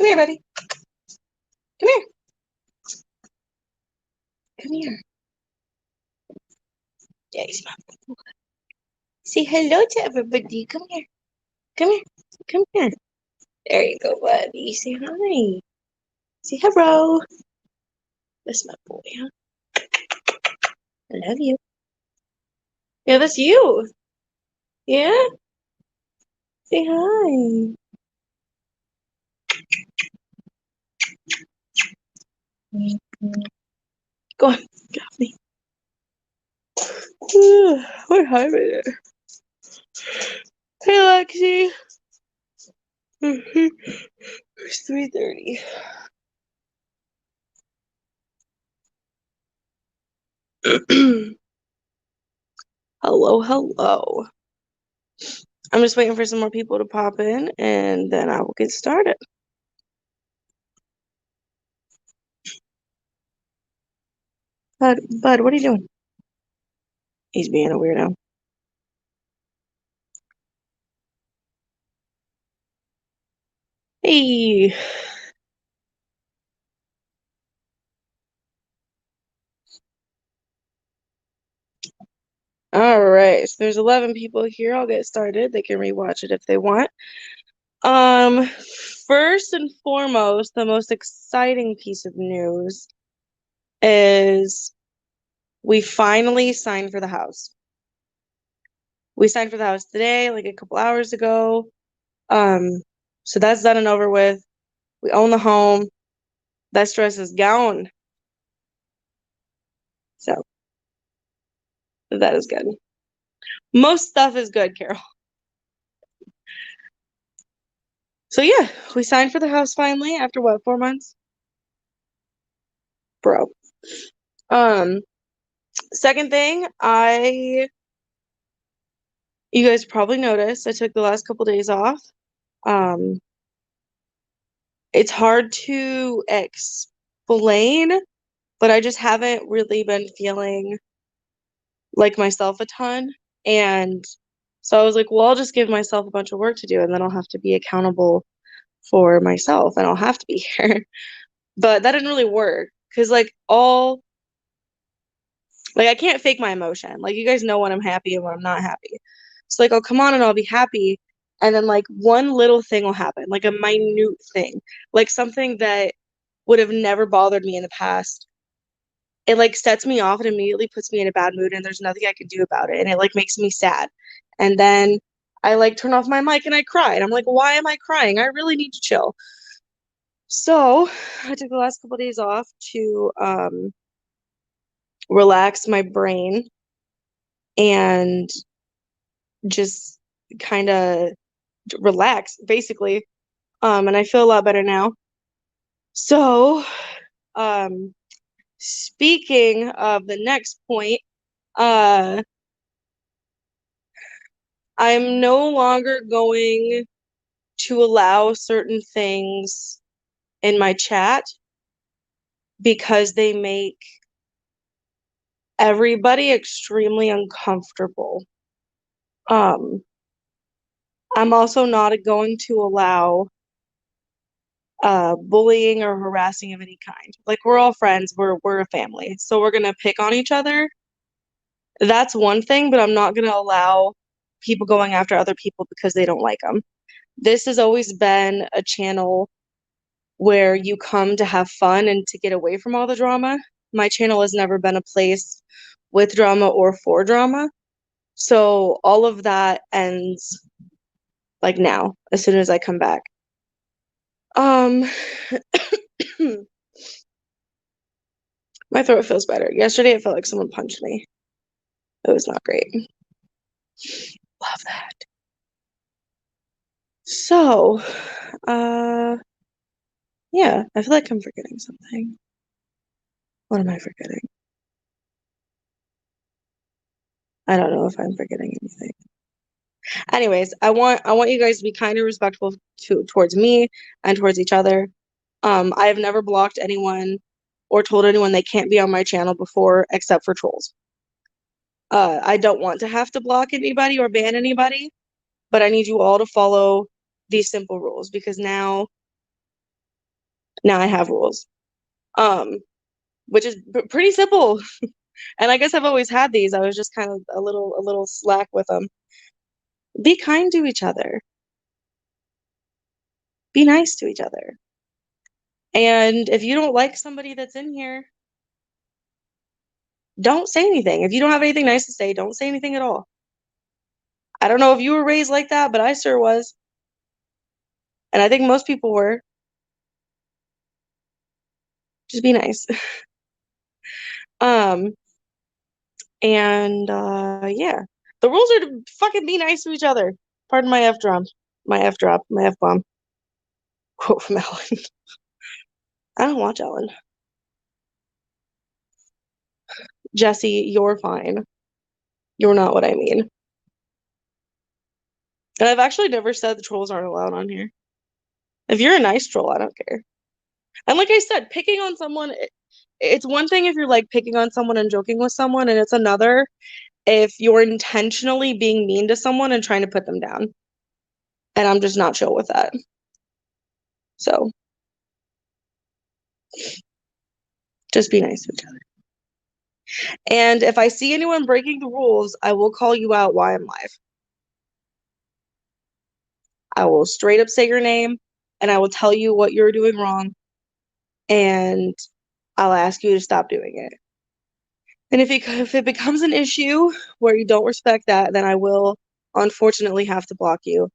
Come here, buddy. Come here. Come here. Yeah, he's my boo. Say hello to everybody. Come here. Come here. Come here. There you go, buddy. Say hi. Say hello. That's my boy, huh? I love you. Yeah, that's you. Yeah? Say hi. Go on. Get off me. What time is it? Hey, Lexi. It's 3:30. Hello, hello. I'm just waiting for some more people to pop in, and then I will get started. Bud, what are you doing? He's being a weirdo. Hey. All right. So there's 11 people here. I'll get started. They can rewatch it if they want. Um, First and foremost, the most exciting piece of news is we finally signed for the house. We signed for the house today, like a couple hours ago. So that's done and over with. We own the home. That stress is gone. So that is good. Most stuff is good, Carol. So yeah, we signed for the house finally after what, 4 months? Bro. Um, Second thing, you guys probably noticed I took the last couple days off. Um, it's hard to explain, but I just haven't really been feeling like myself a ton. And so I was like, well, I'll just give myself a bunch of work to do and then I'll have to be accountable for myself and I'll have to be here. But that didn't really work because I can't fake my emotion. Like you guys know when I'm happy and when I'm not happy. It's like I'll come on and I'll be happy and then like one little thing will happen, like a minute thing, like something that would have never bothered me in the past. It like sets me off and immediately puts me in a bad mood and there's nothing I can do about it and it like makes me sad. And then I like turn off my mic and I cry and I'm like, why am I crying? I really need to chill. So I took the last couple of days off to relax my brain and just kind of relax basically. And I feel a lot better now. So um speaking of the next point, uh I'm no longer going to allow certain things in my chat because they make everybody extremely uncomfortable. um I'm also not going to allow bullying or harassing of any kind. Like we're all friends, we're a family. So we're gonna pick on each other. That's one thing, but I'm not gonna allow people going after other people because they don't like them. This has always been a channel where you come to have fun and to get away from all the drama. My channel has never been a place with drama or for drama. So all of that ends like now, as soon as I come back. Um My throat feels better. Yesterday it felt like someone punched me. It was not great. Love that. So, yeah, I feel like I'm forgetting something. What am I forgetting? I don't know if I'm forgetting anything. Anyways, I want you guys to be kind and respectful towards me and towards each other. I have never blocked anyone or told anyone they can't be on my channel before, except for trolls. I don't want to have to block anybody or ban anybody, but I need you all to follow these simple rules because now Now I have rules. Um, which is pretty simple. And I guess I've always had these. I was just kind of a little slack with them. Be kind to each other. Be nice to each other. And if you don't like somebody that's in here, don't say anything. If you don't have anything nice to say, don't say anything at all. I don't know if you were raised like that, but I sure was. And I think most people were. Just be nice. Um, and yeah. The rules are to fucking be nice to each other. Pardon my F drum. My F drop. My F bomb. Quote from Ellen. I don't watch Ellen. Jesse, you're fine. You're not what I mean. And I've actually never said the trolls aren't allowed on here. If you're a nice troll, I don't care. And like I said, picking on someone, it's one thing if you're like picking on someone and joking with someone, and it's another if you're intentionally being mean to someone and trying to put them down. And I'm just not chill with that. So just be nice to each other. And if I see anyone breaking the rules, I will call you out while I'm live. I will straight up say your name and I will tell you what you're doing wrong. And I'll ask you to stop doing it. And if it becomes an issue where you don't respect that, then I will unfortunately have to block you.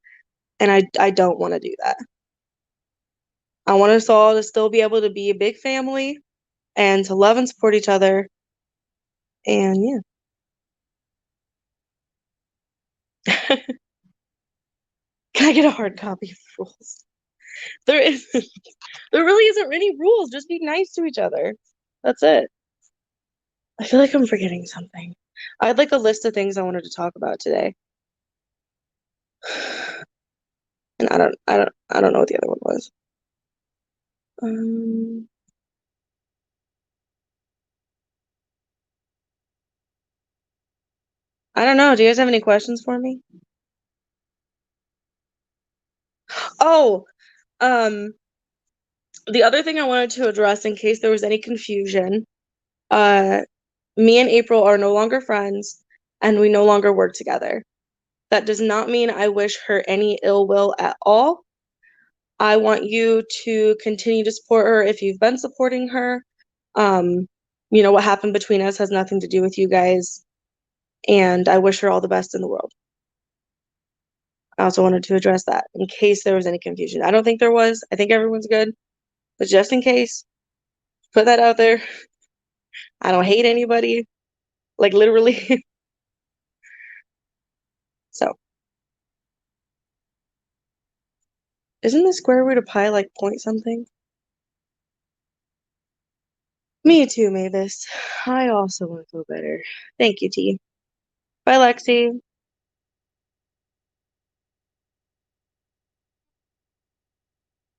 And I don't want to do that. I want us all to still be able to be a big family and to love and support each other. And yeah. Can I get a hard copy of the rules? There is there really isn't any rules. Just be nice to each other. That's it. I feel like I'm forgetting something. I had like a list of things I wanted to talk about today. And I don't know what the other one was. Um, I don't know. Do you guys have any questions for me? Oh, um, the other thing I wanted to address in case there was any confusion, uh, me and April are no longer friends and we no longer work together. That does not mean I wish her any ill will at all. I want you to continue to support her if you've been supporting her. Um, what happened between us has nothing to do with you guys, and I wish her all the best in the world. I also wanted to address that in case there was any confusion. I don't think there was. I think everyone's good, but just in case, put that out there. I don't hate anybody, like literally. So, isn't the square root of pi like point something? Me too, Mavis. I also want to feel better. Thank you, T. Bye, Lexi.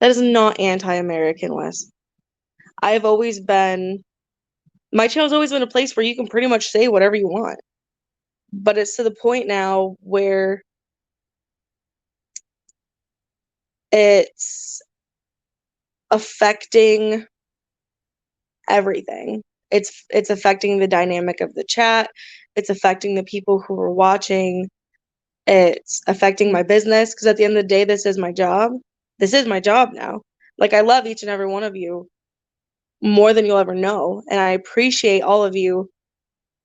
That is not anti-American, Wes. I've always been, my channel's always been a place where you can pretty much say whatever you want. But it's to the point now where it's affecting everything. It's affecting the dynamic of the chat. It's affecting the people who are watching. It's affecting my business because at the end of the day, this is my job. This is my job now. Like I love each and every one of you more than you'll ever know, and I appreciate all of you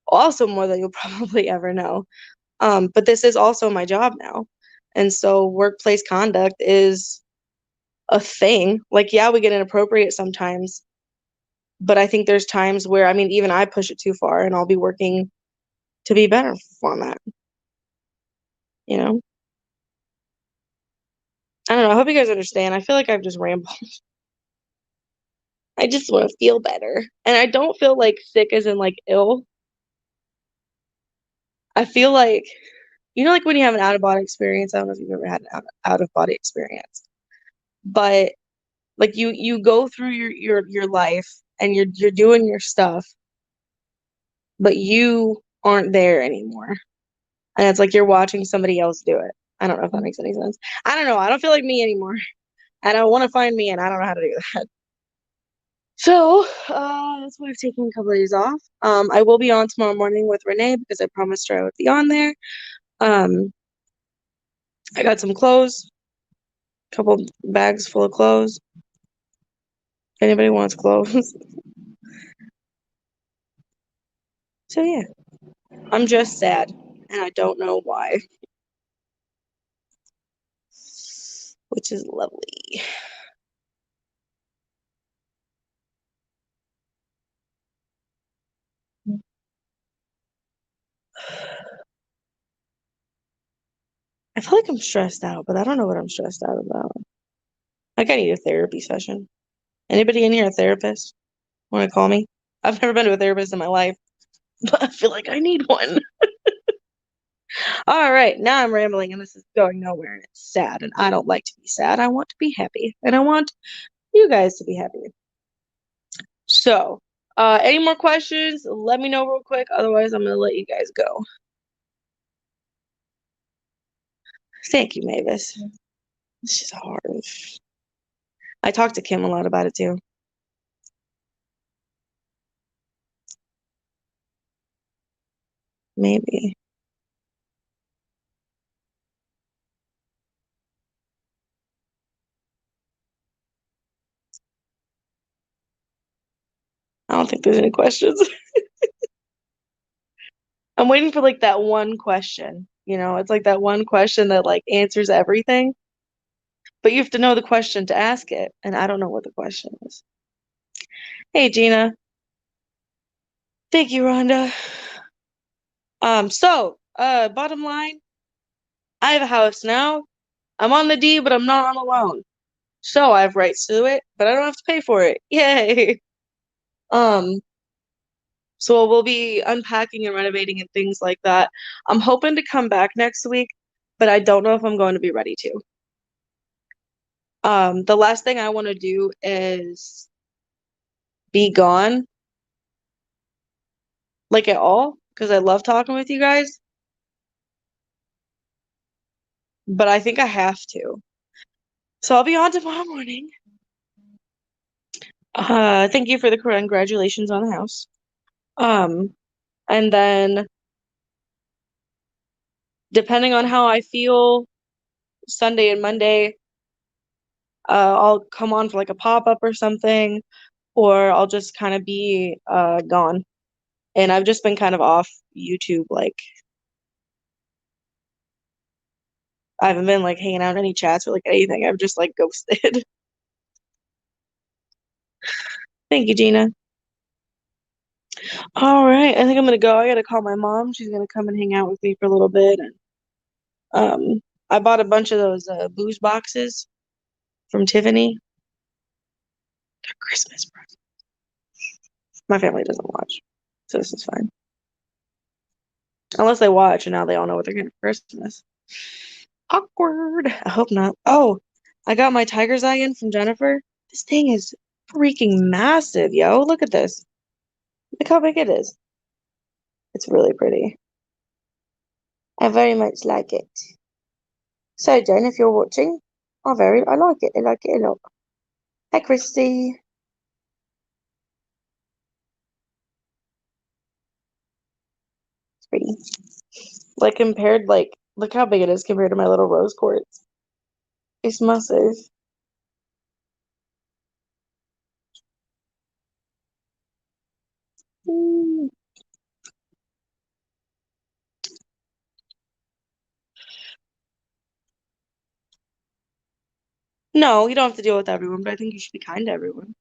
also more than you'll probably ever know. But this is also my job now. And so workplace conduct is a thing. Like, yeah, we get inappropriate sometimes, but I think there's times where, I mean, even I push it too far and I'll be working to be better on that, you know? I don't know. I hope you guys understand. I feel like I've just rambled. I just want to feel better. And I don't feel like sick as in like ill. I feel like, like when you have an out of body experience, I don't know if you've ever had an out of body experience, but like you go through your life and you're doing your stuff, but you aren't there anymore. And it's like you're watching somebody else do it. I don't know if that makes any sense. I don't know. I don't feel like me anymore. I don't want to find me and I don't know how to do that. So, that's why I've taken a couple of days off. I will be on tomorrow morning with Renee because I promised her I would be on there. Um, I got some clothes, a couple bags full of clothes. Anybody wants clothes? So yeah, I'm just sad, and I don't know why, which is lovely. I feel like I'm stressed out, but I don't know what I'm stressed out about. Like I need a therapy session. Anybody in here a therapist? Want to call me? I've never been to a therapist in my life, but I feel like I need one. All right, now I'm rambling and this is going nowhere and it's sad and I don't like to be sad. I want to be happy and I want you guys to be happy. So, any more questions? Let me know real quick. Otherwise, I'm gonna let you guys go. Thank you, Mavis. This is hard. I talked to Kim a lot about it too. Maybe. I don't think there's any questions. I'm waiting for like that one question. You know, it's like that one question that like answers everything, but you have to know the question to ask it, and I don't know what the question is. Hey, Gina. Thank you, Rhonda. Bottom line, I have a house now. I'm on the deed, but I'm not on the loan. So I have rights to it, but I don't have to pay for it. Yay. Um, so we'll be unpacking and renovating and things like that. I'm hoping to come back next week, but I don't know if I'm going to be ready to. The last thing I want to do is be gone, like at all, because I love talking with you guys, but I think I have to. So I'll be on tomorrow morning. Thank you for the congratulations on the house. Um, and then depending on how I feel Sunday and Monday, I'll come on for like a pop-up or something, or I'll just kind of be gone. And I've just been kind of off YouTube, like I haven't been like hanging out in any chats or like anything. I've just like ghosted. Thank you, Gina. All right, I think I'm gonna go. I gotta call my mom. She's gonna come and hang out with me for a little bit. And I bought a bunch of those booze boxes from Tiffany. They're Christmas presents. My family doesn't watch, so this is fine. Unless they watch and now they all know what they're getting for Christmas. Awkward. I hope not. Oh, I got my tiger's eye in from Jennifer. This thing is freaking massive, yo. Look at this. Look how big it is. It's really pretty. I very much like it. So, Jen, if you're watching, I like it. I like it a lot. Hi, Christy. It's pretty. Like compared, like look how big it is compared to my little rose quartz. It's massive. Mm. No, you don't have to deal with everyone, but I think you should be kind to everyone.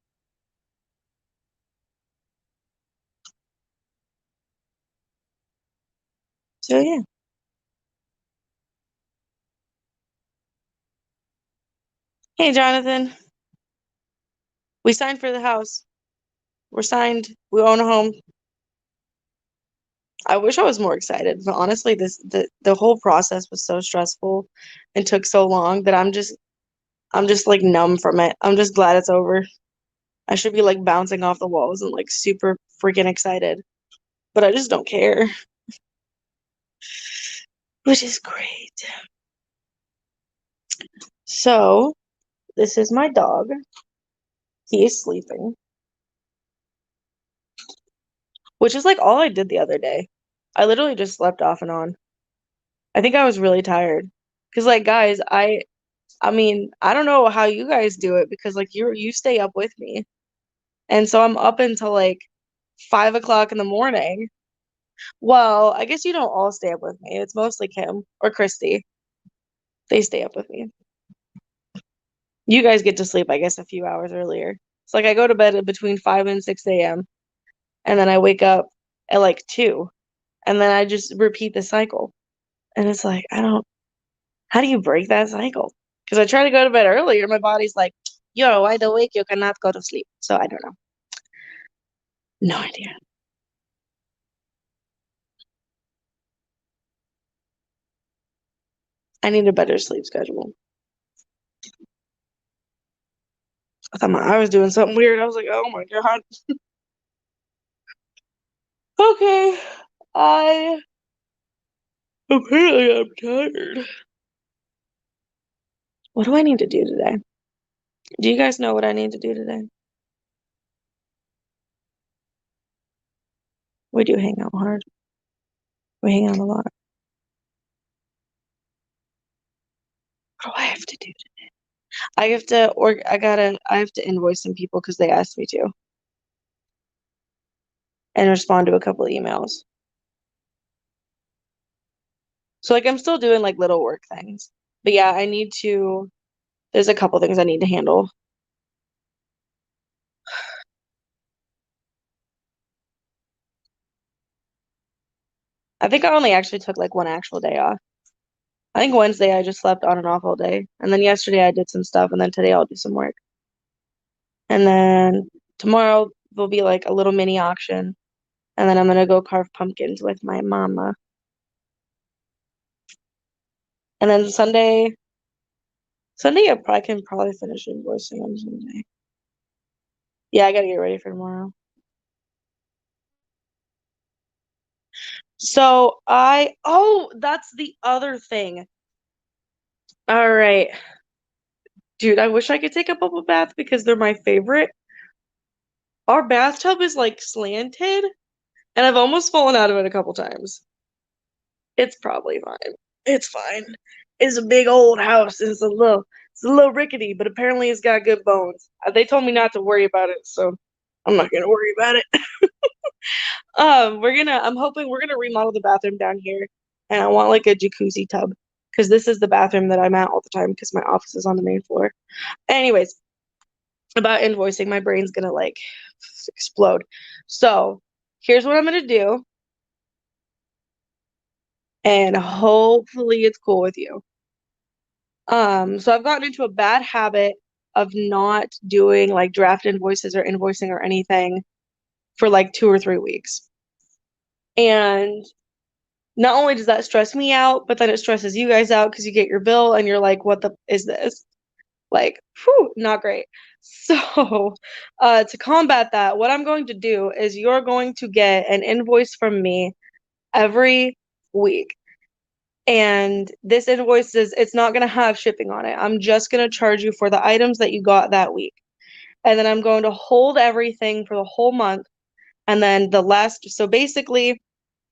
So yeah. Hey, Jonathan. We signed for the house. We're signed. We own a home. I wish I was more excited, but honestly, the whole process was so stressful and took so long that I'm just like numb from it. I'm just glad it's over. I should be like bouncing off the walls and like super freaking excited, but I just don't care, which is great. So, this is my dog. He is sleeping. which is like all I did the other day. I literally just slept off and on. I think I was really tired. Because like guys, I mean, I don't know how you guys do it because like you stay up with me. And so I'm up until like 5 o'clock in the morning. Well, I guess you don't all stay up with me. It's mostly Kim or Christy. They stay up with me. You guys get to sleep, I guess, a few hours earlier. It's like I go to bed at between 5 and 6 a.m. and then I wake up at like 2 and then I just repeat the cycle. And it's like, how do you break that cycle? Because I try to go to bed earlier, my body's like, you're wide awake, you cannot go to sleep. So I don't know. No idea. I need a better sleep schedule. I thought I was doing something weird. I was like, oh my God. Okay. I apparently I'm tired. What do I need to do today? Do you guys know what I need to do today? We do hang out hard. We hang out a lot. What do I have to do? I have to invoice some people because they asked me to and respond to a couple of emails. So like I'm still doing like little work things. But yeah, there's a couple things I need to handle. I think I only actually took like one actual day off. I think Wednesday I just slept on and off all day. And then yesterday I did some stuff and then today I'll do some work. And then tomorrow will be like a little mini auction. And then I'm gonna go carve pumpkins with my mama. And then Sunday I probably can probably finish invoicing on Sunday. Yeah, I gotta get ready for tomorrow. That's the other thing. All right. Dude, I wish I could take a bubble bath because they're my favorite. Our bathtub is like slanted, and I've almost fallen out of it a couple times. It's probably fine. It's fine. It's a big old house. It's a little rickety, but apparently it's got good bones. They told me not to worry about it, so I'm not gonna worry about it. I'm hoping we're gonna remodel the bathroom down here, and I want like a jacuzzi tub because this is the bathroom that I'm at all the time because my office is on the main floor. Anyways, about invoicing, my brain's gonna like explode. So here's what I'm gonna do, and hopefully it's cool with you. So I've gotten into a bad habit of not doing like draft invoices or invoicing or anything for like 2 or 3 weeks. And not only does that stress me out, but then it stresses you guys out because you get your bill and you're like, what the is this? Like, whew, not great. So, to combat that, what I'm going to do is you're going to get an invoice from me every week. And this invoice it's not going to have shipping on it. I'm just going to charge you for the items that you got that week. And then I'm going to hold everything for the whole month. And then so basically,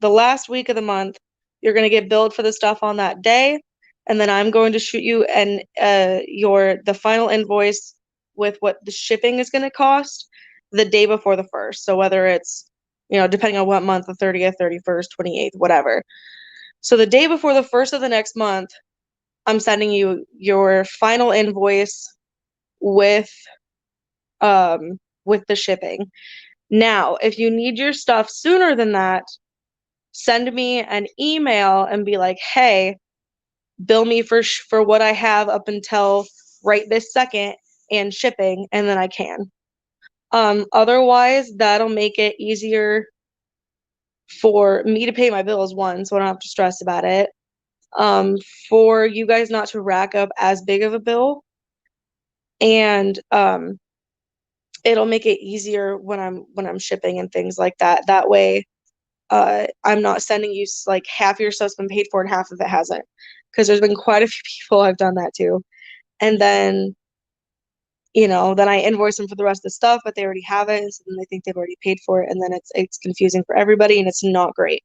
the last week of the month, you're going to get billed for the stuff on that day. And then I'm going to shoot you the final invoice with what the shipping is going to cost the day before the first. So whether it's, depending on what month, the 30th, 31st, 28th, whatever. So the day before the first of the next month, I'm sending you your final invoice with with the shipping. Now, if you need your stuff sooner than that, send me an email and be like, "Hey, bill me for what I have up until right this second and shipping," and then I can. Otherwise, that'll make it easier for me to pay my bills, one, so I don't have to stress about it. For you guys not to rack up as big of a bill, and it'll make it easier when I'm shipping and things like that. That way, I'm not sending you like half your stuff's been paid for and half of it hasn't, because there's been quite a few people I've done that to. And then then I invoice them for the rest of the stuff, but they already have it, and so then they think they've already paid for it, and then it's confusing for everybody, and it's not great.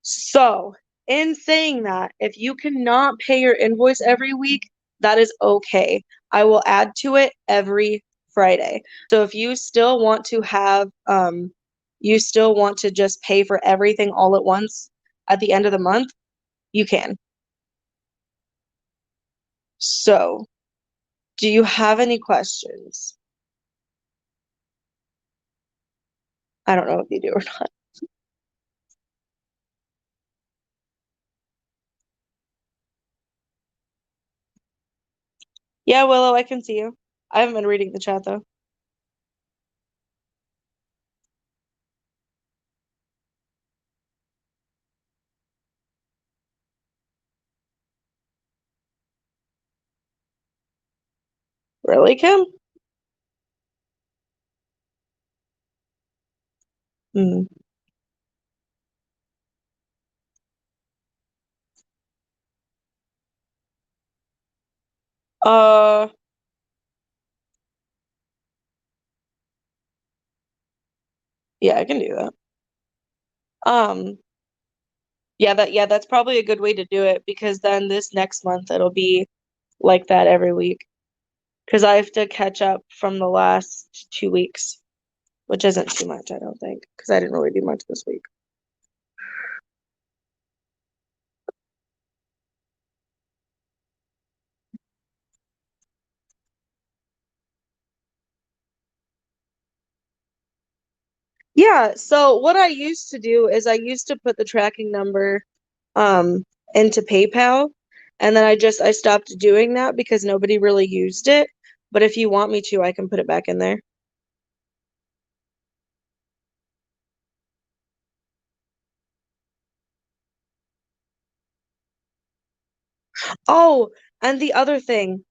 So, in saying that, if you cannot pay your invoice every week, that is okay. I will add to it every Friday. So if you still want to you still want to just pay for everything all at once at the end of the month, you can. So, do you have any questions? I don't know if you do or not. Yeah, Willow, I can see you. I haven't been reading the chat though. Really, Kim? Hmm. Uh, yeah, I can do that. Um, yeah, that's probably a good way to do it because then this next month it'll be like that every week. Because I have to catch up from the last 2 weeks, which isn't too much, I don't think, because I didn't really do much this week. Yeah, so what I used to do is I used to put the tracking number um into PayPal, and then I stopped doing that because nobody really used it. But if you want me to, I can put it back in there. Oh, and the other thing,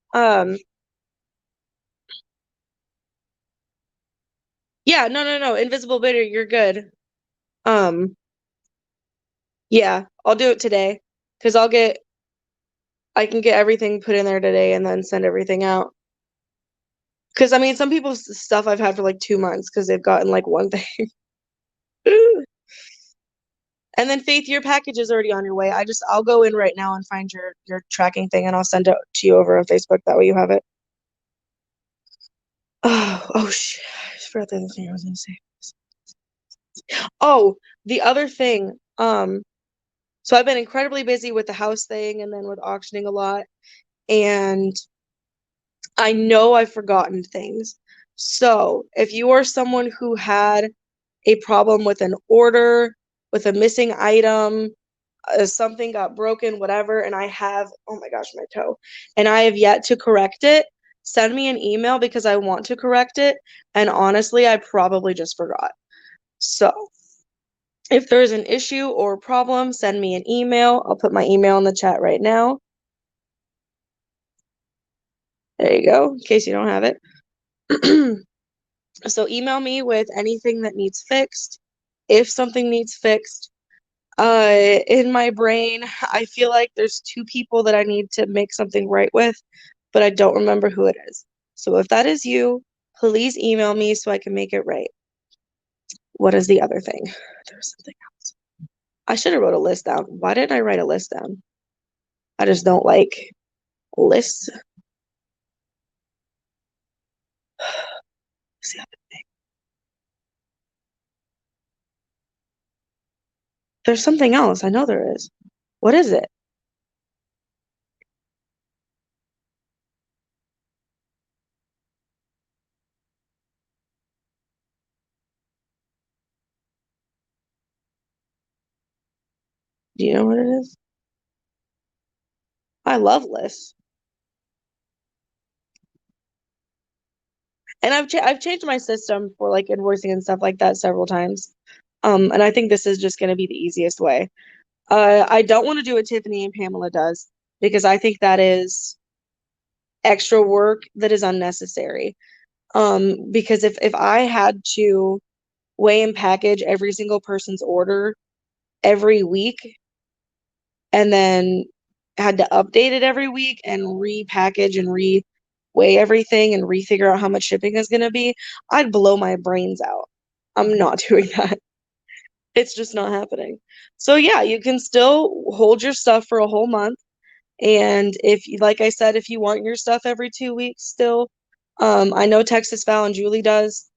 yeah, no, invisible bidder, you're good. Um, yeah, I'll do it today because I can get everything put in there today and then send everything out. Because I mean, some people's stuff I've had for like 2 months because they've gotten like one thing. And then Faith, your package is already on your way. I'll go in right now and find your tracking thing and I'll send it to you over on Facebook. That way you have it. Oh shit. I forgot the other thing I was gonna say. Oh, the other thing. So I've been incredibly busy with the house thing and then with auctioning a lot. And I know I've forgotten things. So if you are someone who had a problem with an order, with a missing item, something got broken, whatever, and I have, oh my gosh, my toe, and I have yet to correct it, send me an email because I want to correct it. And honestly, I probably just forgot. So if there's an issue or problem, send me an email. I'll put my email in the chat right now. There you go, in case you don't have it. So email me with anything that needs fixed. If something needs fixed, in my brain, I feel like there's two people that I need to make something right with, but I don't remember who it is. So if that is you, please email me so I can make it right. What is the other thing? There was something else. I should have wrote a list down. Why didn't I write a list down? I just don't like lists. What's the other thing? There's something else. I know there is. What is it? Do you know what it is? I love lists. And I've changed my system for like invoicing and stuff like that several times. And I think this is just going to be the easiest way. I don't want to do what Tiffany and Pamela does because I think that is extra work that is unnecessary. Because if I had to weigh and package every single person's order every week and then had to update it every week and repackage and re weigh everything and refigure out how much shipping is going to be, I'd blow my brains out. I'm not doing that. It's just not happening. So yeah, you can still hold your stuff for a whole month. And if you, like I said, if you want your stuff every 2 weeks still, I know Texas Val and Julie does,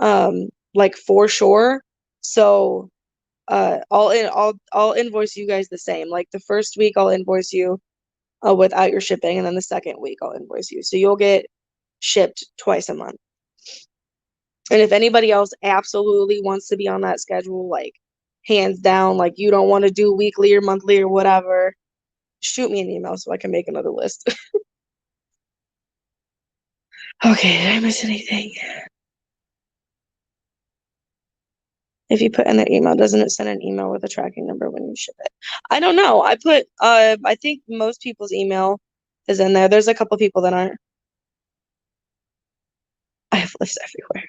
like for sure. So I'll invoice you guys the same. Like the first week I'll invoice you without your shipping, and then the second week I'll invoice you. So you'll get shipped twice a month. And if anybody else absolutely wants to be on that schedule, like hands down, like you don't want to do weekly or monthly or whatever, shoot me an email so I can make another list. Okay, did I miss anything? If you put in the email, doesn't it send an email with a tracking number when you ship it? I don't know. I think most people's email is in there. There's a couple people that aren't. I have lists everywhere.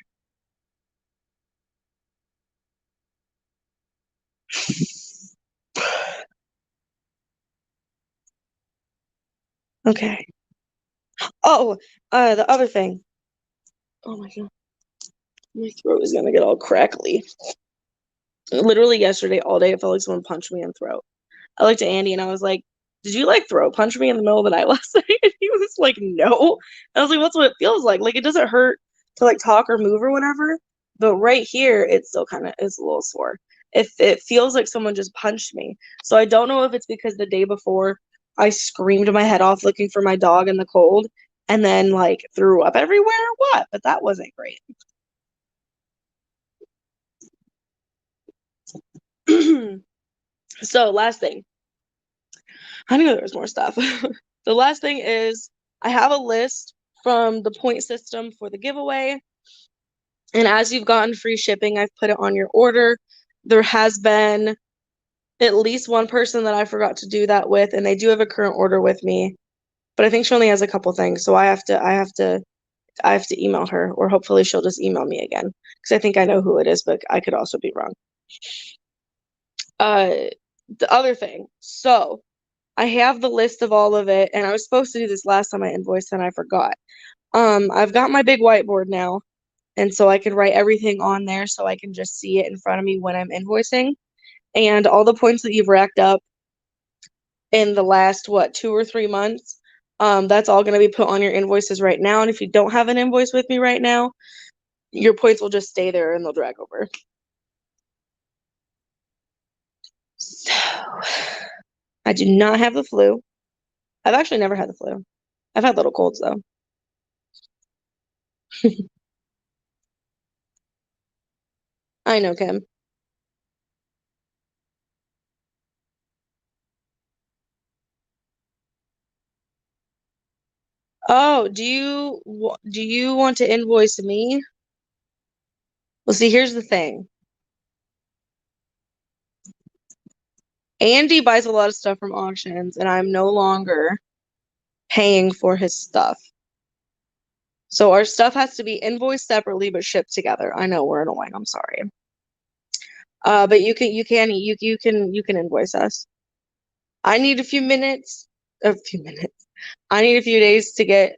Okay. Oh, the other thing. Oh my God. My throat is gonna get all crackly. Literally yesterday, all day, it felt like someone punched me in the throat. I looked at Andy and I was like, "Did you like throat punch me in the middle of the night last night?" And he was like, "No." I was like, "That's what it feels like. Like it doesn't hurt to like talk or move or whatever, but right here, it's still kind of is a little sore. If it feels like someone just punched me, so I don't know if it's because the day before I screamed my head off looking for my dog in the cold, and then like threw up everywhere or what. But that wasn't great. So last thing. I knew there was more stuff. The last thing is I have a list from the point system for the giveaway. And as you've gotten free shipping, I've put it on your order. There has been at least one person that I forgot to do that with, and they do have a current order with me. But I think she only has a couple things, so I have to email her, or hopefully she'll just email me again. Because I think I know who it is, but I could also be wrong. Uh the other thing. So I have the list of all of it, and I was supposed to do this last time I invoiced and I forgot. I've got my big whiteboard now, and so I can write everything on there so I can just see it in front of me when I'm invoicing. And all the points that you've racked up in the last, what, 2 or 3 months, that's all going to be put on your invoices right now. And if you don't have an invoice with me right now, your points will just stay there and they'll drag over. So, I do not have the flu. I've actually never had the flu. I've had little colds though. I know, Kim. Oh, do you want to invoice me? Well, see, here's the thing. Andy buys a lot of stuff from auctions, and I'm no longer paying for his stuff. So our stuff has to be invoiced separately but shipped together. I know we're annoying. I'm sorry. But you can invoice us. I need a few minutes. A few minutes. I need a few days to get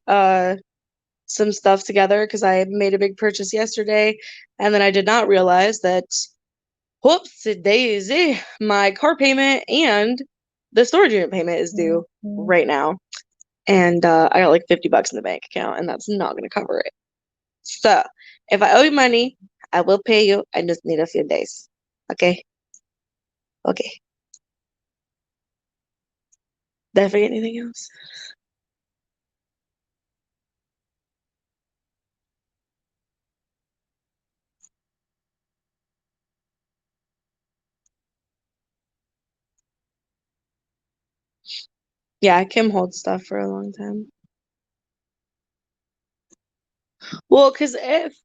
some stuff together because I made a big purchase yesterday, and then I did not realize that whoops, daisy, my car payment and the storage unit payment is due right now. And I got like $50 in the bank account, and that's not going to cover it. So if I owe you money, I will pay you. I just need a few days. Okay? Okay. Did I forget anything else? Yeah, Kim holds stuff for a long time. Well, because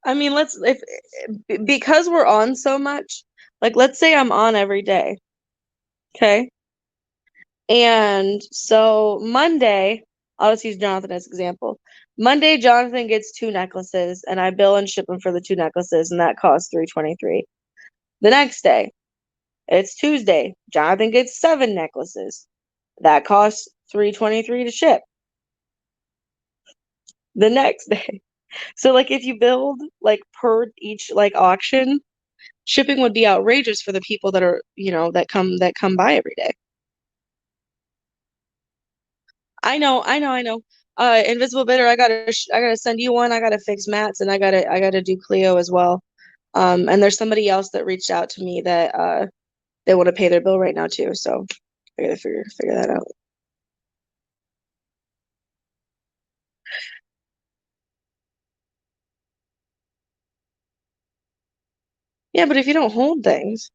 I mean, because we're on so much, like, let's say I'm on every day, okay? And so Monday, I'll just use Jonathan as example. Monday, Jonathan gets 2 necklaces, and I bill and ship him for the 2 necklaces, and that costs $323. The next day, it's Tuesday. Jonathan gets 7 necklaces. That costs $323 to ship. the next day. So like if you build like per each like auction, shipping would be outrageous for the people that are, that come by every day. I know. Invisible Bidder, I gotta send you one. I gotta fix Matt's, and I gotta do Cleo as well. And there's somebody else that reached out to me that they want to pay their bill right now too. So I gotta figure that out. Yeah, but if you don't hold things,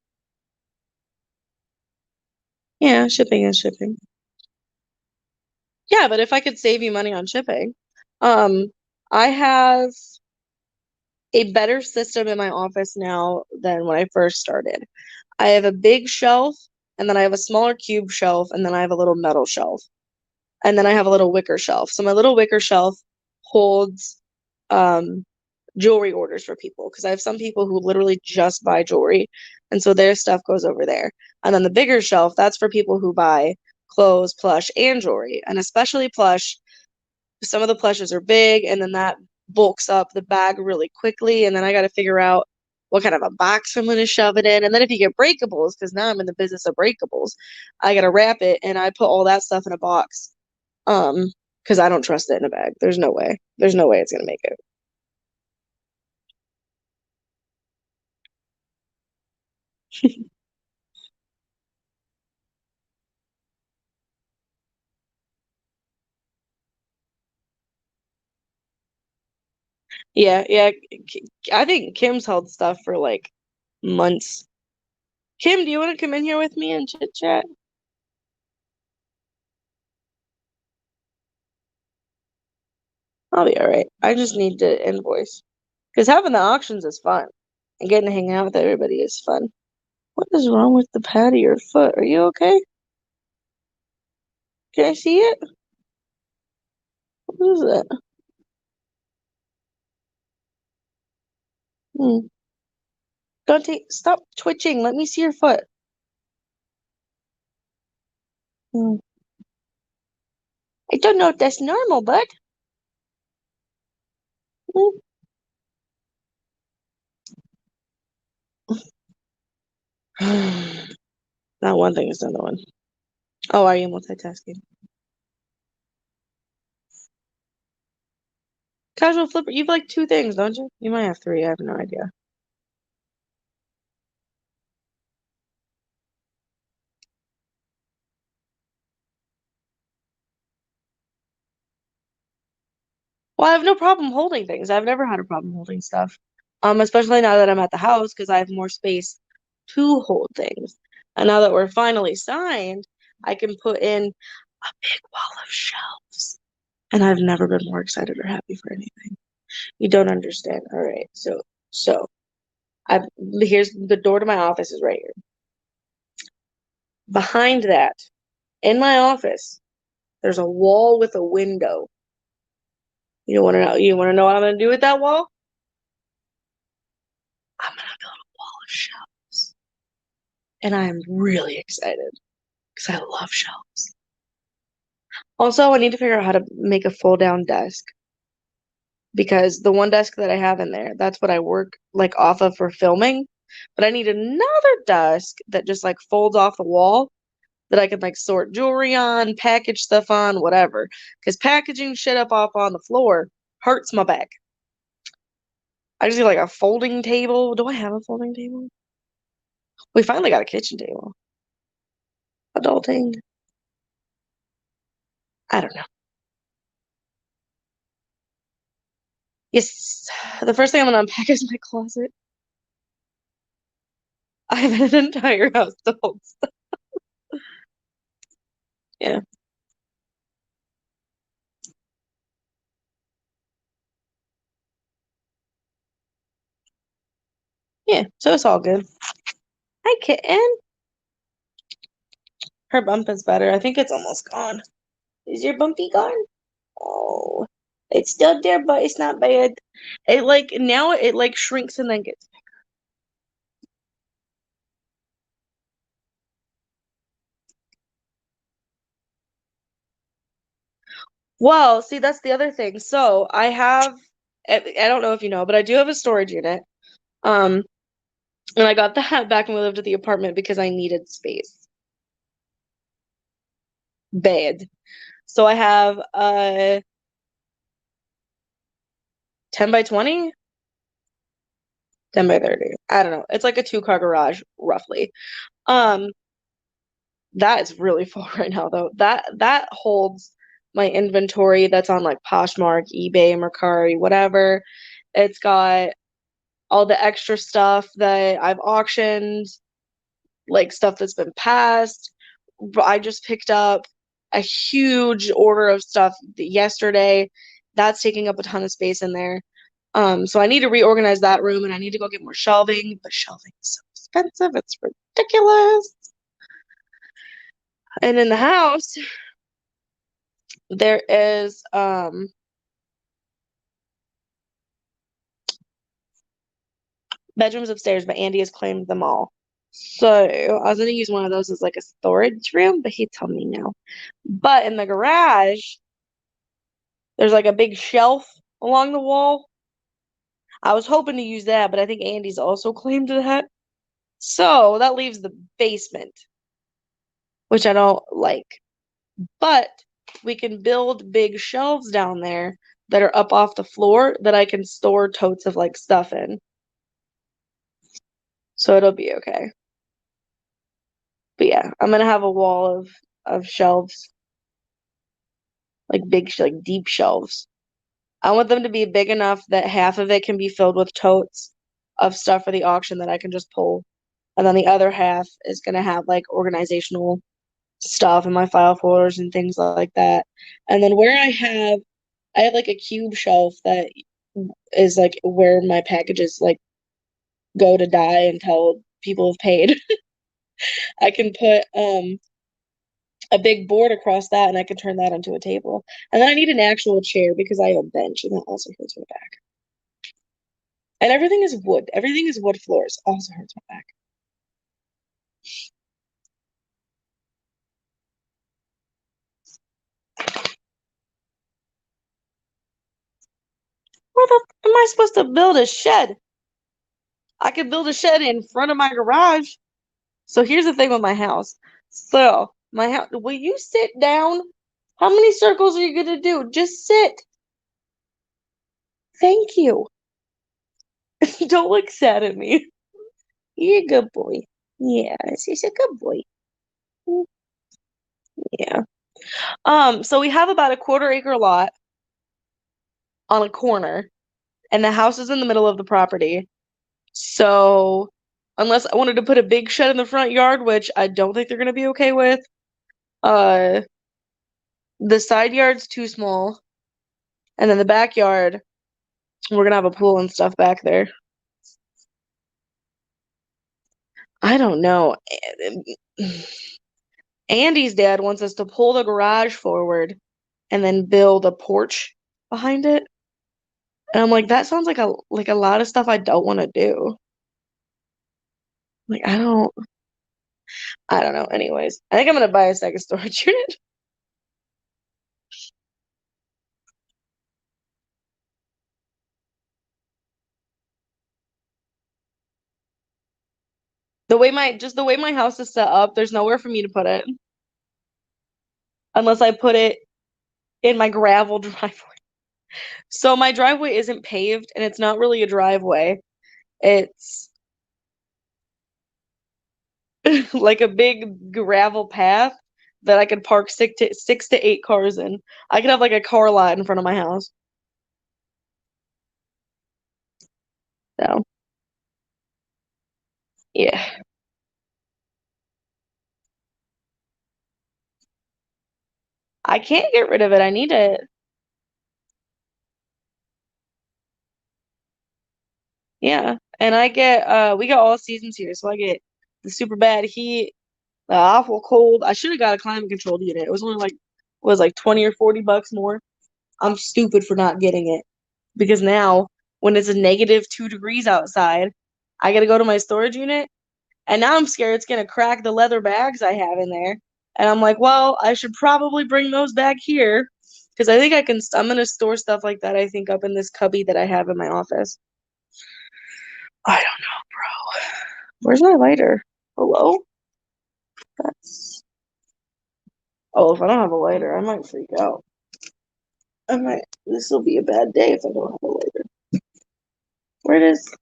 yeah, shipping is shipping. Yeah, but if I could save you money on shipping, um, I have a better system in my office now than when I first started. I have a big shelf, and then I have a smaller cube shelf, and then I have a little metal shelf, and then I have a little wicker shelf. So my little wicker shelf holds um, jewelry orders for people because I have some people who literally just buy jewelry, and so their stuff goes over there. And then the bigger shelf, that's for people who buy clothes, plush, and jewelry, and especially plush. Some of the plushes are big, and then that bulks up the bag really quickly, and then I got to figure out what kind of a box I'm going to shove it in. And then if you get breakables, because now I'm in the business of breakables, I got to wrap it, and I put all that stuff in a box. Because I don't trust it in a bag. There's no way. There's no way it's gonna make it. Yeah, yeah. I think Kim's held stuff for like months. Kim, do you want to come in here with me and chit chat? I'll be all right. I just need to invoice. Because having the auctions is fun. And getting to hang out with everybody is fun. What is wrong with the pad of your foot? Are you okay? Can I see it? What is that? Hmm. Don't take, stop twitching. Let me see your foot. Hmm. I don't know if that's normal, bud. Hmm. Not one thing is another one. Oh, are you multitasking? Casual flipper. You've like two things, don't you? You might have three. I have no idea. Well, I have no problem holding things. I've never had a problem holding stuff. Especially now that I'm at the house because I have more space to hold things. And now that we're finally signed, I can put in a big wall of shelves. And I've never been more excited or happy for anything. You don't understand. All right. So I here's the door to my office is right here. Behind that, in my office, there's a wall with a window. You want to know? You want to know what I'm going to do with that wall? I'm going to build a wall of shelves, and I am really excited because I love shelves. Also, I need to figure out how to make a fold down desk because the one desk that I have in there, that's what I work like off of for filming. But I need another desk that just like folds off the wall that I can like sort jewelry on, package stuff on, whatever. Because packaging shit up off on the floor hurts my back. I just need like a folding table. Do I have a folding table? We finally got a kitchen table. Adulting. I don't know. Yes, the first thing I'm gonna unpack is my closet. I have an entire house to hold stuff. Yeah, yeah. So it's all good. Hi, kitten. Her bump is better. I think it's almost gone. Is your bumpy gone? Oh, it's still there, but it's not bad. It like now it like shrinks and then gets. Well, see, that's the other thing. So I don't know if you know, but I do have a storage unit. Um, and I got that back when we lived at the apartment because I needed space. Bad. So I have a 10 by 20, 10 by 30. I don't know. It's like a two-car garage, roughly. Um, that is really full right now, though. That holds my inventory that's on like Poshmark, eBay, Mercari, whatever. It's got all the extra stuff that I've auctioned, like stuff that's been passed. I just picked up a huge order of stuff yesterday. That's taking up a ton of space in there. So I need to reorganize that room and I need to go get more shelving, but shelving is so expensive. It's ridiculous. And in the house, there is bedrooms upstairs, but Andy has claimed them all. So I was gonna use one of those as like a storage room, but he told me no. But in the garage, there's like a big shelf along the wall. I was hoping to use that, but I think Andy's also claimed that. So that leaves the basement, which I don't like. But we can build big shelves down there that are up off the floor that I can store totes of like stuff in. So it'll be okay. But yeah, I'm gonna have a wall of shelves, like big, like deep shelves. I want them to be big enough that half of it can be filled with totes of stuff for the auction that I can just pull. And then the other half is gonna have like organizational stuff in my file folders and things like that. And then where I have like a cube shelf that is like where my packages like go to die until people have paid. I can put a big board across that and I can turn that into a table. And then I need an actual chair because I have a bench and that also hurts my back. And everything is wood. Everything is wood floors. Also hurts my back. Where the am I supposed to build a shed? I could build a shed in front of my garage. So here's the thing with my house. So my house, will you sit down? How many circles are you gonna do? Just sit. Thank you. Don't look sad at me. You're a good boy. Yeah, he's a good boy. Yeah. So we have about a quarter acre lot on a corner, and the house is in the middle of the property. So unless I wanted to put a big shed in the front yard, which I don't think they're gonna be okay with, uh, the side yard's too small, and then the backyard, we're gonna have a pool and stuff back there. I don't know. Andy's dad wants us to pull the garage forward and then build a porch behind it. And I'm like, that sounds like a lot of stuff I don't want to do. Like I don't know. Anyways, I think I'm gonna buy a second storage unit. The way my house is set up, there's nowhere for me to put it unless I put it in my gravel driveway. So my driveway isn't paved and it's not really a driveway. It's like a big gravel path that I could park 6 to 8 cars in. I could have like a car lot in front of my house. So yeah, I can't get rid of it. I need it. Yeah, and I get we got all seasons here, so I get the super bad heat, the awful cold. I should have got a climate controlled unit. It was only like was like 20 or 40 bucks more. I'm stupid for not getting it because now when it's a -2 degrees outside, I gotta go to my storage unit. And now I'm scared it's gonna crack the leather bags I have in there. And I'm like, well, I should probably bring those back here Because I think I'm gonna store stuff like that, I think, up in this cubby that I have in my office. I don't know, bro. Where's my lighter? Hello? That's Oh, if I don't have a lighter, I might freak out. This will be a bad day if I don't have a lighter. Where it is?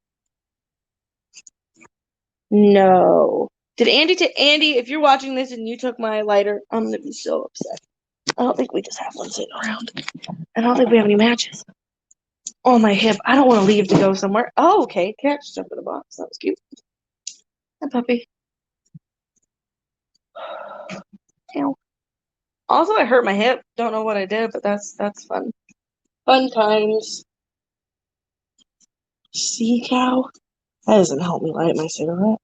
No. Did Andy, if you're watching this and you took my lighter, I'm gonna be so upset. I don't think we just have one sitting around. I don't think we have any matches. Oh, my hip. I don't want to leave to go somewhere. Oh, okay. Cat just jumped in the box. That was cute. Hi, puppy. Ow. Also, I hurt my hip. Don't know what I did, but that's fun. Fun times. Sea cow? That doesn't help me light my cigarette.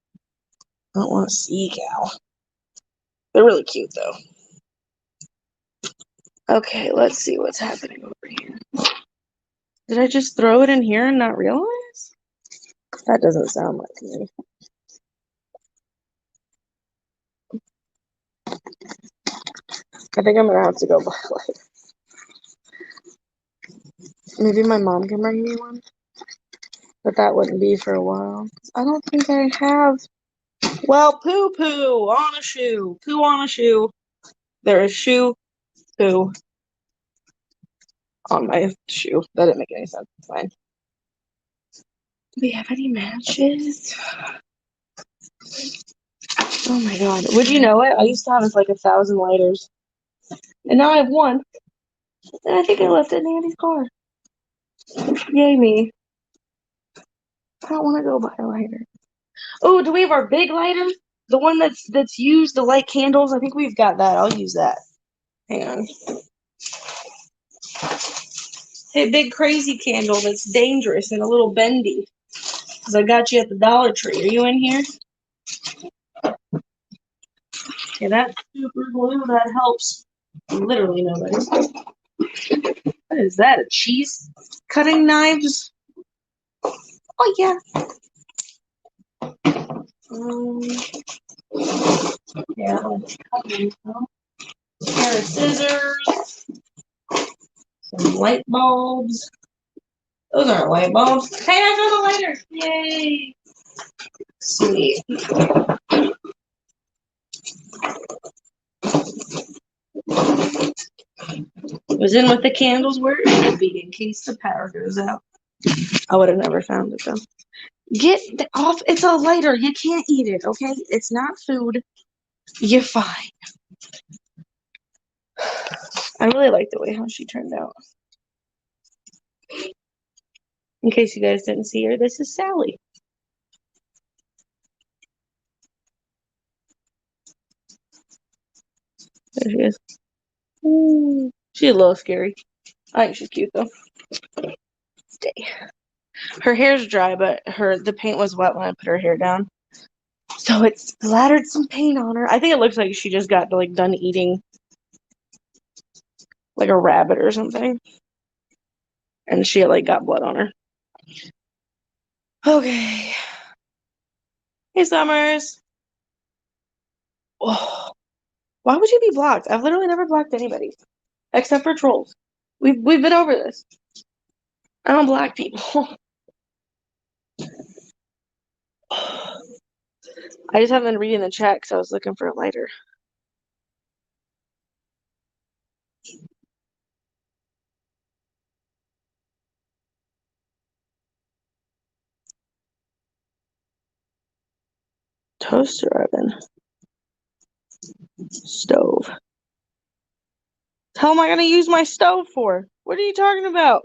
I don't want a sea cow. They're really cute, though. Okay, let's see what's happening over here. Did I just throw it in here and not realize? That doesn't sound like me. I think I'm gonna have to go buy like maybe my mom can bring me one, but that wouldn't be for a while. I don't think I have. Well, poo poo on a shoe. Poo on a shoe. There is shoe poo on my shoe. That didn't make any sense. It's fine. Do we have any matches? Oh my god. Would you know it? I used to have like 1,000 lighters. And now I have one. And I think I left it in Andy's car. Yay me. I don't want to go buy a lighter. Oh, do we have our big lighter? The one that's used to light candles? I think we've got that. I'll use that. Hang on. Hey, big crazy candle that's dangerous and a little bendy. Because I got you at the Dollar Tree. Are you in here? Okay, that super glue, that helps literally nobody. What is that? A cheese cutting knives? Oh, yeah. Yeah, let's cut myself. A pair of scissors. Some light bulbs. Those aren't light bulbs. Hey, I found a lighter. Yay. Sweet. It was in with the candles where it should be in case the power goes out. I would have never found it though. Get off. It's a lighter. You can't eat it, okay? It's not food. You're fine. I really like the way how she turned out. In case you guys didn't see her, this is Sally. There she is. Ooh. She's a little scary. I think she's cute though. Stay. Her hair's dry, but the paint was wet when I put her hair down. So it splattered some paint on her. I think it looks like she just got like done eating like a rabbit or something. And she like got blood on her. Okay. Hey Summers. Oh, why would you be blocked? I've literally never blocked anybody. Except for trolls. We've been over this. I don't block people. I just haven't been reading the chat because I was looking for a lighter. Toaster oven. Stove. How am I gonna use my stove for? What are you talking about?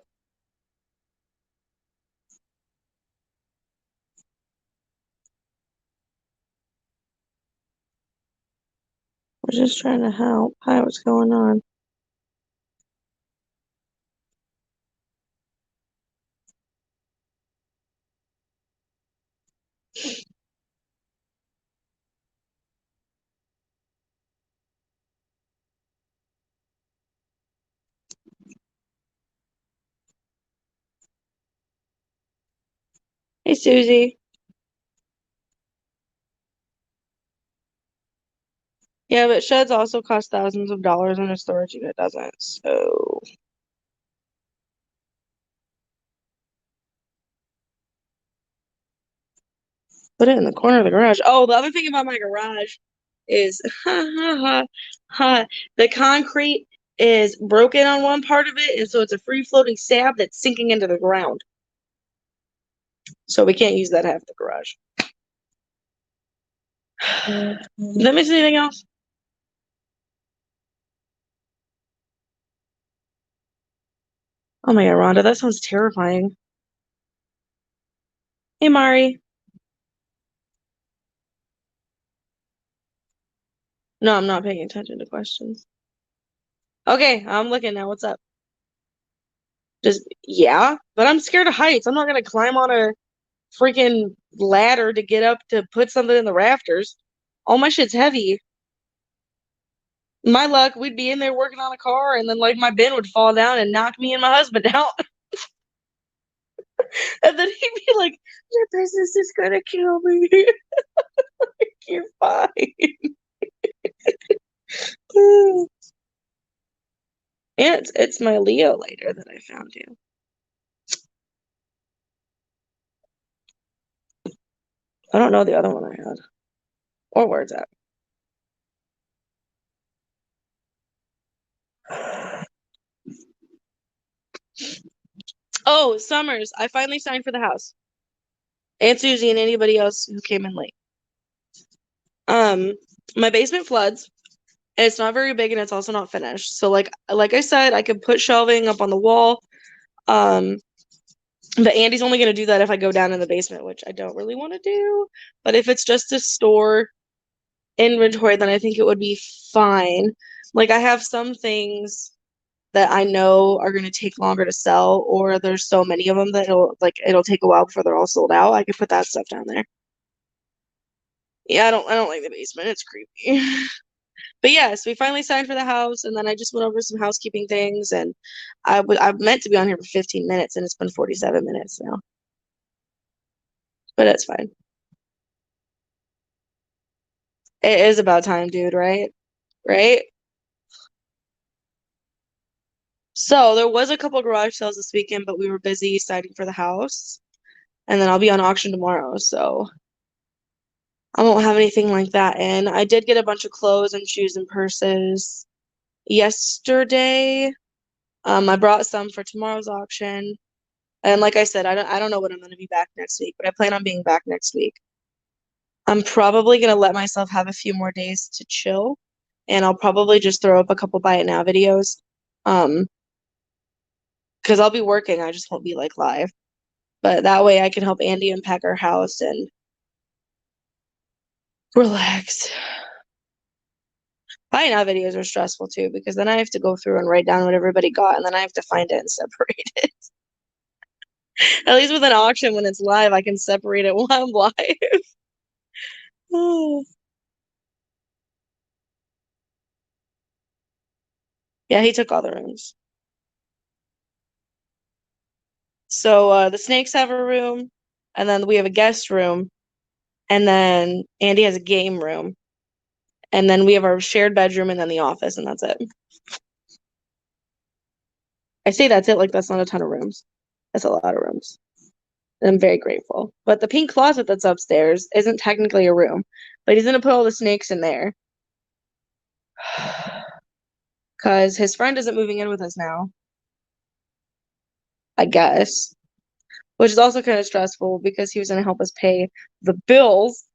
We're just trying to help. Hi, what's going on? Hey, Susie. Yeah, but sheds also cost thousands of dollars and a storage unit doesn't. So Put it in the corner of the garage. Oh, the other thing about my garage is the concrete is broken on one part of it, and so it's a free floating slab that's sinking into the ground. So we can't use that half the garage. Did I miss anything else? Oh my God, Rhonda, that sounds terrifying. Hey, Mari. No, I'm not paying attention to questions. Okay, I'm looking now. What's up? Just, yeah, but I'm scared of heights. I'm not gonna climb on a freaking ladder to get up to put something in the rafters. All my shit's heavy. My luck, we'd be in there working on a car, and then like my bin would fall down and knock me and my husband out. And then he'd be like, "Your business is gonna kill me." You're fine. And it's my Leo later that I found you. I don't know the other one I had. Or where it's at. Oh, Summers. I finally signed for the house. And Susie and anybody else who came in late. Um, my basement floods. And it's not very big and it's also not finished. So like I said, I could put shelving up on the wall. Um, but Andy's only gonna do that if I go down in the basement, which I don't really want to do. But if it's just to store inventory, then I think it would be fine. Like I have some things that I know are going to take longer to sell, or there's so many of them that it'll take a while before they're all sold out. I could put that stuff down there. Yeah, I don't like the basement. It's creepy. But yes, we finally signed for the house, and then I just went over some housekeeping things, and I meant to be on here for 15 minutes, and it's been 47 minutes now. But it's fine. It is about time, dude, right? Right? So there was a couple garage sales this weekend, but we were busy signing for the house. And then I'll be on auction tomorrow, so I won't have anything like that in. I did get a bunch of clothes and shoes and purses yesterday. I brought some for tomorrow's auction. And like I said, I don't know when I'm gonna be back next week, but I plan on being back next week. I'm probably gonna let myself have a few more days to chill, and I'll probably just throw up a couple Buy It Now videos. Um, because I'll be working, I just won't be like live. But that way I can help Andy unpack our house and relax. Buy It Now videos are stressful too, because then I have to go through and write down what everybody got, and then I have to find it and separate it. At least with an auction, when it's live, I can separate it while I'm live. Yeah, he took all the rooms. So the snakes have a room, and then we have a guest room, and then Andy has a game room, and then we have our shared bedroom, and then the office, and that's it. I say that's it like that's not a ton of rooms. That's a lot of rooms. And I'm very grateful. But the pink closet that's upstairs isn't technically a room, but he's gonna put all the snakes in there. Because his friend isn't moving in with us now, I guess. Which is also kind of stressful because he was gonna help us pay the bills.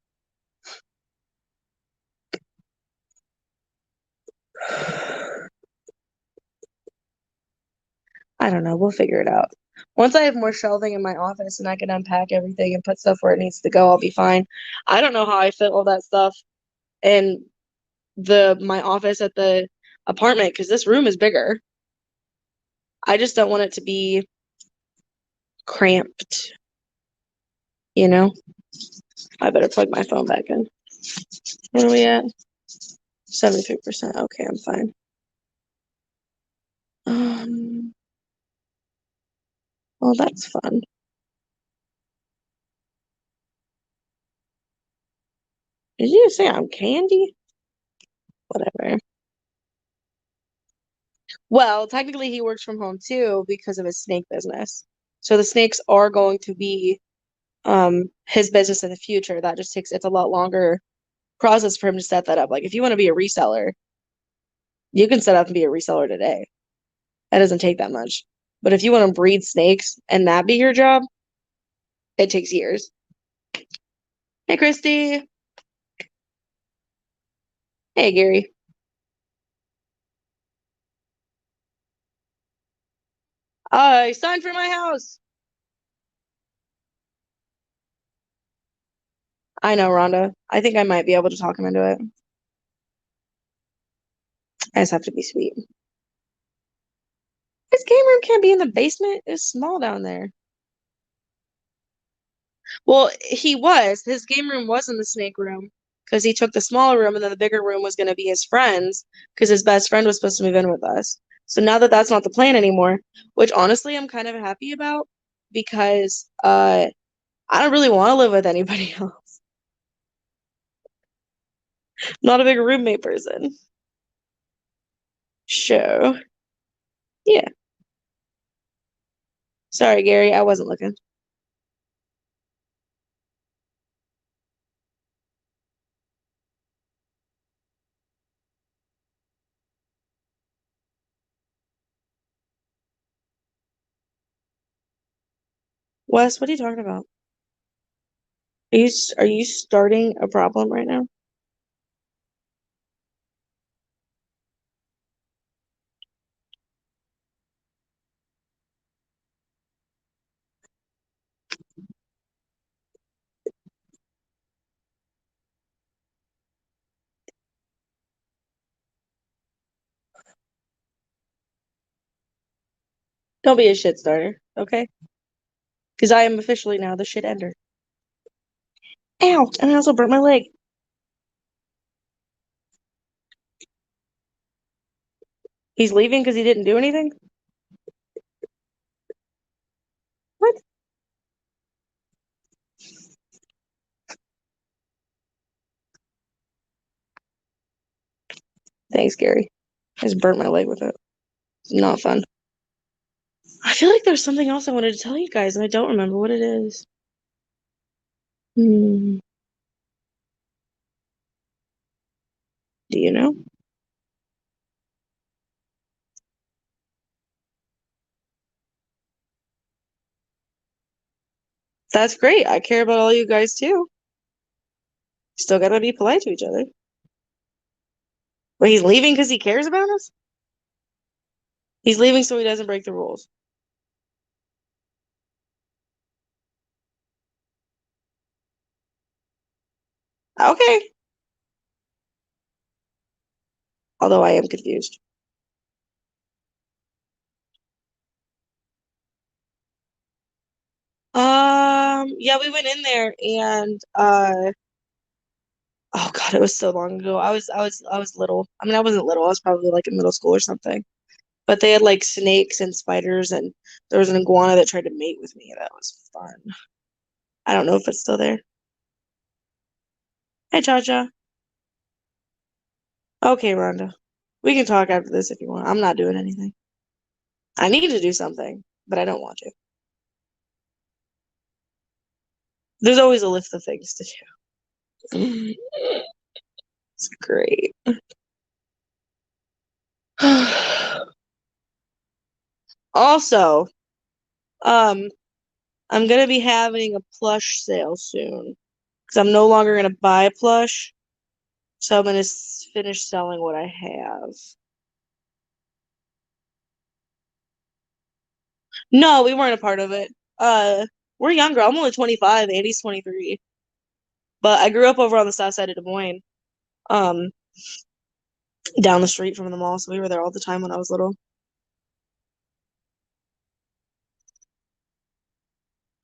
I don't know. We'll figure it out. Once I have more shelving in my office and I can unpack everything and put stuff where it needs to go, I'll be fine. I don't know how I fit all that stuff in my office at the apartment because this room is bigger. I just don't want it to be cramped, you know? I better plug my phone back in. Where are we at? 73%. Okay, I'm fine. Well, that's fun. Did you say I'm candy? Whatever. Well, technically he works from home too because of his snake business. So the snakes are going to be his business in the future. That just takes it's a lot longer process for him to set that up. Like if you want to be a reseller, you can set up and be a reseller today. That doesn't take that much. But if you want to breed snakes and that be your job, it takes years. Hey, Christy. Hey, Gary. I signed for my house. I know, Rhonda. I think I might be able to talk him into it. I just have to be sweet. His game room can't be in the basement. It's small down there. Well, his game room was in the snake room because he took the smaller room and then the bigger room was going to be his friend's because his best friend was supposed to move in with us. So now that that's not the plan anymore, which honestly I'm kind of happy about because I don't really want to live with anybody else. Not a big roommate person. Show. Yeah. Sorry, Gary, I wasn't looking. Wes, what are you talking about? Are you starting a problem right now? Don't be a shit starter, okay? Because I am officially now the shit ender. Ow! And I also burnt my leg. He's leaving because he didn't do anything? What? Thanks, Gary. I just burnt my leg with it. It's not fun. I feel like there's something else I wanted to tell you guys, and I don't remember what it is. Hmm. Do you know? That's great. I care about all you guys too. Still gotta be polite to each other. But he's leaving because he cares about us? He's leaving so he doesn't break the rules. Okay. Although I am confused. Yeah, we went in there and oh God, it was so long ago. I was little. I mean, I wasn't little. I was probably like in middle school or something. But they had like snakes and spiders, and there was an iguana that tried to mate with me. That was fun. I don't know if it's still there. Hey, Cha-Cha. Okay, Rhonda. We can talk after this if you want. I'm not doing anything. I need to do something, but I don't want to. There's always a list of things to do. It's great. Also, um, I'm gonna be having a plush sale soon because I'm no longer gonna buy plush, so I'm gonna finish selling what I have. No, we weren't a part of it. We're younger. I'm only 25. Andy's 23. But I grew up over on the south side of Des Moines, um, down the street from the mall, so we were there all the time when I was little.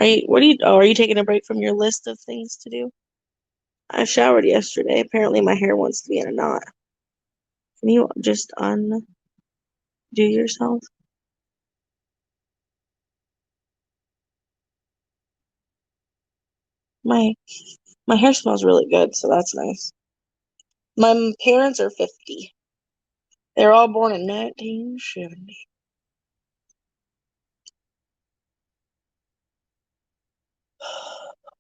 Are you taking a break from your list of things to do? I showered yesterday. Apparently my hair wants to be in a knot. Can you just undo yourself? My my hair smells really good, so that's nice. My parents are 50. They're all born in 1970.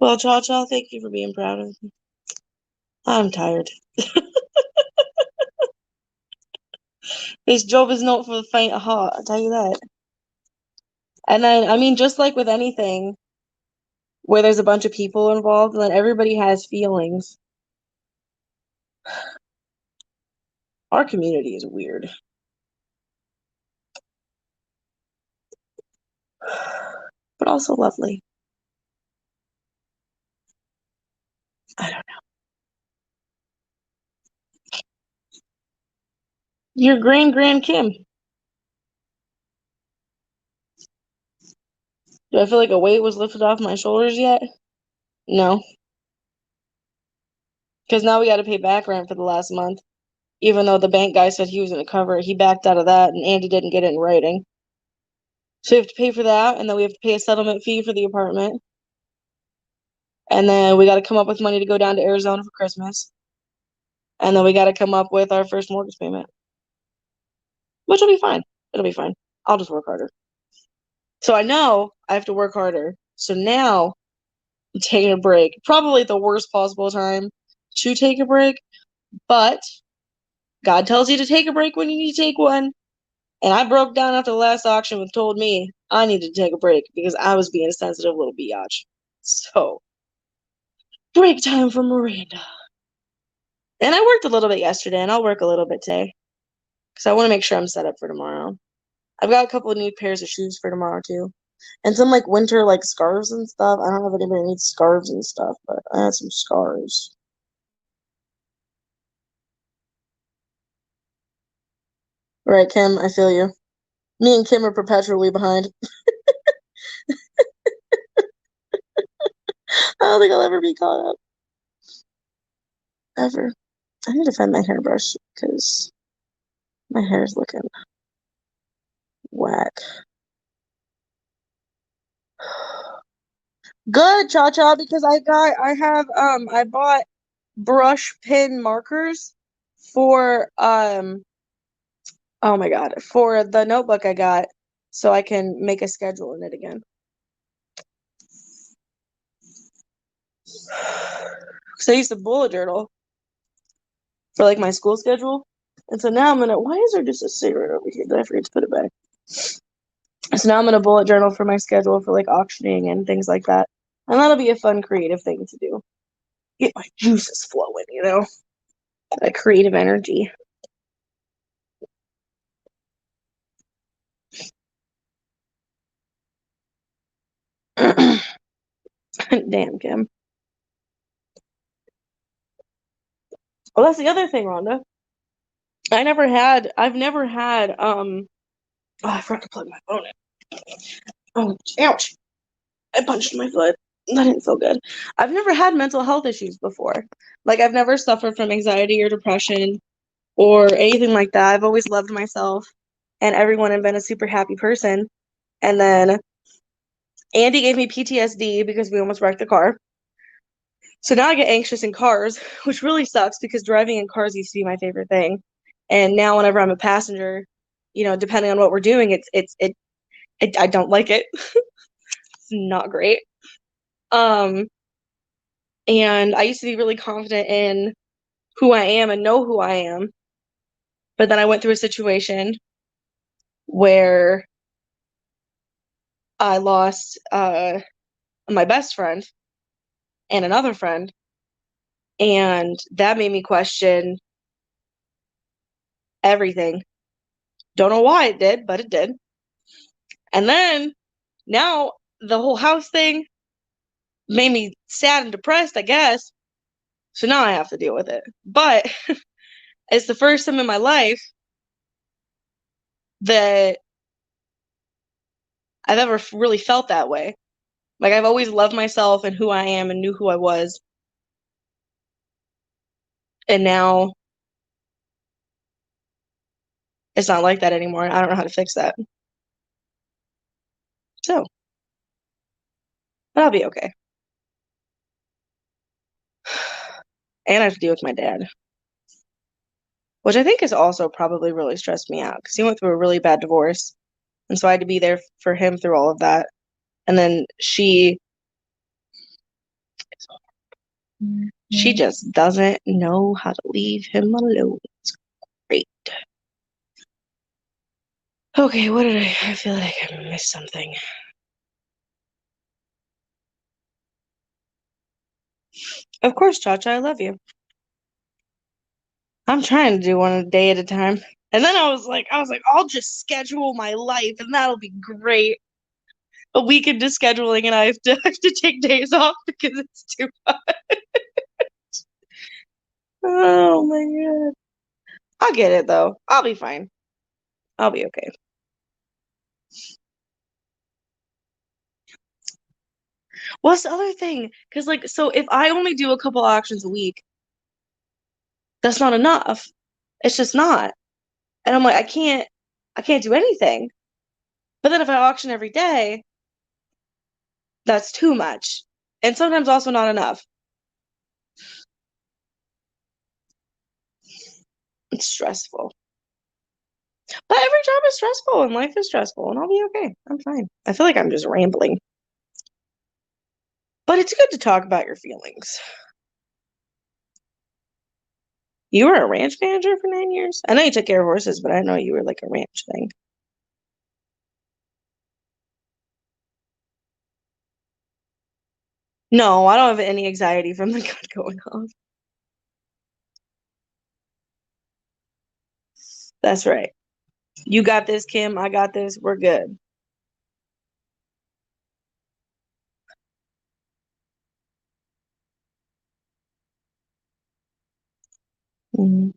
Well, Cha Cha, thank you for being proud of me. I'm tired. This job is not for the faint of heart, I'll tell you that. And then, I mean, just like with anything where there's a bunch of people involved, and then everybody has feelings. Our community is weird. But also lovely. I don't know. Your grand Kim. Do I feel like a weight was lifted off my shoulders yet? No. Because now we got to pay back rent for the last month. Even though the bank guy said he was going to cover it, he backed out of that, and Andy didn't get it in writing. So we have to pay for that, and then we have to pay a settlement fee for the apartment. And then we got to come up with money to go down to Arizona for Christmas. And then we got to come up with our first mortgage payment, which will be fine. It'll be fine. I'll just work harder. So I know I have to work harder. So now I'm taking a break. Probably the worst possible time to take a break, but God tells you to take a break when you need to take one. And I broke down after the last auction and told me I needed to take a break because I was being a sensitive little biatch. So, break time for Miranda. And I worked a little bit yesterday, and I'll work a little bit today because I want to make sure I'm set up for tomorrow. I've got a couple of new pairs of shoes for tomorrow too, and some like winter like scarves and stuff. I don't know if anybody needs scarves and stuff, but I had some scarves. Right, Kim, I feel you. Me and Kim are perpetually behind. I don't think I'll ever be caught up. Ever. I need to find my hairbrush because my hair is looking whack. Good, Cha Cha, because I bought brush pen markers for oh my God, for the notebook I got so I can make a schedule in it again. Because I used to bullet journal for like my school schedule. And so now why is there just a cigarette over here? Did I forget to put it back? So now I'm gonna bullet journal for my schedule for like auctioning and things like that. And that'll be a fun creative thing to do. Get my juices flowing, that creative energy. Damn, Kim. Well, that's the other thing, Rhonda. I've never had, oh, I forgot to plug my phone in. Oh, ouch. I punched my foot. That didn't feel good. I've never had mental health issues before. Like, I've never suffered from anxiety or depression or anything like that. I've always loved myself and everyone and been a super happy person. And then Andy gave me PTSD because we almost wrecked the car. So now I get anxious in cars, which really sucks because driving in cars used to be my favorite thing. And now whenever I'm a passenger, depending on what we're doing, I don't like it. It's not great. And I used to be really confident in who I am and know who I am. But then I went through a situation where I lost my best friend and another friend. And that made me question everything. Don't know why it did, but it did. And then now the whole house thing made me sad and depressed, I guess. So now I have to deal with it. But it's the first time in my life that I've ever really felt that way. Like, I've always loved myself and who I am and knew who I was. And now it's not like that anymore. I don't know how to fix that. So, but I'll be okay. And I have to deal with my dad, which I think has also probably really stressed me out because he went through a really bad divorce. And so I had to be there for him through all of that. And then she She just doesn't know how to leave him alone. It's great. Okay, what did I feel like I missed something. Of course, Chacha, I love you. I'm trying to do one a day at a time. And then I was like, I'll just schedule my life and that'll be great. A week into scheduling and I have to take days off because it's too much. Oh my God. I'll get it though. I'll be fine. I'll be okay. What's the other thing? Because like, so if I only do a couple auctions a week, that's not enough. It's just not. And I'm like, I can't do anything. But then if I auction every day, that's too much. And sometimes also not enough. It's stressful. But every job is stressful and life is stressful and I'll be okay. I'm fine. I feel like I'm just rambling. But it's good to talk about your feelings. You were a ranch manager for 9 years? I know you took care of horses, but I know you were like a ranch thing. No, I don't have any anxiety from the gun going off. That's right. You got this, Kim. I got this. We're good. Mhm.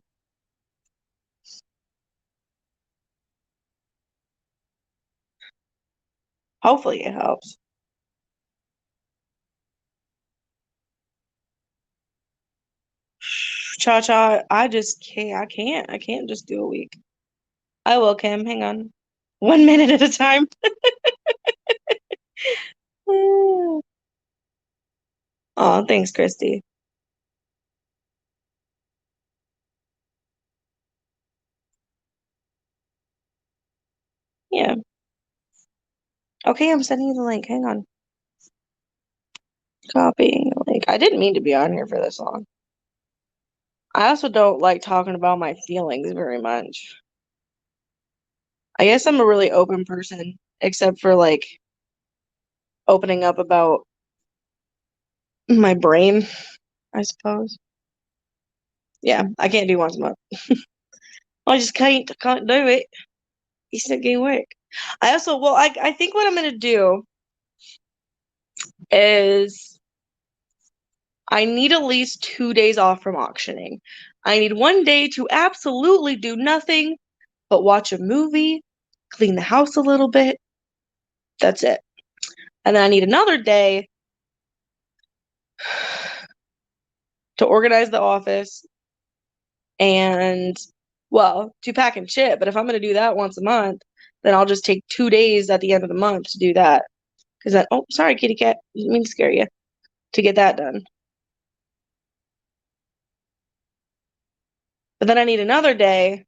Hopefully it helps. Cha cha, I just can't. I can't. I can't just do a week. I will, Kim. Hang on. 1 minute at a time. Oh, thanks, Christy. Yeah. Okay, I'm sending you the link. Hang on. Copying the link. I didn't mean to be on here for this long. I also don't like talking about my feelings very much. I guess I'm a really open person, except for like opening up about my brain, I suppose. Yeah, I can't do once a month. I just can't do it. It's not gonna work. I also, well, I think what I'm gonna do is I need at least 2 days off from auctioning. I need one day to absolutely do nothing but watch a movie, clean the house a little bit. That's it. And then I need another day to organize the office and, well, to pack and ship. But if I'm going to do that once a month, then I'll just take 2 days at the end of the month to do that. Because then, oh, sorry, kitty cat. Didn't mean to scare you. To get that done. But then I need another day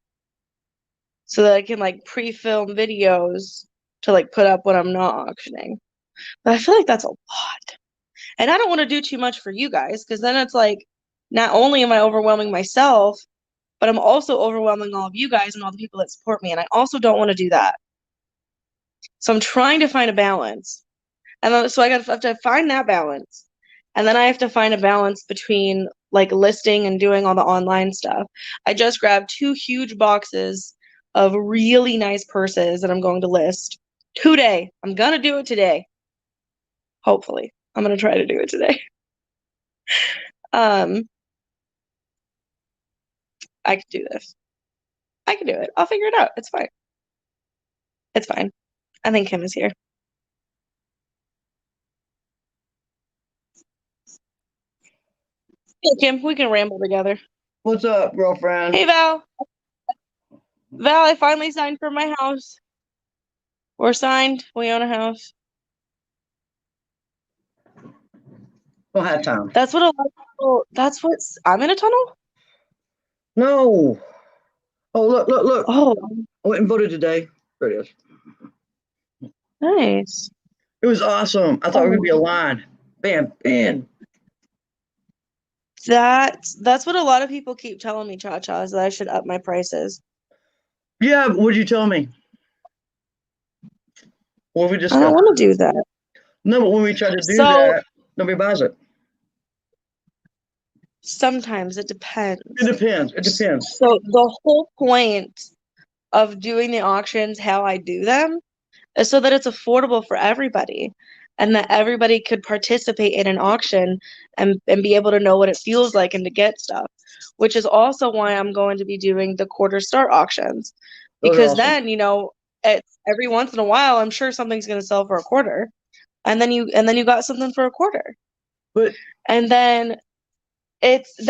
so that I can like pre-film videos to like put up when I'm not auctioning. But I feel like that's a lot. And I don't want to do too much for you guys because then it's like not only am I overwhelming myself, but I'm also overwhelming all of you guys and all the people that support me. And I also don't want to do that. So I'm trying to find a balance. And then, so have to find that balance. And then I have to find a balance between like listing and doing all the online stuff. I just grabbed 2 huge boxes of really nice purses that I'm going to list today. I'm going to do it today. Hopefully. I'm going to try to do it today. Um, I can do this. I can do it. I'll figure it out. It's fine. It's fine. I think Kim is here. Hey, Kim, we can ramble together. What's up, girlfriend? Hey, Val. Val, I finally signed for my house. We're signed. We own a house. Don't have time. That's what a lot of people, that's what's, I'm in a tunnel? No. Oh, look. Oh, I went and voted today. There it is. nice. It was awesome. I thought it was Oh, gonna be a line. Bam, bam. That's what a lot of people keep telling me, Cha-Cha, is that I should up my prices. Yeah, what'd you tell me? What have we I don't discussed? want to do that. No, but when we try to do So that, nobody buys it. sometimes it It depends. depends. It depends. So the whole point of doing the auctions, how I do them, is so that it's affordable for everybody and that everybody could participate in an auction and be able to know what it feels like and to get stuff, which is also why I'm going to be doing the quarter start auctions. Those are Because awesome. then, it's every once in a while, I'm sure something's going to sell for a quarter. And then you got something for a quarter. But And then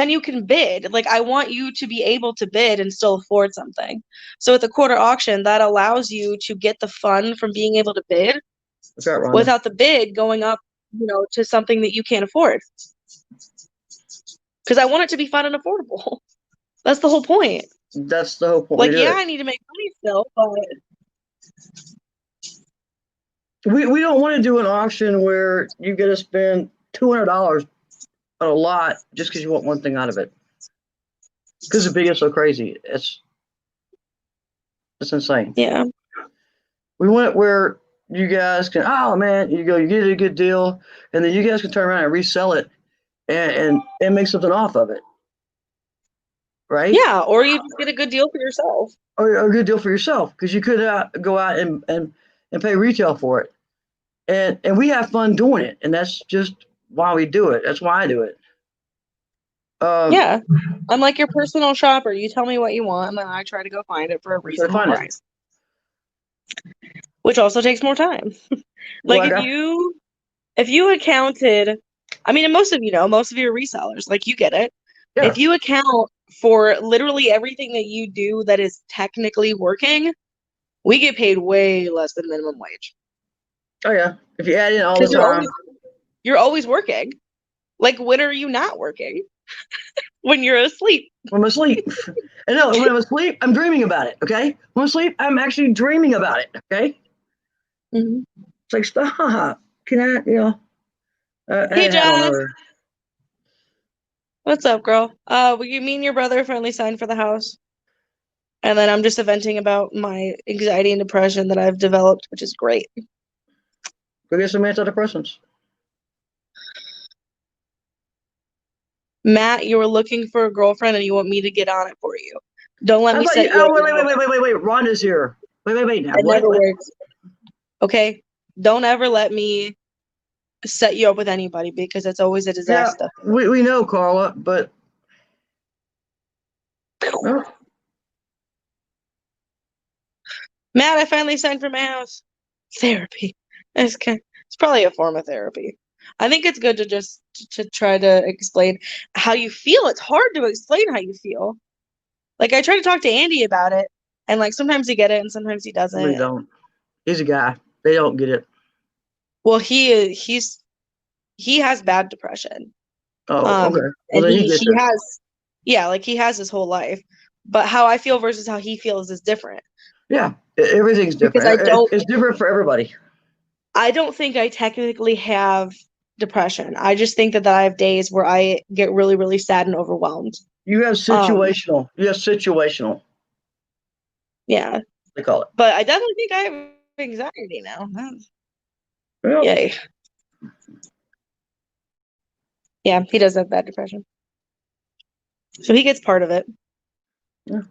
you can bid. Like I want you to be able to bid and still afford something. So at the quarter auction, that allows you to get the fun from being able to bid what's that, Rhonda? without the bid going up, to something that you can't afford. Because I want it to be fun and affordable. That's the whole point. That's the whole point. Like, We do yeah, it. I need to make money still, but We don't want to do an auction where you get to spend $200 on a lot just because you want one thing out of it. Because the bid is so crazy. It's insane. yeah. We want it where you guys can, oh man, you get a good deal, and then you guys can turn around and resell it and make something off of it. Right? Yeah, or you just get a good deal for yourself. Or a good deal for yourself because you could go out and pay retail for it. And we have fun doing it. And that's just why we do it. That's why I do it. Yeah. I'm like your personal shopper. You tell me what you want, and then I try to go find it for a Where should I reasonable find it? price. Which also takes more time. Like Well, if you accounted, I mean, and most of you are resellers, like you get it. yeah. If you account for literally everything that you do that is technically working, we get paid way less than minimum wage. Oh yeah. If you add in all the Because time, you're always working. Like when are you not working? When you're asleep. when I'm asleep. And no, when I'm asleep, I'm dreaming about it. Okay. When I'm asleep, I'm actually dreaming about it. Okay. Mm-hmm. It's like stop. Can Hey I don't Jess, know. what's up, girl? Me and your brother finally signed for the house. And then I'm just venting about my anxiety and depression that I've developed, which is great. Go get some antidepressants. Matt, you were looking for a girlfriend and you want me to get on it for you. Don't let I me thought you. set you up. Oh wait. Rhonda's here. Wait. Now It what? never works. Okay? Don't ever let me set you up with anybody because it's always a Yeah, disaster. we know Carla, but oh, Matt, I finally signed for my house. Therapy. It's probably a form of therapy. I think it's good to just to try to explain how you feel. It's hard to explain how you feel. Like I try to talk to Andy about it, and like sometimes he get it and sometimes he we doesn't. don't. He's a guy. They don't get it. Well, he has bad depression. Oh, okay. Well, And then he he gets he it. has yeah, like he has his whole life. But how I feel versus how he feels is different. Yeah, everything's Because different. It's different for everybody. I don't think I technically have depression. I just think that I have days where I get really, really sad and overwhelmed. You have Um, situational. You have situational. yeah. They call it. But I definitely think I have anxiety now. Yeah. Yay. Yeah, he does have bad depression. So he gets part of it. Yeah.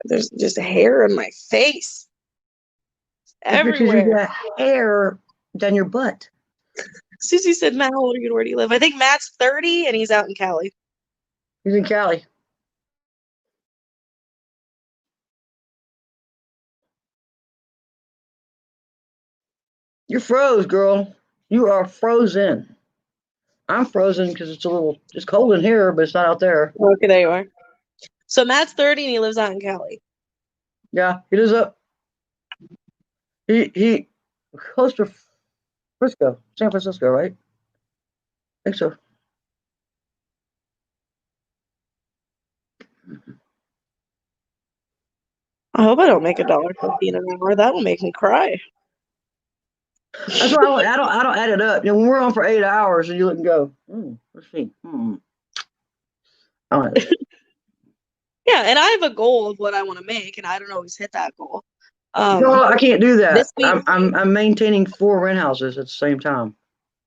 There's just hair in my face. It's because you Everywhere. got hair down your butt. Susie said, Matt, how old are you and where do you live? I think Matt's 30 and he's out in Cali. He's in Cali. You're froze, girl. You are frozen. I'm frozen because it's cold in here, but it's not out there. Okay, there you are. So Matt's 30 and he lives out in Cali. Yeah, he lives up. He close to Frisco, San Francisco, right? I think so. I hope I don't make $1.50 an hour. That will make me cry. That's why I don't add it up. When we're on for 8 hours and you look and go, let's see. I don't know. Yeah, and I have a goal of what I want to make, and I don't always hit that goal. No, I can't do that. This week, I'm maintaining 4 rent houses at the same time.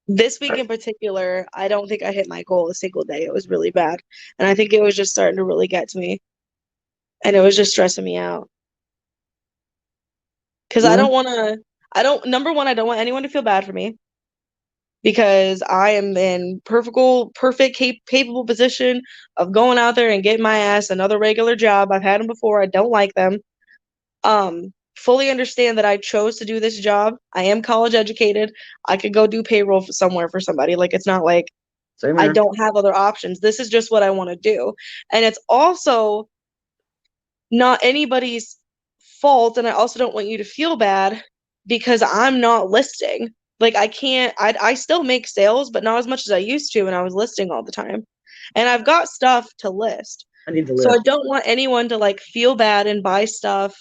this week in particular, I don't think I hit my goal a single day. It was really bad, and I think it was just starting to really get to me, and it was just stressing me out because I Mhm. don't want to. I don't. Number one, I don't want anyone to feel bad for me because I am in perfect, capable position of going out there and getting my ass another regular job. I've had them before. I don't like them. Fully understand that I chose to do this job. I am college educated. I could go do payroll for somewhere for somebody. Like it's not like Same I here. don't have other options. This is just what I want to do. And it's also not anybody's fault. And I also don't want you to feel bad because I'm not listing. Like I can't, I still make sales, but not as much as I used to when I was listing all the time. And I've got stuff to list. I need to So I list. don't want anyone to like feel bad and buy stuff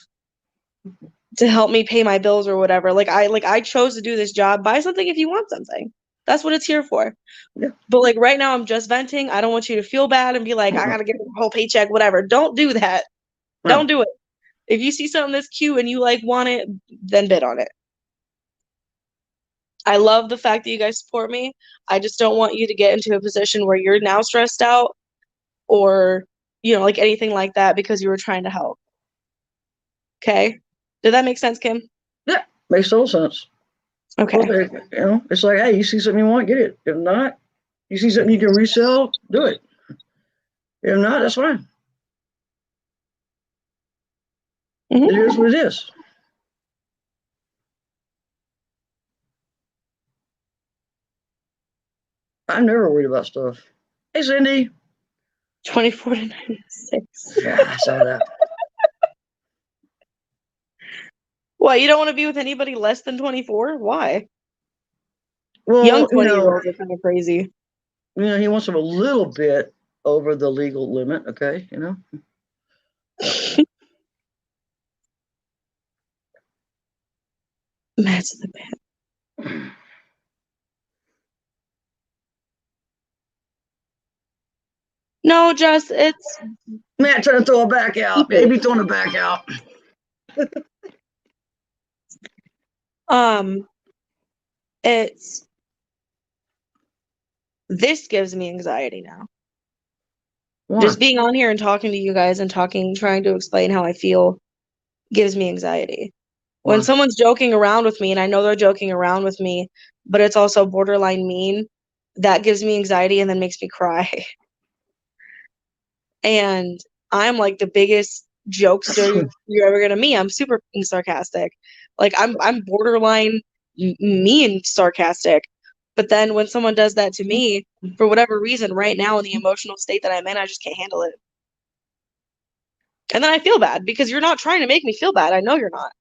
to help me pay my bills or whatever. Like I chose to do this job. Buy something if you want something. That's what it's here for. Yeah. But like right now I'm just venting. I don't want you to feel bad and be like, I gotta get the whole paycheck, whatever. Don't do that. No. Don't do it. If you see something that's cute and you like want it, then bid on it. I love the fact that you guys support me. I just don't want you to get into a position where you're now stressed out or, like anything like that because you were trying to help. Okay? Did that make sense, Kim? Yeah. Makes total sense. Well, Okay. it's like, hey, you see something you want, get it. If not, you see something you can resell, do it. If not, that's fine. It Hmm. is what it is. I'm never worried about stuff. Hey, Cindy. 24 to 96. Yeah, I saw that. What, you don't want to be with anybody less than 24? Why? Young Well, 20-year-olds are kind of crazy. he wants them a little bit over the legal limit. Okay. Matt's the man. No, Jess, it's Matt trying to throw it back out. people. Maybe throwing it back out. Um, it's this gives me anxiety now. Why? Just being on here and talking to you guys and trying to explain how I feel gives me anxiety. When Why? someone's joking around with me, and I know they're joking around with me, but it's also borderline mean, that gives me anxiety and then makes me cry. And I'm like the biggest jokester you're ever gonna meet. I'm super fucking sarcastic. Like I'm borderline mean sarcastic. But then when someone does that to me, for whatever reason, right now in the emotional state that I'm in, I just can't handle it. And then I feel bad because you're not trying to make me feel bad. I know you're not.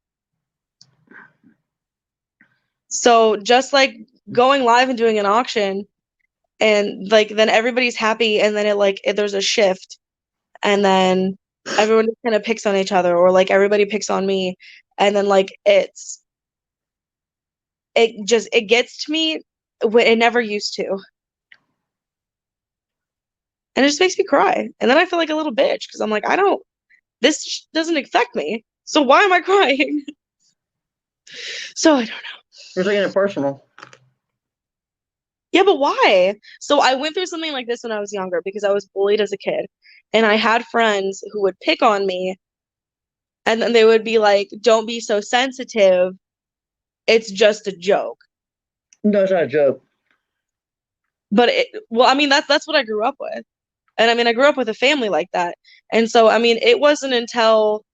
So just like going live and doing an auction and like then everybody's happy and then there's a shift and then everyone just kind of picks on each other or like everybody picks on me and then like it gets to me when it never used to and it just makes me cry and then I feel like a little bitch because I'm like I don't this doesn't affect me so why am I crying? So I don't know. You're taking it personal. Yeah, but why? So I went through something like this when I was younger because I was bullied as a kid and I had friends who would pick on me and then they would be like don't be so sensitive, it's just a joke. No, it's not a joke. But well, I mean, that's what I grew up with. And I mean, I grew up with a family like that. And so, I mean, it wasn't until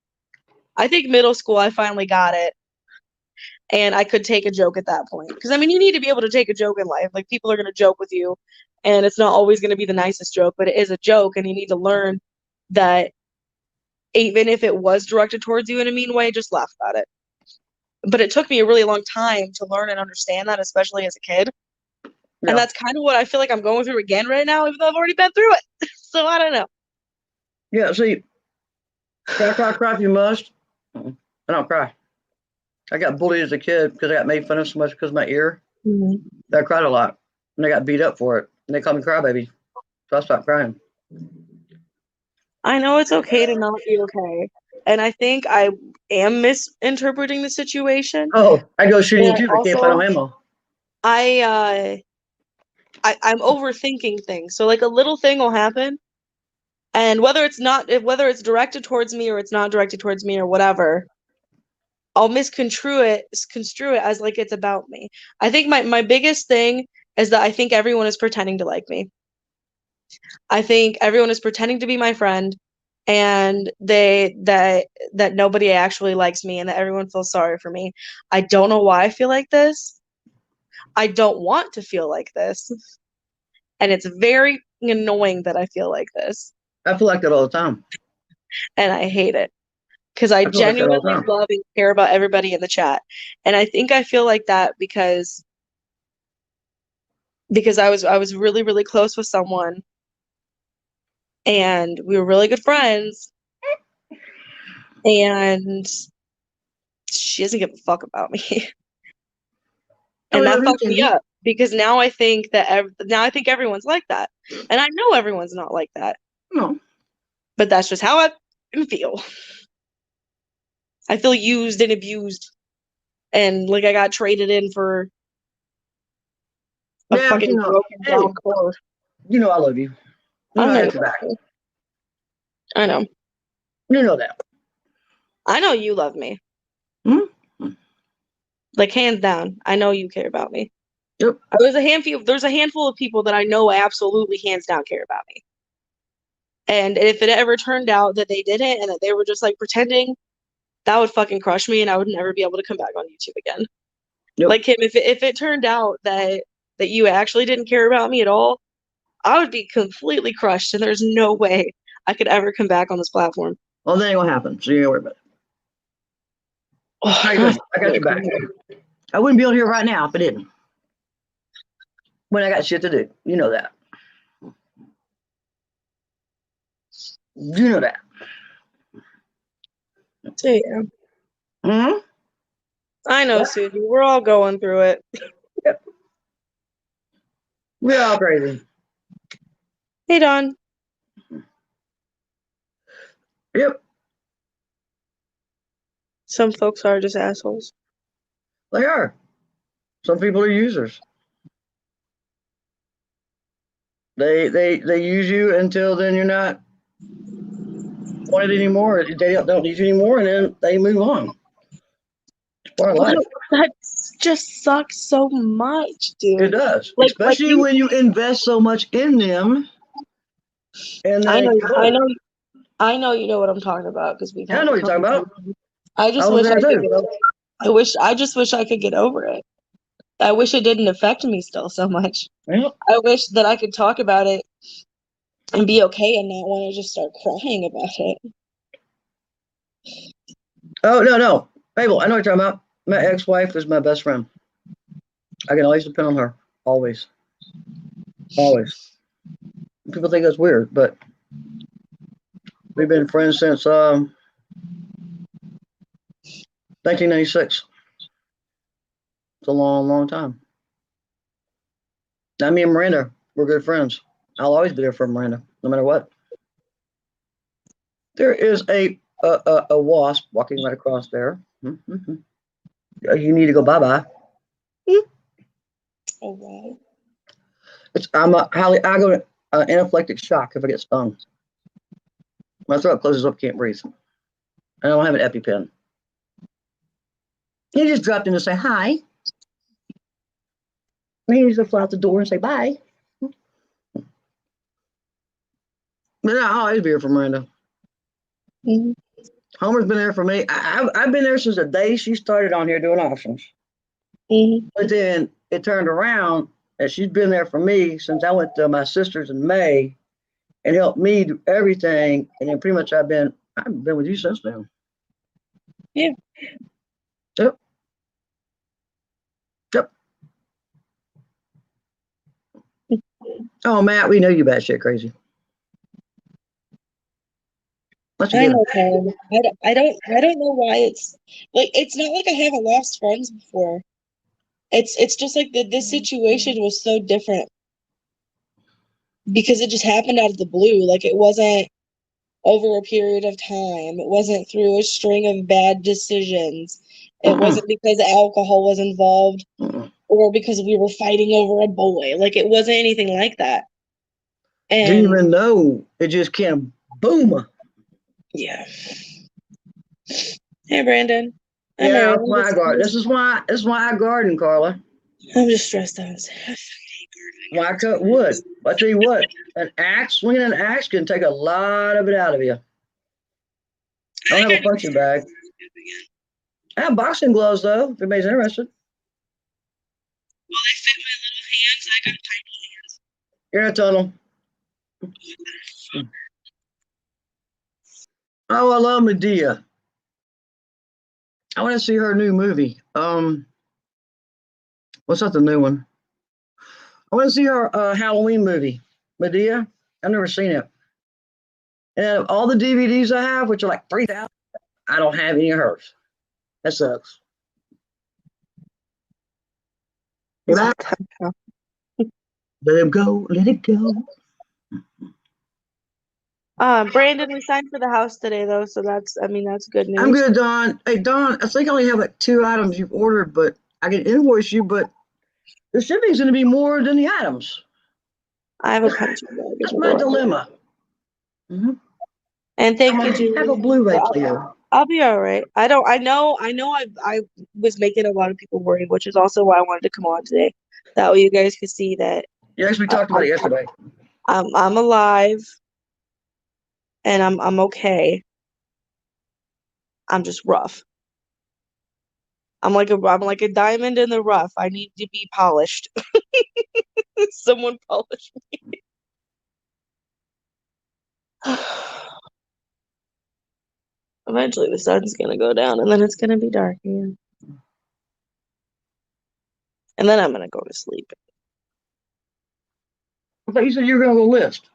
I think middle school I finally got it and I could take a joke at that point. Because I mean, you need to be able to take a joke in life. Like people are going to joke with you and it's not always going to be the nicest joke, but it is a joke and you need to learn that even if it was directed towards you in a mean way, just laugh about it. But it took me a really long time to learn and understand that, especially as a kid. And Yeah. that's kind of what I feel like I'm going through again right now, even though I've already been through it. So I don't know. Yeah. See, cry, cry, cry if you must. I don't cry. I got bullied as a kid because I got made fun of so much because of my ear. Mhm. I cried a lot, and I got beat up for it. And they called me crybaby, so I stopped crying. I know it's okay to not be okay. And I think I am misinterpreting the situation. Oh, I go shooting And too. I can't find no also, ammo. I I'm overthinking things. So like a little thing will happen, and whether it's directed towards me or it's not directed towards me or whatever, I'll construe it as like it's about me. I think my biggest thing is that I think everyone is pretending to like me. I think everyone is pretending to be my friend, and that nobody actually likes me and that everyone feels sorry for me. I don't know why I feel like this. I don't want to feel like this. And it's very annoying that I feel like this. I feel like that all the time. And I hate it because I I feel like that all the genuinely time. love and care about everybody in the chat. And I think I feel like that because I was really, really close with someone and we were really good friends and she doesn't give a fuck about me. Oh, And we love that you, fucked me Cindy. up because now I think now I think everyone's like that. And I know everyone's not like that, No. but that's just how I feel. I feel used and abused and like I got traded in for a Yeah, but fucking broken hey, down car. I love you. I I know you got your love back. me. I know. You know that. I know you love me. Hmm? Like hands down. I know you care about me. Yep. There's a handful of people that I know absolutely hands down care about me. And if it ever turned out that they didn't and that they were just like pretending, that would fucking crush me and I would never be able to come back on YouTube again. Yep. Like Kim, if it turned out that you actually didn't care about me at all, I would be completely crushed and there's no way I could ever come back on this platform. Well, that ain't gonna happen. So you ain't worry about it. Oh, How you God. doing? I got your back. I wouldn't be on here right now if I didn't. When I got shit to do. You know that. You know that. Yeah. Hmm? I know, Susie. We're all going through it. Yep. We're all crazy. Hey, Don. Yep. Some folks are just assholes. They are. Some people are users. They use you until then you're not wanted anymore. They don't need you anymore, and then they move on. It's part of life. That just sucks so much, It dude. does, Like especially when you invest so much in them, and I they know, I go. know, I know you know what I'm talking about because we've Yeah, I had know the what you're talking about. conversation. I I just was wish I there could too. get over it. I just wish I could get over it. I wish it didn't affect me still so much. Yeah. I wish that I could talk about it and be okay and not want to just start crying about it. Oh no, Mabel, I know what you're talking about. My ex-wife is my best friend. I can always depend on her. Always, always. People think that's weird, but we've been friends since 1996. It's a long, long time. Now me and Miranda, we're good friends. I'll always be there for Miranda, no matter what. There is a wasp walking right across there. Mm-hmm. You need to go bye bye. Oh wow. I'm a highly I go anaphylactic shock if I get stung. My throat closes up, can't breathe. I don't have an EpiPen. He just dropped in to say hi. He needs to fly out the door and say bye. But I'll always be here for Miranda. Mhm. Homer's been there for me. I've been there since the day she started on here doing options. Mhm. But then it turned around and she's been there for me since I went to my sister's in May and helped me do everything. And then pretty much I've been with you since then. Yeah. Yep. Yep. Oh Matt, we know you batshit crazy. That's a I given. know, Karen. I don't know why it's like it's not like I haven't lost friends before. It's just like this situation was so different because it just happened out of the blue. Like it wasn't over a period of time. It wasn't through a string of bad decisions. It Mm-mm. wasn't because alcohol was involved Mm-mm. or because we were fighting over a boy. Like it wasn't anything like that. Didn't And even know. It just came boom. yeah. Hey, Brandon. I'm Yeah, Erin. that's why I garden. This is why I garden, Carla. I'm just stressed out. Why I cut wood. I tell you what, swinging an axe can take a lot of it out of you. I I don't think have I a need to punching start bag. again. I have boxing gloves though, if anybody's interested. Well, they fit my little hands. I got tiny hands. You're in a tunnel. Oh, I love Medea. I want to see her new movie. What's that? The new one? I want to see her Halloween movie, Medea. I've never seen it. And all the DVDs I have, which are like 3,000, I don't have any of hers. That sucks. Let him go. Let it go. Brandon, we signed for the house today, though, so that's good I'm news. good, Don. Hey, Don, I think I only have like 2 items you've ordered, but I can invoice you, but the shipping's going to be more than the items. I have a punching bag in That's the my garage. dilemma. Mm-hmm. And thank you, I have a Julie. Blu-ray Well, player. I'll be all right. I know I was making a lot of people worried, which is also why I wanted to come on today. That way you guys could see that Yes, we talked about I'm it yesterday. I'm alive and I'm okay. I'm just rough. I'm like a diamond in the rough. I need to be polished. Someone polish me. Eventually the sun's gonna go down and then it's gonna be dark again. And then I'm gonna go to sleep. I thought you said you were going to go list.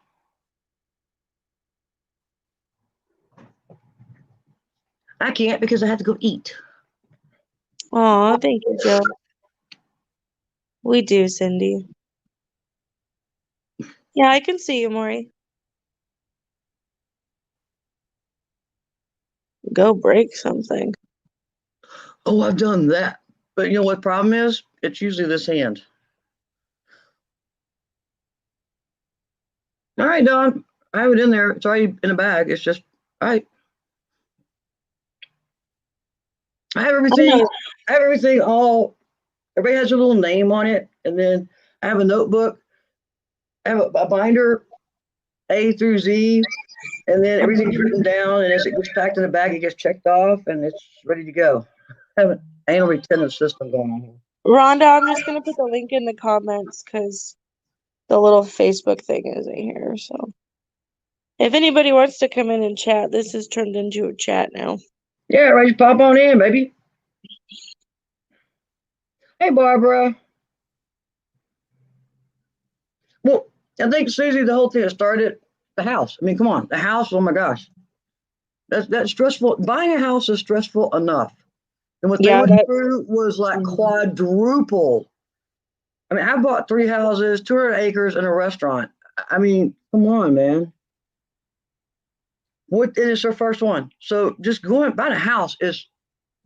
I can't because I have to go eat. Oh, thank you, Joe. We do, Cindy. Yeah, I can see you, Maury. Go break something. Oh, I've done that. But you know what the problem is? It's usually this hand. All right, Don. I have it in there. It's already in a bag. It's just, all right. I have I'm everything. not. I have everything all. Everybody has a little name on it, and then I have a notebook. I have a binder, A through Z, and then everything's written down. And as it gets packed in the bag, it gets checked off, and it's ready to go. I have an anal retentive system going on here. Rhonda, I'm just gonna put the link in the comments because the little Facebook thing isn't here. So if anybody wants to come in and chat, this has turned into a chat now. Yeah, right. Just pop on in, baby. Hey, Barbara. Well, I think Susie, the whole thing started the house. I mean, come on, the house. Oh my gosh, that's stressful. Buying a house is stressful enough, and what they Yeah, went that. through was like Mhm. quadruple. I mean, I bought 3 houses, 200 acres, and a restaurant. I mean, come on, man. What? And it's their first one, so just going buying a house is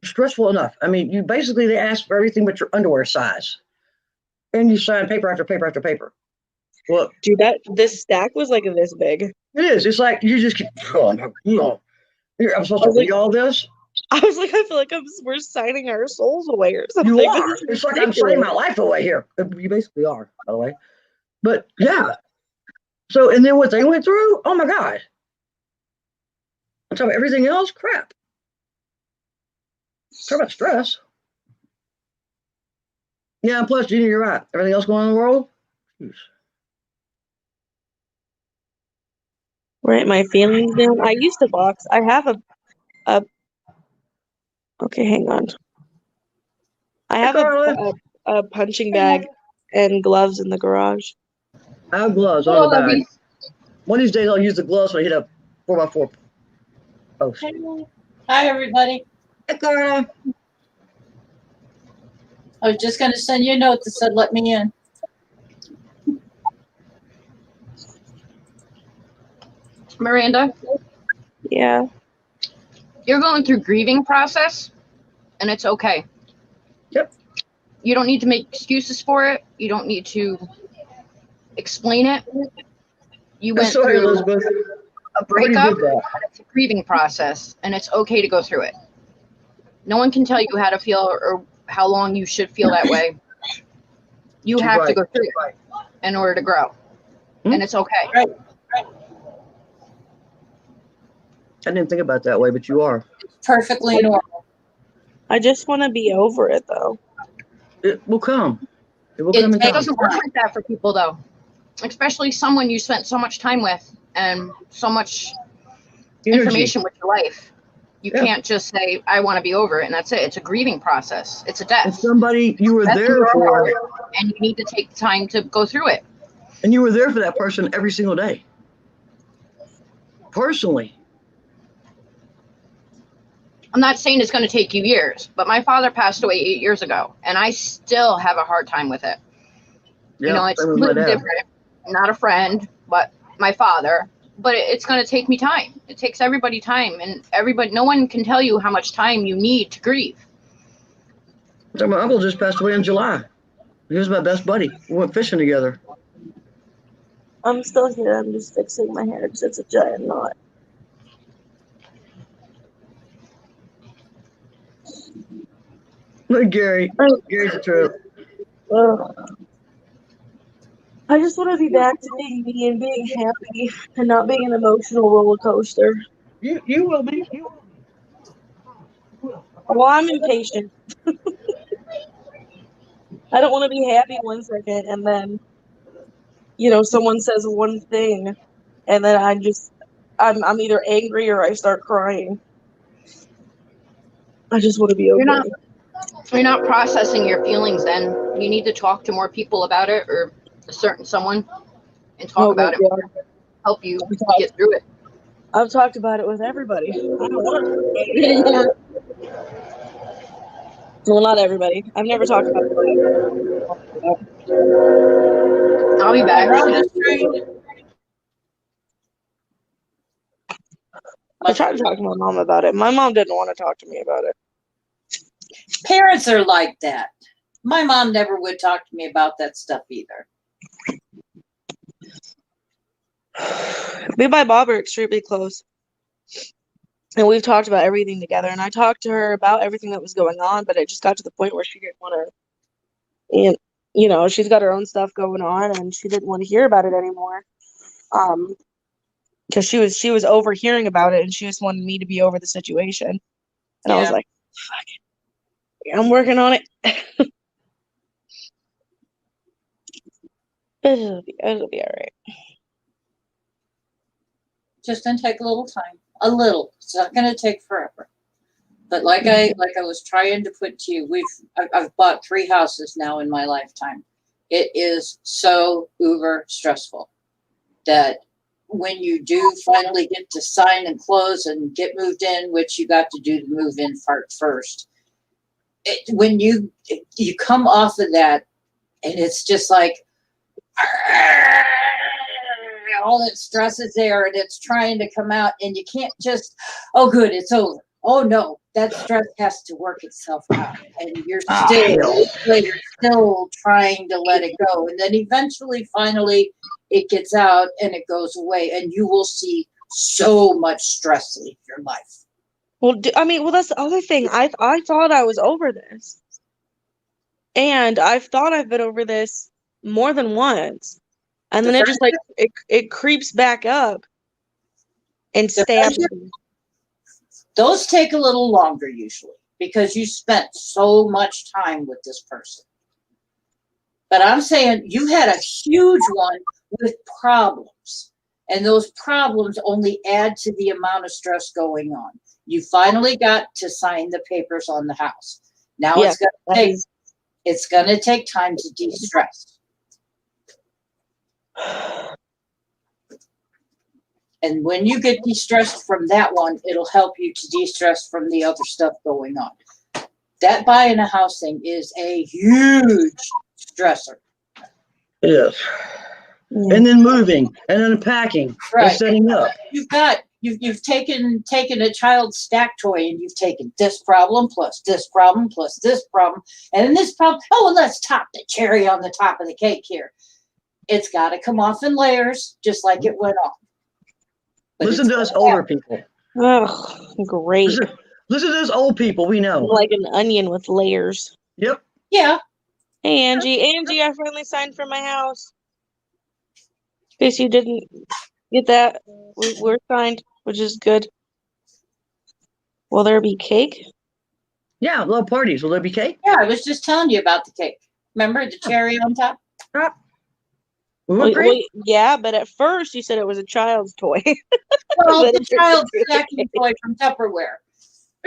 stressful enough. I mean, they ask for everything but your underwear size, and you sign paper after paper after paper. Well, Dude, this stack was like this big. it is. It's like you just keep going. I'm supposed I to was like, read all this. I feel like we're signing our souls away or You something. This are. is It's like I'm signing ridiculous. my life away here. You basically are, by the way. But yeah. So and then what they went through? Oh my God. On top of everything else, crap. Talk about stress. Yeah, and plus, Gina, you're right. Everything else going on in the world. Jeez. Write my feelings down. I used to box. I have a okay, hang on. I Hey, have Carla. a punching bag and gloves in the garage. I have gloves. I don't have a bag. One of these days, I'll use the gloves when I hit a 4x4. Oh, Hi, everybody. hey, Carla. I was just going to send you a note that said, let me in. Miranda, Yeah. you're going through grieving process, and it's okay. Yep. You don't need to make excuses for it. You don't need to explain it. You went Sorry, through Elizabeth. a I already breakup, did that. and it's a grieving process, and it's okay to go through it. No one can tell you how to feel or how long you should feel that way. You She's have to right. go through it in order to grow, and it's okay. Right. I didn't think about it that way, but you are. Perfectly normal. I just want to be over it though. It will come. It will It come in It time. doesn't work like that for people, though, especially someone you spent so much time with and so much Energy. information with your life. You Yeah. can't just say, I want to be over it, and that's it. It's a grieving process. It's a And death. somebody you were That's there your for, heart, and you need to take the time to go through it. and you were there for that person every single day. Personally. I'm not saying it's going to take you years, but my father passed away 8 years ago, and I still have a hard time with it. Yeah, You know, it's same with my completely dad. different. Not a friend, but my father. But it's going to take me time. It takes everybody time, and no one can tell you how much time you need to grieve. So my uncle just passed away in July. He was my best buddy. We went fishing together. I'm still here. I'm just fixing my hair because it's a giant knot. Look, Gary. Gary's a trip. I just want to be back to being me and being happy and not being an emotional roller coaster. You will be. You will be. Well, I'm impatient. I don't want to be happy 1 second and then, someone says one thing and then I'm either angry or I start crying. I just want to be okay. You're not processing your feelings. Then you need to talk to more people about it, or a certain someone, and talk about it. God. Help you get through it. I've talked about it with everybody. I don't want to talk about it anymore. Well, not everybody. I've never talked about it. I'll be back. I'm just trying. I tried to talk to my mom about it. My mom didn't want to talk to me about it. Parents are like that. My mom never would talk to me about that stuff either. Me and my mom are extremely close. And we've talked about everything together. And I talked to her about everything that was going on, but it just got to the point where she didn't want to, and she's got her own stuff going on and she didn't want to hear about it anymore. Because she was overhearing about it and she just wanted me to be over the situation. And I was like, fuck it. I'm working on it. It'll be all right. Just gonna take a little time. A little. It's not gonna take forever. But like I was trying to put to you, I've bought 3 houses now in my lifetime. It is so uber stressful that when you do finally get to sign and close and get moved in, which you got to do the move in part first, when you come off of that, and it's just like all that stress is there and it's trying to come out, and you can't just, oh good, it's over. Oh no, that stress has to work itself out, and you're still trying to let it go, and then eventually finally it gets out and it goes away, and you will see so much stress leave your life. Well, that's the other thing. I thought I was over this. And I've thought I've been over this more than once. And then it just it creeps back up and stabs me. Those take a little longer usually because you spent so much time with this person. But I'm saying you had a huge one with problems, and those problems only add to the amount of stress going on. You finally got to sign the papers on the house. Now it's going to take time to de-stress. And when you get de-stressed from that one, it'll help you to de-stress from the other stuff going on. That buying a house thing is a huge stressor. Yes. Yeah. And then moving and then packing and Right. setting up. You've taken a child's stack toy and you've taken this problem plus this problem plus this problem and then this problem. Oh, and let's top the cherry on the top of the cake here. It's got to come off in layers, just like it went off. But Listen to us older people. Oh, great. Listen to those old people we know. Like an onion with layers. Yep. Yeah. Hey, Angie. Angie, I finally signed for my house. In case you didn't get that, we're signed, which is good. Will there be cake? Yeah, little parties. Will there be cake? Yeah, I was just telling you about the cake. Remember the cherry on top? Great. Yeah, but at first you said it was a child's toy. Well, But the it's child's really stacking toy from Tupperware.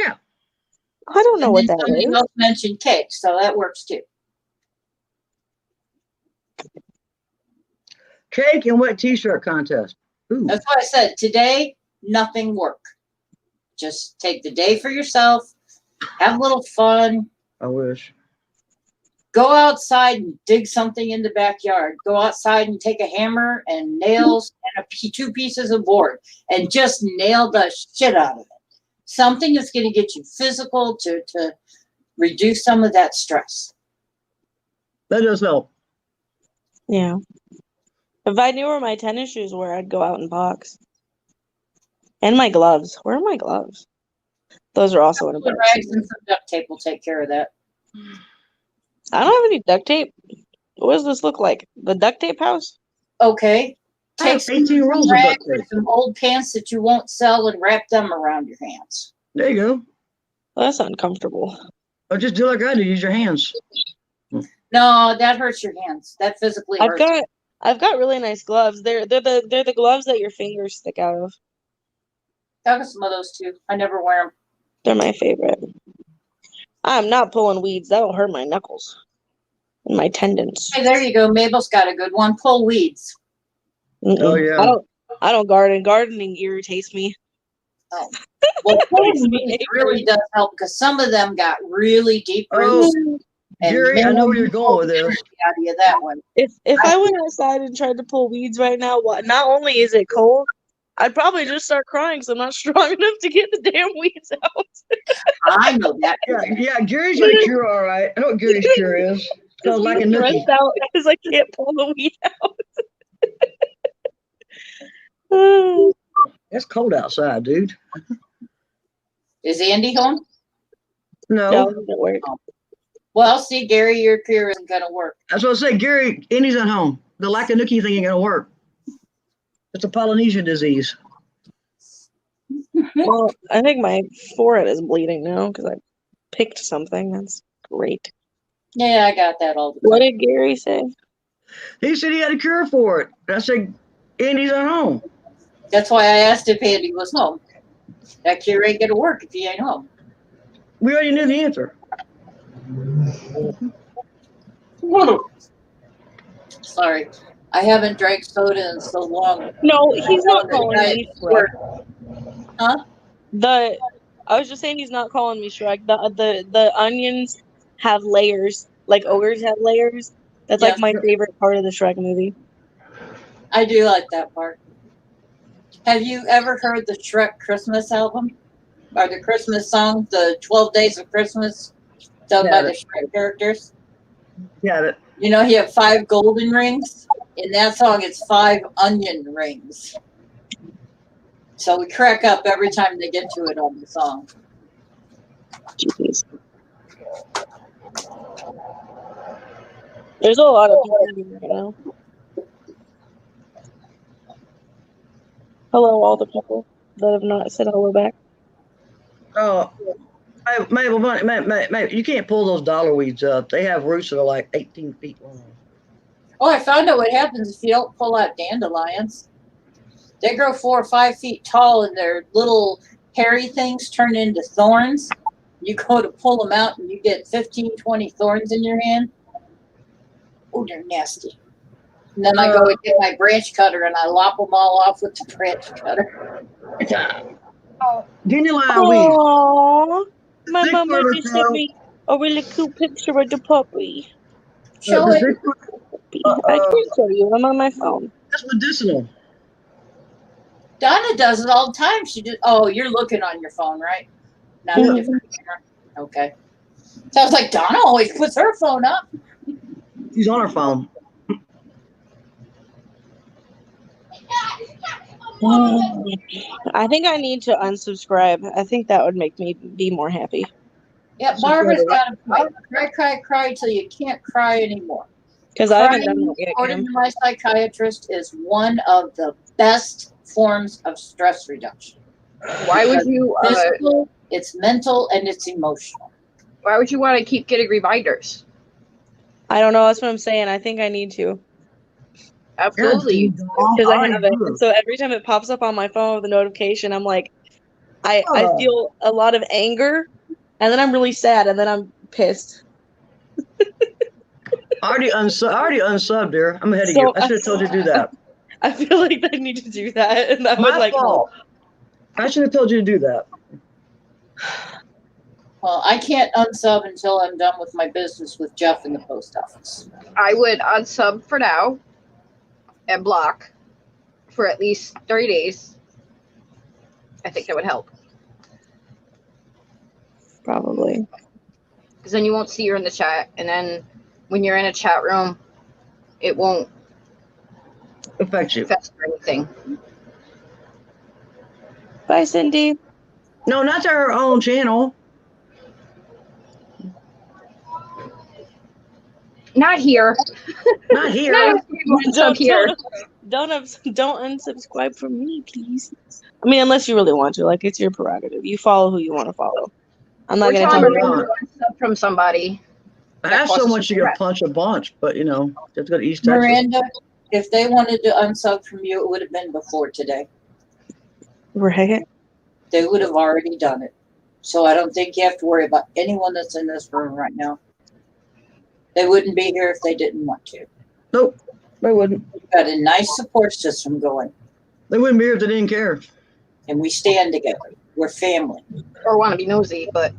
I don't know And what then that somebody is. else mentioned cake, so that works too. Cake and what t-shirt contest? Ooh. That's why I said today, nothing work. Just take the day for yourself, have a little fun, I wish. go outside and dig something in the backyard. Go outside and take a hammer and nails and two pieces of board and just nail the shit out of it. Something that's going to get you physical to reduce some of that stress. That does help. Yeah. If I knew where my tennis shoes were, I'd go out and box. And my gloves. Where are my gloves? Those are also in a The box. rags and some duct tape will take care of that. I don't have any duct tape. What does this look like? The duct tape house? Okay. I have Take some 18 rolls of rags duct or tape. some old pants that you won't sell and wrap them around your hands. There you go. Well, that's uncomfortable. Or just do like I do. Use your hands. No, that hurts your hands. That physically hurts. I've got really nice gloves. They're the gloves that your fingers stick out of. I got some of those too. I never wear them. They're my favorite. I'm not pulling weeds. That'll hurt my knuckles and my tendons. Hey, there you go. Mabel's got a good one. Pull weeds. Oh, yeah. I don't garden. Gardening irritates me. Oh. Well, pulling Makes me weeds really does help because some of them got really deep roots. And Gary, I know where you're going with this. Out of that one. If I went outside and tried to pull weeds right now, not only is it cold, I'd probably just start crying because I'm not strong enough to get the damn weeds out. I know that. Yeah, Gary's got a cure, all right. I know what Gary's cure is. It's called like a nookie. Out because I can't pull the weed out. It's cold outside, dude. Is Andy home? No. No, it doesn't work. Well, see, Gary, your cure isn't going to work. That's what I say. Gary, Andy's at home. The Lackanucky thing ain't going to work. It's a Polynesian disease. Well, I think my forehead is bleeding now because I picked something. That's great. Yeah, I got that all the time. What did Gary say? He said he had a cure for it. And I said, Andy's at home. That's why I asked if Andy was home. That cure ain't going to work if he ain't home. We already knew the answer. Sorry. I haven't drank soda in so long. No, he's not calling me Shrek. Huh? I was just saying he's not calling me Shrek. The onions have layers, like ogres have layers. That's like Yes. my favorite part of the Shrek movie. I do like that part. Have you ever heard the Shrek Christmas album? Or the Christmas song, the 12 Days of Christmas, done by the Shrek characters? Got it. You know, he had 5 golden rings. In that song, it's 5 onion rings. So we crack up every time they get to it on the song. Jeez. There's a lot of people in here right now. Hello, all the people that have not said hello back. Oh, hey, Mabel, you can't pull those dollar weeds up. They have roots that are like 18 feet long. Oh, I found out what happens if you don't pull out dandelions. They grow 4 or 5 feet tall and their little hairy things turn into thorns. You go to pull them out and you get 15, 20 thorns in your hand. Oh, they're nasty. And then I go and get my branch cutter and I lop them all off with the branch cutter. Dandelion weed. Aww. My Big mama murder just girl. sent me a really cute picture of the puppy. Show The it. big one, I can't show you. I'm on my phone. that's medicinal. Donna does it all the time. She just, oh, you're looking on your phone, right? Not a different camera. Okay. So I was like, Donna always puts her phone up. She's on her phone. I think I need to unsubscribe. I think that would make me be more happy. Yeah, Barbara's got a point. Cry till you can't cry anymore. Because I haven't done Crying, that yet, according Kim. to my psychiatrist, is one of the best forms of stress reduction. Why would you? Physical, it's mental, and it's emotional. Why would you want to keep getting reminders? I don't know. That's what I'm saying. I think I need to. Absolutely. Because I have it. And so every time it pops up on my phone with a notification, I'm like, I feel a lot of anger, and then I'm really sad, and then I'm pissed. I already unsubbed her. I'm ahead of So you. I should have told you to do that. I feel like I need to do that, and that would My like fault. I should have told you to do that. Well, I can't unsub until I'm done with my business with Jeff in the post office. I would unsub for now and block for at least 30 days. I think that would help. probably. Because then you won't see her in the chat. And then when you're in a chat room, it won't Affects you. fester anything. Bye, Cindy. No, not to her own channel. Not here. Not here. Not everyone unsub here. Don't unsubscribe from me, please. I mean, unless you really want to. Like, it's your prerogative. You follow who you want to follow. I'm not We're going to telling tell Miranda you. Miranda to unsub from somebody. I have so much you could punch a bunch, but you know, you have to go to East Texas. Miranda, if they wanted to unsub from you, it would have been before today. Right? They would have already done it. So I don't think you have to worry about anyone that's in this room right now. They wouldn't be here if they didn't want to. Nope, they wouldn't. We've got a nice support system going, They wouldn't be here if they didn't care. and we stand together. We're family. Or want to be nosy, but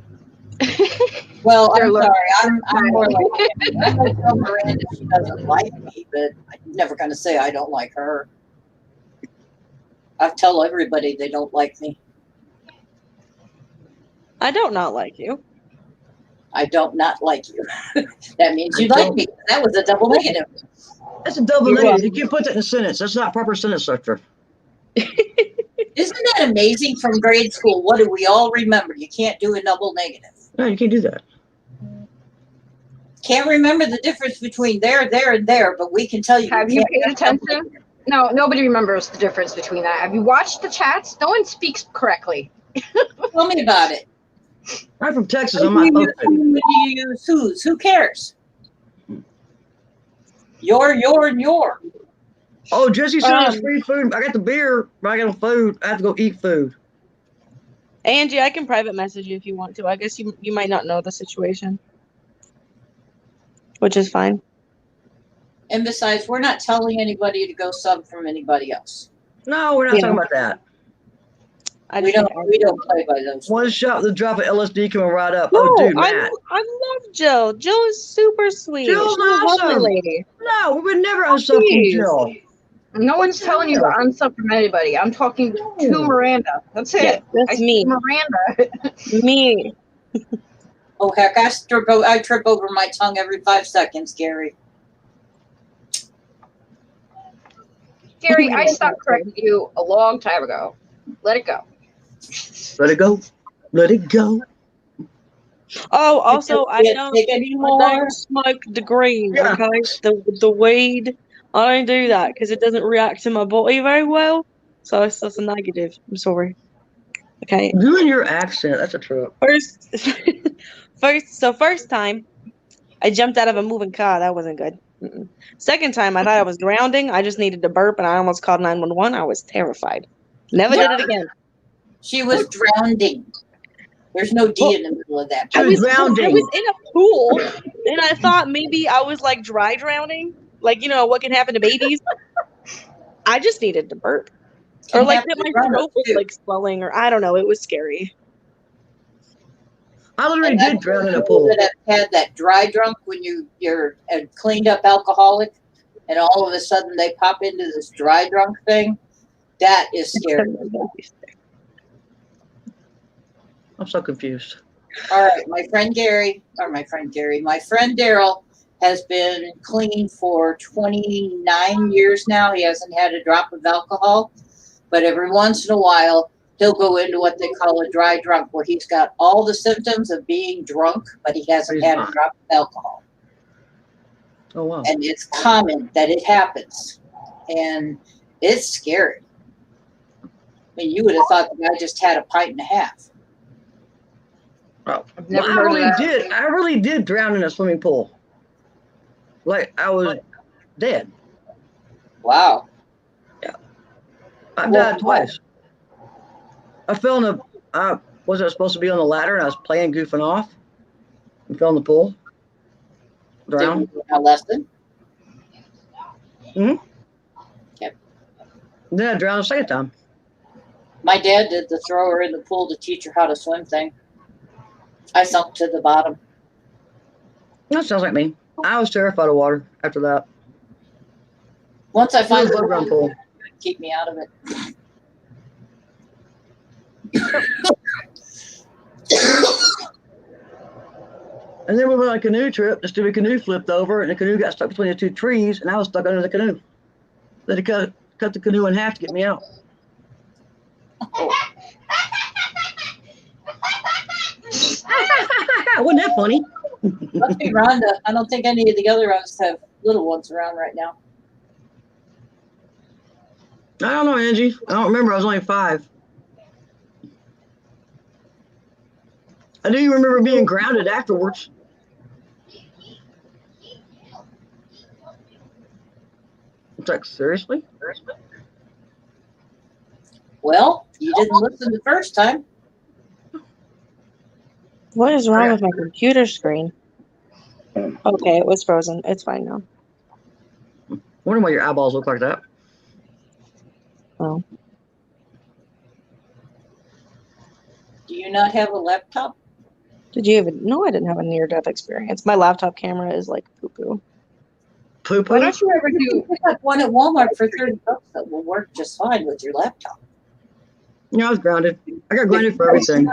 Well, They're I'm learning. sorry. I'm more like family. I'm going to tell Miranda she doesn't like me, but I'm never going to say I don't like her. I tell everybody they don't like me. I don't not like you. I don't not like you. That means you like me. That was a double negative. That's a double You're negative. welcome. You can't put that in a sentence. That's not proper sentence structure. Isn't that amazing from grade school? What do we all remember? You can't do a double negative. No, you can't do that. Can't remember the difference between there, and there, but we can tell you. have you can't paid have double attention? negative. No, nobody remembers the difference between that. Have you watched the chats? No one speaks correctly. Tell me about it. I'm from Texas. Who I'm not do posted. you use whose? Who cares? Your, and your. Oh, Jesse said it's Um, free food. I got the beer, but I got no food. I have to go eat food. Angie, I can private message you if you want to. I guess you might not know the situation, which is fine. And besides, we're not telling anybody to go sub from anybody else. No, we're not Yeah. talking about that. We don't play by those. One shot, the drop of LSD coming right up. No, Oh, dude, I Matt. love Jill. Jill is super sweet. Jill's She's a lovely awesome. lady. No, we would never unsub from Jeez. Jill. No one's telling you to unsub from anybody. I'm talking to Miranda. That's it. Yeah, that's I me. see Miranda. Me. Oh heck, I trip over my tongue every 5 seconds, Gary. Gary, I stopped correcting you a long time ago. Let it go. Let it go. Let it go. Oh, also, I Can't don't take anymore. smoke the green, Yeah. okay? The weed. I don't do that because it doesn't react to my body very well. So it's just a negative. I'm sorry. Okay. You and your accent, that's a trip. First time, I jumped out of a moving car. That wasn't good. Mm-mm. Second time, I thought I was drowning. I just needed to burp, and I almost called 911. I was terrified. Never did it again. She was drowning. There's no D in the middle of that. She was drowning. I was in a pool, and I thought maybe I was like dry drowning. Like, what can happen to babies? I just needed to burp. Can Or like happen that to my grown-ups, throat was too. like swelling, or I don't know. It was scary. I literally And did that's drown in a people pool. that have had that dry drunk when you're a cleaned up alcoholic, and all of a sudden they pop into this dry drunk thing. That is scary. I'm so confused. All right, my friend Daryl has been clean for 29 years now. He hasn't had a drop of alcohol, but every once in a while he'll go into what they call a dry drunk, where he's got all the symptoms of being drunk, but he hasn't He's had a not. drop of alcohol. Oh wow. And it's common that it happens, and it's scary. I mean, you would have thought the guy just had a pint and a half. Oh, I've never well, heard of that. I really did drown in a swimming pool. Like I was dead. Wow. I Well, died twice. I fell in I wasn't supposed to be on the ladder, and I was playing, goofing off, and fell in the pool. Drowned. Did we learn a lesson? Then I drowned a second time. My dad did the throw her in the pool to teach her how to swim thing. I sunk to the bottom. That sounds like me. I was terrified of water after that. Once I It was find a above ground pool. keep me out of it. And then we went on a canoe trip. The stupid canoe flipped over, and the canoe got stuck between the two trees, and I was stuck under the canoe. They had to cut the canoe in half to get me out. Wasn't that funny? Must be Rhonda. I don't think any of the other ones have little ones around right now. I don't know, Angie. I don't remember. I was only 5. I do remember being grounded afterwards. It's like, seriously? Well, you didn't listen the first time. What is wrong with my computer screen? Okay, it was frozen. It's fine now. Wonder why your eyeballs look like that. Oh. Do you not have a laptop? Did you even? No, I didn't have a near-death experience. My laptop camera is like poo-poo. Poo Why poo? don't you ever do? Pick up one at Walmart for $30 that will work just fine with your laptop. Yeah, I was grounded. I got grounded for everything.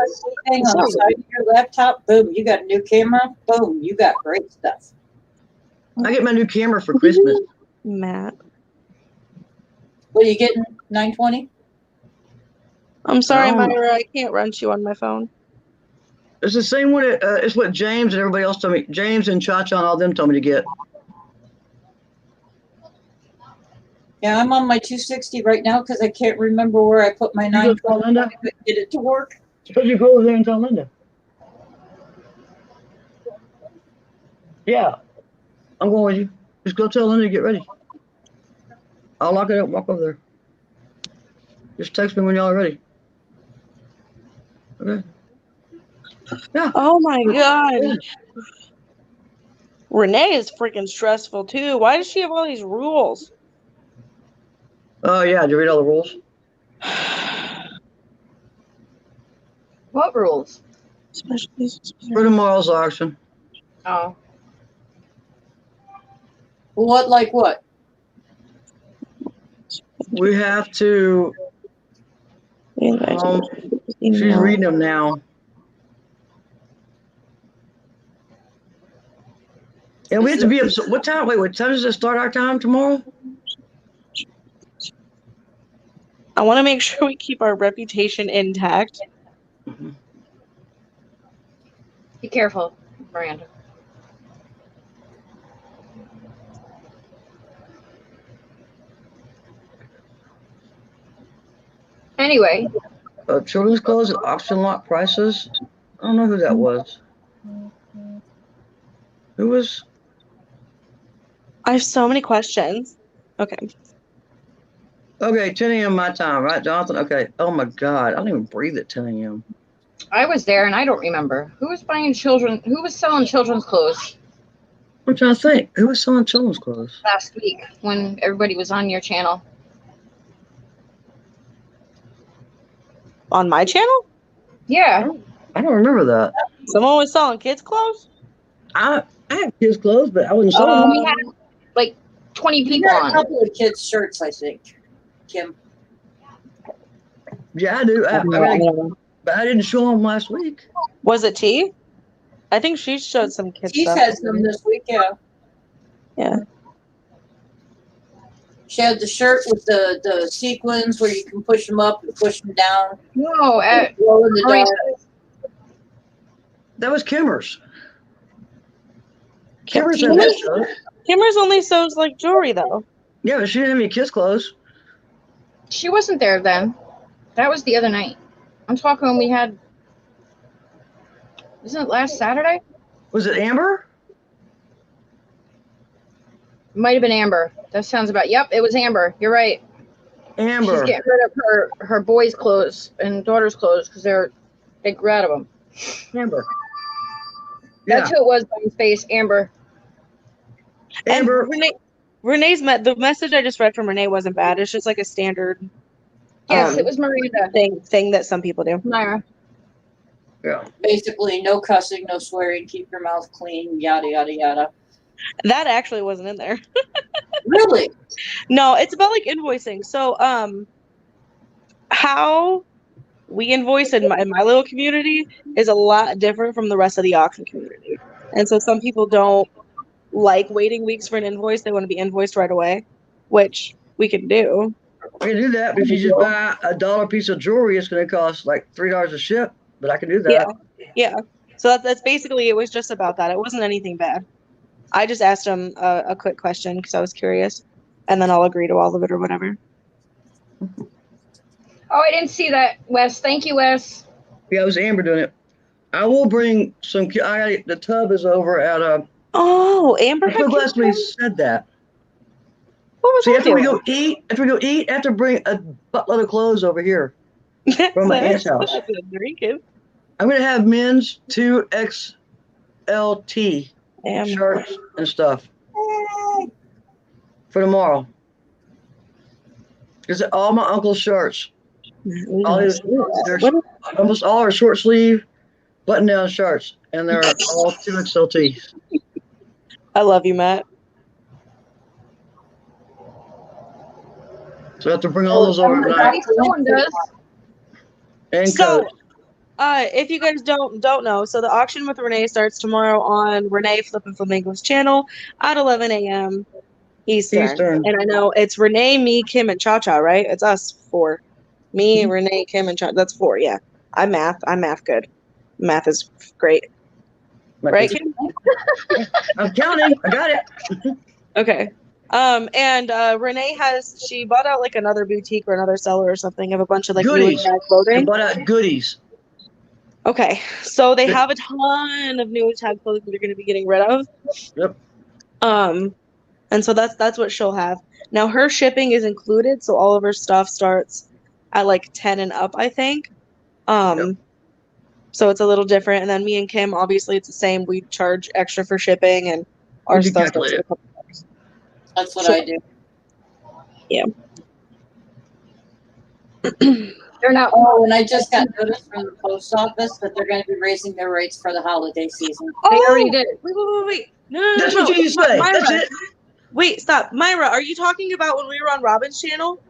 Anything on the side of your laptop, boom, you got a new camera, boom, you got great stuff. I get my new camera for Christmas. Matt. What are you getting? 920? I'm sorry, Oh. Myra. I can't rent you on my phone. It's the same one. It's what James and everybody else told me. James and Cha-Cha and all them told me to get. Yeah, I'm on my 260 right now because I can't remember where I put my You go tell 920. Linda? I couldn't get it to work. Suppose you go over there and tell Linda. Yeah, I'm going with you. Just go tell Linda to get ready. I'll lock it up, walk over there. Just text me when y'all are ready. Okay. Yeah. Oh my God. Renee is freaking stressful too. Why does she have all these rules? Oh yeah, did you read all the rules? What rules? For tomorrow's auction. Oh, What, like what? We have to, she's reading them now. And we have to be up, what time, wait, what time does it start our time tomorrow? I want to make sure we keep our reputation intact. be careful, Miranda. Anyway, Children's clothes at auction lot prices. I don't know who that was. Who was? I have so many questions. Okay. Okay, 10 a.m. my time, right, Jonathan? Okay. Oh my God, I don't even breathe at 10 a.m. I was there and I don't remember who was buying children. Who was selling children's clothes? I'm trying to think. Who was selling children's clothes? last week when everybody was on your channel. On my channel? Yeah. I don't remember that. Someone was selling kids' clothes? I have kids' clothes, but I wasn't selling them. We had like 20 You people got a on. couple of kids' shirts, I think, Kim. Yeah, I do. But I didn't show them last week. Was it T? I think she showed some kids She's stuff. had some this week, yeah. Yeah. She had the shirt with the sequins where you can push them up and push them down. No, Glow in the Marie's- dark. That was Kimmer's. Kim- Kimmer's had that shirt. Kimmer's only sews like jewelry though. Yeah, but she didn't have any kids' clothes. she wasn't there then. That was the other night. I'm talking when we had. Isn't it last Saturday? Was it Amber? Might have been Amber. That sounds about. Yep, it was Amber. You're right. Amber. She's getting rid of her boys' clothes and daughter's clothes because they grew out of them. Amber. Yeah, That's who it was on his face, Amber. Amber. And Renee's the message I just read from Renee wasn't bad. It's just like a standard Yes, it was Miranda. thing that some people do. Myra. Yeah. Basically, no cussing, no swearing, keep your mouth clean, yada, yada, yada. That actually wasn't in there. Really? No, it's about like invoicing. So how we invoice in my little community is a lot different from the rest of the auction community. And so some people don't like waiting weeks for an invoice. They want to be invoiced right away, which we can do. I can do that, but if you just buy a $1 piece of jewelry, it's going to cost like $3 a ship. But I can do that. Yeah. So that's basically, it was just about that. It wasn't anything bad. I just asked him a quick question because I was curious, and then I'll agree to all of it or whatever. Oh, I didn't see that, Wes. Thank you, Wes. Yeah, it was Amber doing it. I will bring some. The tub is over at. Oh, Amber. I'm so glad somebody said that. What was See, I after we doing? go eat, I have to bring a buttload of clothes over here from my aunt's house. Drinking. I'm gonna have men's 2XLT Damn. shirts and stuff for tomorrow. It's all my uncle's shirts. All his, almost all are short sleeve, button down shirts, and they're all 2XLT. I love you, Matt. So I have to bring all those over tonight. Someone does. And So, coats. if you guys don't know, so the auction with Renee starts tomorrow on Renee Flippin' Flamingos channel at 11 a.m. Eastern. And I know it's Renee, me, Kim, and Cha Cha, right? It's us four. Me, Renee, Kim, and Cha. That's four. Yeah. I'm math good. Math is great. Right, Kim? I'm counting. I got it. Okay. And Renee she bought out like another boutique or another seller or something of a bunch of like new Goodies. tag I clothing. bought out goodies. Okay, so they have a ton of new tag clothing they're going to be getting rid of. Yep. And so that's what she'll have. Now her shipping is included, so all of her stuff starts at like 10 and up, I think. Yep. So it's a little different. And then me and Kim, obviously it's the same. We charge extra for shipping, and our What'd you stuff calculate starts it? at a couple bucks. That's what So- I do. They're not. Oh, and I just got notice from the post office that they're going to be raising their rates for the holiday season. They already did. Wait. No. That's what you say. Myra, That's it. Wait, stop. Myra, are you talking about when we were on Robin's channel?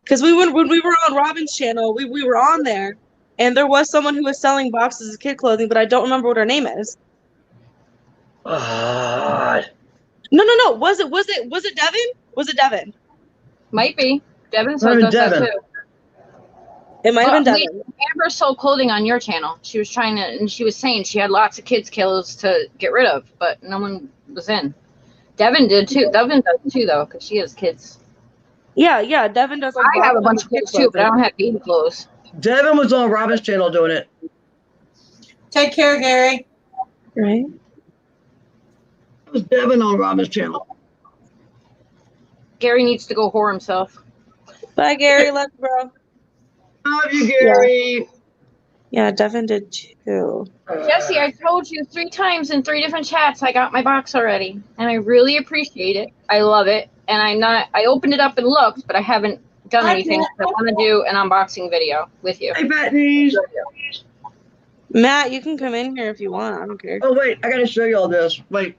Because when we were on Robin's channel, we were on there, and there was someone who was selling boxes of kid clothing, but I don't remember what her name is. God. No. Was it Devin? Was it Devin? Might be. Devin Might said have does been that Devin. too. It might have been Well, Devin. Amber sold clothing on your channel. She was trying to, and she was saying she had lots of kids' clothes to get rid of, but no one was in. Devin did too. Devin does too, though, because she has kids. Yeah. Devin does. Like, I have a bunch boxes of kid kids too, but I clothing. don't have baby clothes. Devin was on Robin's channel doing it. Take care, Gary. Right. It was Devin on Robin's channel. Gary needs to go whore himself. Bye, Gary. Love you, bro. Love you, Gary. Yeah, Devin did too. Jesse, I told you 3 times in 3 different chats I got my box already, and I really appreciate it. I love it, and I opened it up and looked, but I haven't done Hi, anything. Matt. I want to do an unboxing video with you. Hey, Patties. Matt, you can come in here if you want. I don't care. Oh, wait. I got to show you all this. Wait.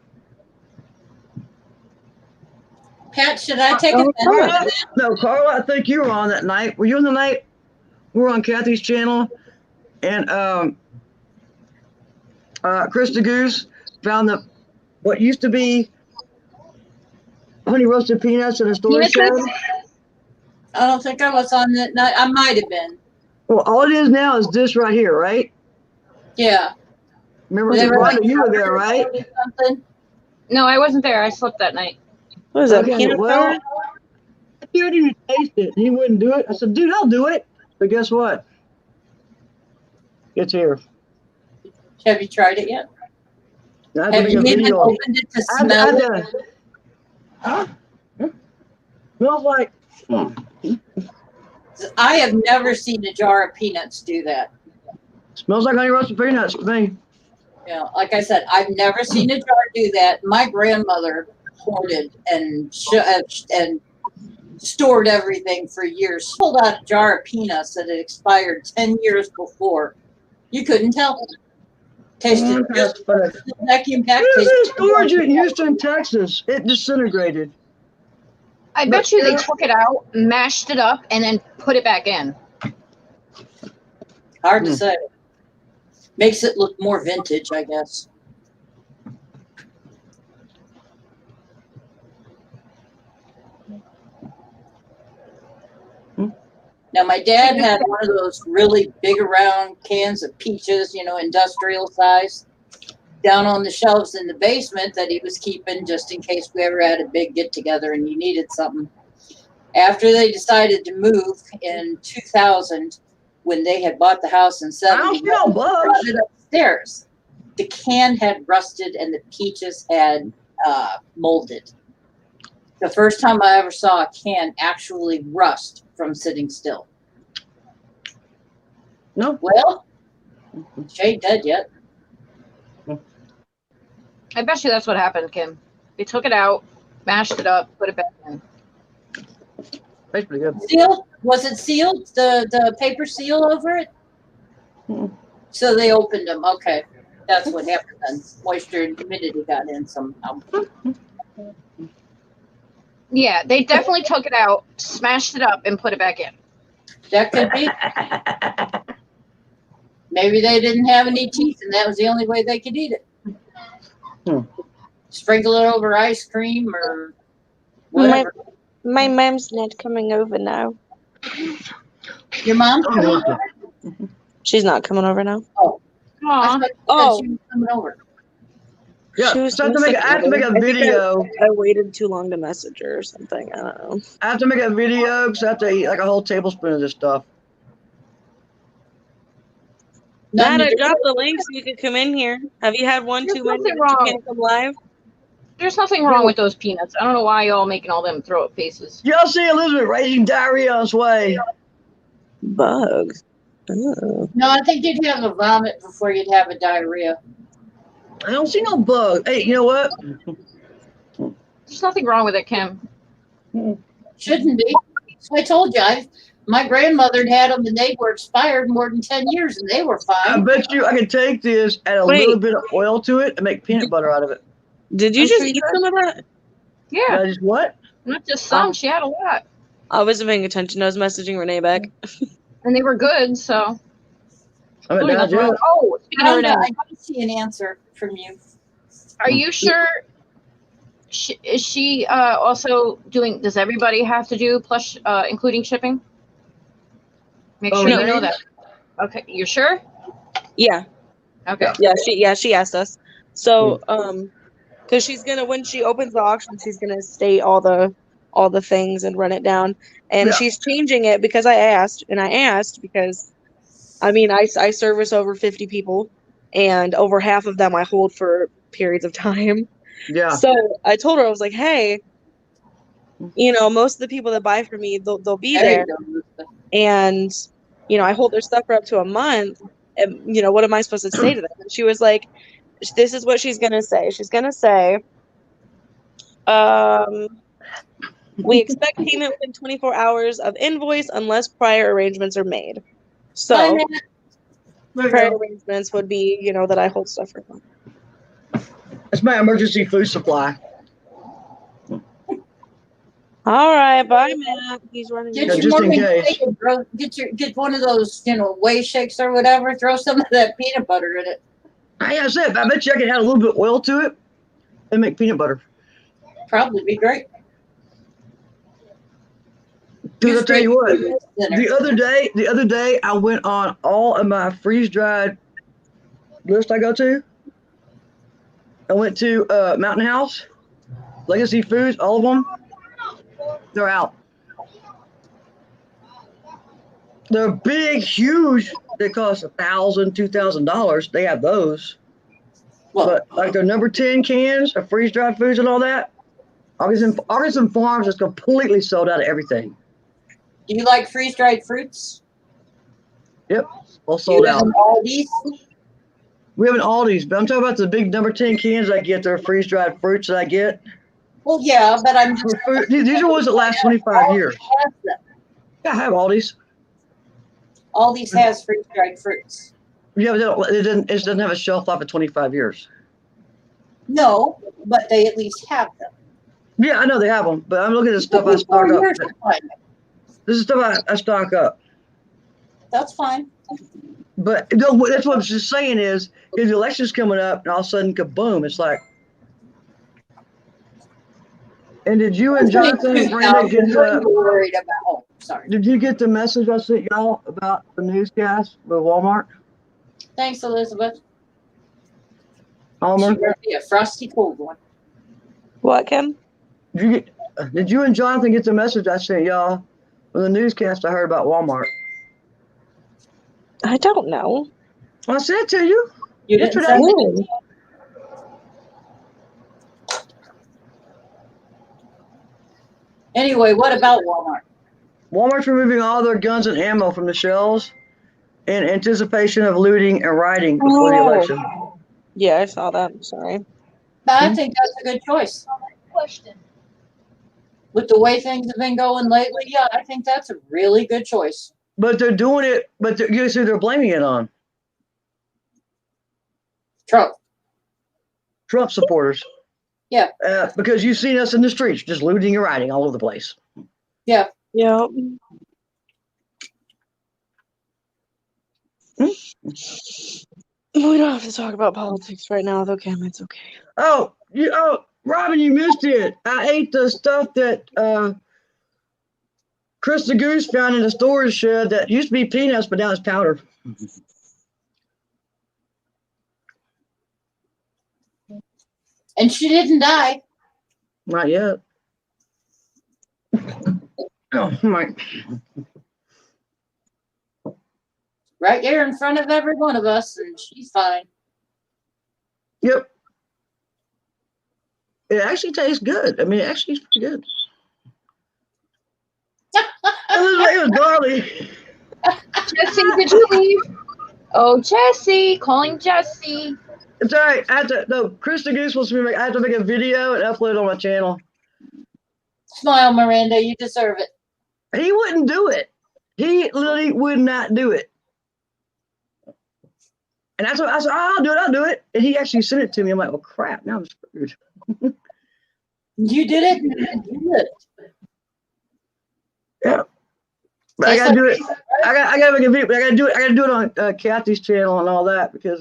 Pat, should I take Oh, a picture Carla? of that? No, Carla, I think you were on that night. Were you on the night? We were on Kathy's channel. And Krista Goose found what used to be honey roasted peanuts in a storage shed. Peanut I don't think I was on that night. I might have been. Well, all it is now is this right here, right? Yeah. Remember, They were Rhonda, like- you were there, right? Something. No, I wasn't there. I slept that night. What is that, Okay, peanut well, butter? he didn't even taste it. He wouldn't do it. I said, dude, I'll do it. But guess what? It's here. Have you tried it yet? I have to Have make you a even video. opened it to I smell it? done. Huh? Smells like. I have never seen a jar of peanuts do that. Smells like honey roasted peanuts to me. You know, like I said, I've never seen a jar do that. My grandmother hoarded and stored everything for years. She pulled out a jar of peanuts that had expired 10 years before. You couldn't tell. Tasted just vacuum packed. There's a tasted storage in Houston, Texas. It disintegrated. I bet you they took it out, mashed it up, and then put it back in. hard to say. Makes it look more vintage, I guess. Now, my dad had one of those really big around cans of peaches, you know, industrial size, down on the shelves in the basement that he was keeping just in case we ever had a big get together and you needed something. After they decided to move in 2000, when they had bought the house in I don't 70, smell bugs. brought it upstairs. The can had rusted and the peaches had molded. The first time I ever saw a can actually rust from sitting still. No. Well, she ain't dead yet. I bet you that's what happened, Kim. They took it out, mashed it up, put it back in. Tastes pretty good. Sealed? Was it sealed? The paper seal over it? Hmm. So they opened them. Okay. That's what happened then. Moisture and humidity got in somehow. Yeah, they definitely took it out, smashed it up, and put it back in. That could be. Maybe they didn't have any teeth and that was the only way they could eat it. Hmm. Sprinkle it over ice cream or My, whatever. my mom's not coming over now. Your mom? Oh, She's not coming over now. I Aw. thought you said Oh. she was coming over. yeah. She was So I have to make a video. I waited too long to message her or something. I don't know. I have to make a video because I have to eat like a whole tablespoon of this stuff. Nothing Matt, I to do. dropped the link so you could come in here. Have you had one There's too many nothing that you wrong. can't come live? There's nothing wrong with those peanuts. I don't know why y'all making all them throw up faces. Y'all see Elizabeth raising diarrhea on its way. Bugs. Oh. No, I think you'd have a vomit before you'd have a diarrhea. I don't see no bug. Hey, you know what? There's nothing wrong with it, Kim. Shouldn't be. So I told you, my grandmother had them and they were expired more than 10 years and they were I fine. bet you I could take this, add a Wait. little bit of oil to it, and make peanut butter out of it. Did you I'm just sure you eat could. some of that? Yeah, I just what? not just some. She had a lot, I wasn't paying attention. I was messaging Renee back. and they were good. So. I'm Ooh, at nothing Dodge. wrong. Oh, speaking of Rhonda, Renee, I don't see an answer from you. are you sure? Is she also doing? Does everybody have to do plus, including shipping? Make Oh, sure you no. know that. Okay, you're sure? Yeah, Okay. she asked us. So, because she's gonna when she opens the auction, she's gonna state all the things and run it down. And Yeah. she's changing it because I asked because I mean I service over 50 people and over half of them I hold for periods of time. Yeah. So I told her, I was like, hey, you know, most of the people that buy from me, they'll be there. There you go. And, you know, I hold their stuff for up to a month. what am I supposed to say to them? And she was like, this is what she's gonna say. She's gonna say, we expect payment within 24 hours of invoice unless prior arrangements are made. Bye, So Matt. There you prior go. arrangements would be, that I hold stuff for them. That's my emergency food supply. All right, bye, Matt. He's running. Get Yeah, your just in morning case. shake and get one of those, whey shakes or whatever. Throw some of that peanut butter in it. Like I said, I bet you I could add a little bit of oil to it and make peanut butter. Probably be great. Dude, I'll tell you what. Dinner. The other day, I went on all of my freeze-dried list I go to. I went to Mountain House, Legacy Foods, all of them. They're out. They're big, huge. They cost $1,000, $2,000. They have those. Well, But like their number 10 cans of freeze-dried foods and all that, Augustin Farms is completely sold out of everything. do you like freeze dried fruits? Yep, all Do sold you have out. an Aldi's? We have an Aldi's, but I'm talking about the big number 10 cans I get. They're freeze-dried fruits that I get. Well, yeah, but I'm just For food. These are ones that last 25 years. has them. Yeah, I have Aldi's. Aldi's has freeze dried fruits. Yeah, but it doesn't have a shelf life of 25 years. No, but they at least have them. Yeah, I know they have them, but I'm looking at the stuff I Every 4 stock up. years to find them. This is stuff I stock up. That's fine. But no, that's what I'm just saying is, if the election's coming up and all of a sudden, kaboom, it's like. And did you and Jonathan and Brenda get What are the? you worried about? Oh, sorry. Did you get the message I sent y'all about the newscast with Walmart? Thanks, Elizabeth. Almer, She brought me a frosty cold one. What, Kim? did you and Jonathan get the message I sent y'all with the newscast I heard about Walmart? I don't know. I sent it to you. You didn't Yesterday? send it? Anyway, what about Walmart? Walmart's removing all their guns and ammo from the shelves in anticipation of looting and rioting before the Oh. election. Yeah, I saw that. I'm sorry. I think that's a good choice. Question. With the way things have been going lately, yeah, I think that's a really good choice. But they're doing it, but guess who they're blaming it on? Trump. Trump supporters. Yeah. Because you've seen us in the streets just looting and rioting all over the place. Yeah. Yep. We don't have to talk about politics right now, though, Kim. It's okay. Oh, Robin, you missed it. I ate the stuff that Chris the Goose found in the storage shed that used to be peanuts, but now it's powder. And she didn't die. Not yet. Oh my. Right there in front of every one of us, and she's fine. Yep. It actually tastes good. I mean, it actually is pretty good. It was barley. Jesse, did you leave? Oh, Jesse, calling Jesse. It's all right. Chris the Goose wants me to I have to make a video and upload it on my channel. Smile, Miranda. You deserve it. He wouldn't do it. He literally would not do it. And that's what I said, I'll do it. And he actually sent it to me. I'm like, well, crap, now I'm screwed. You did it. You did it. Yeah. But I gotta do it. I gotta make a video. I gotta do it on Kathy's channel and all that because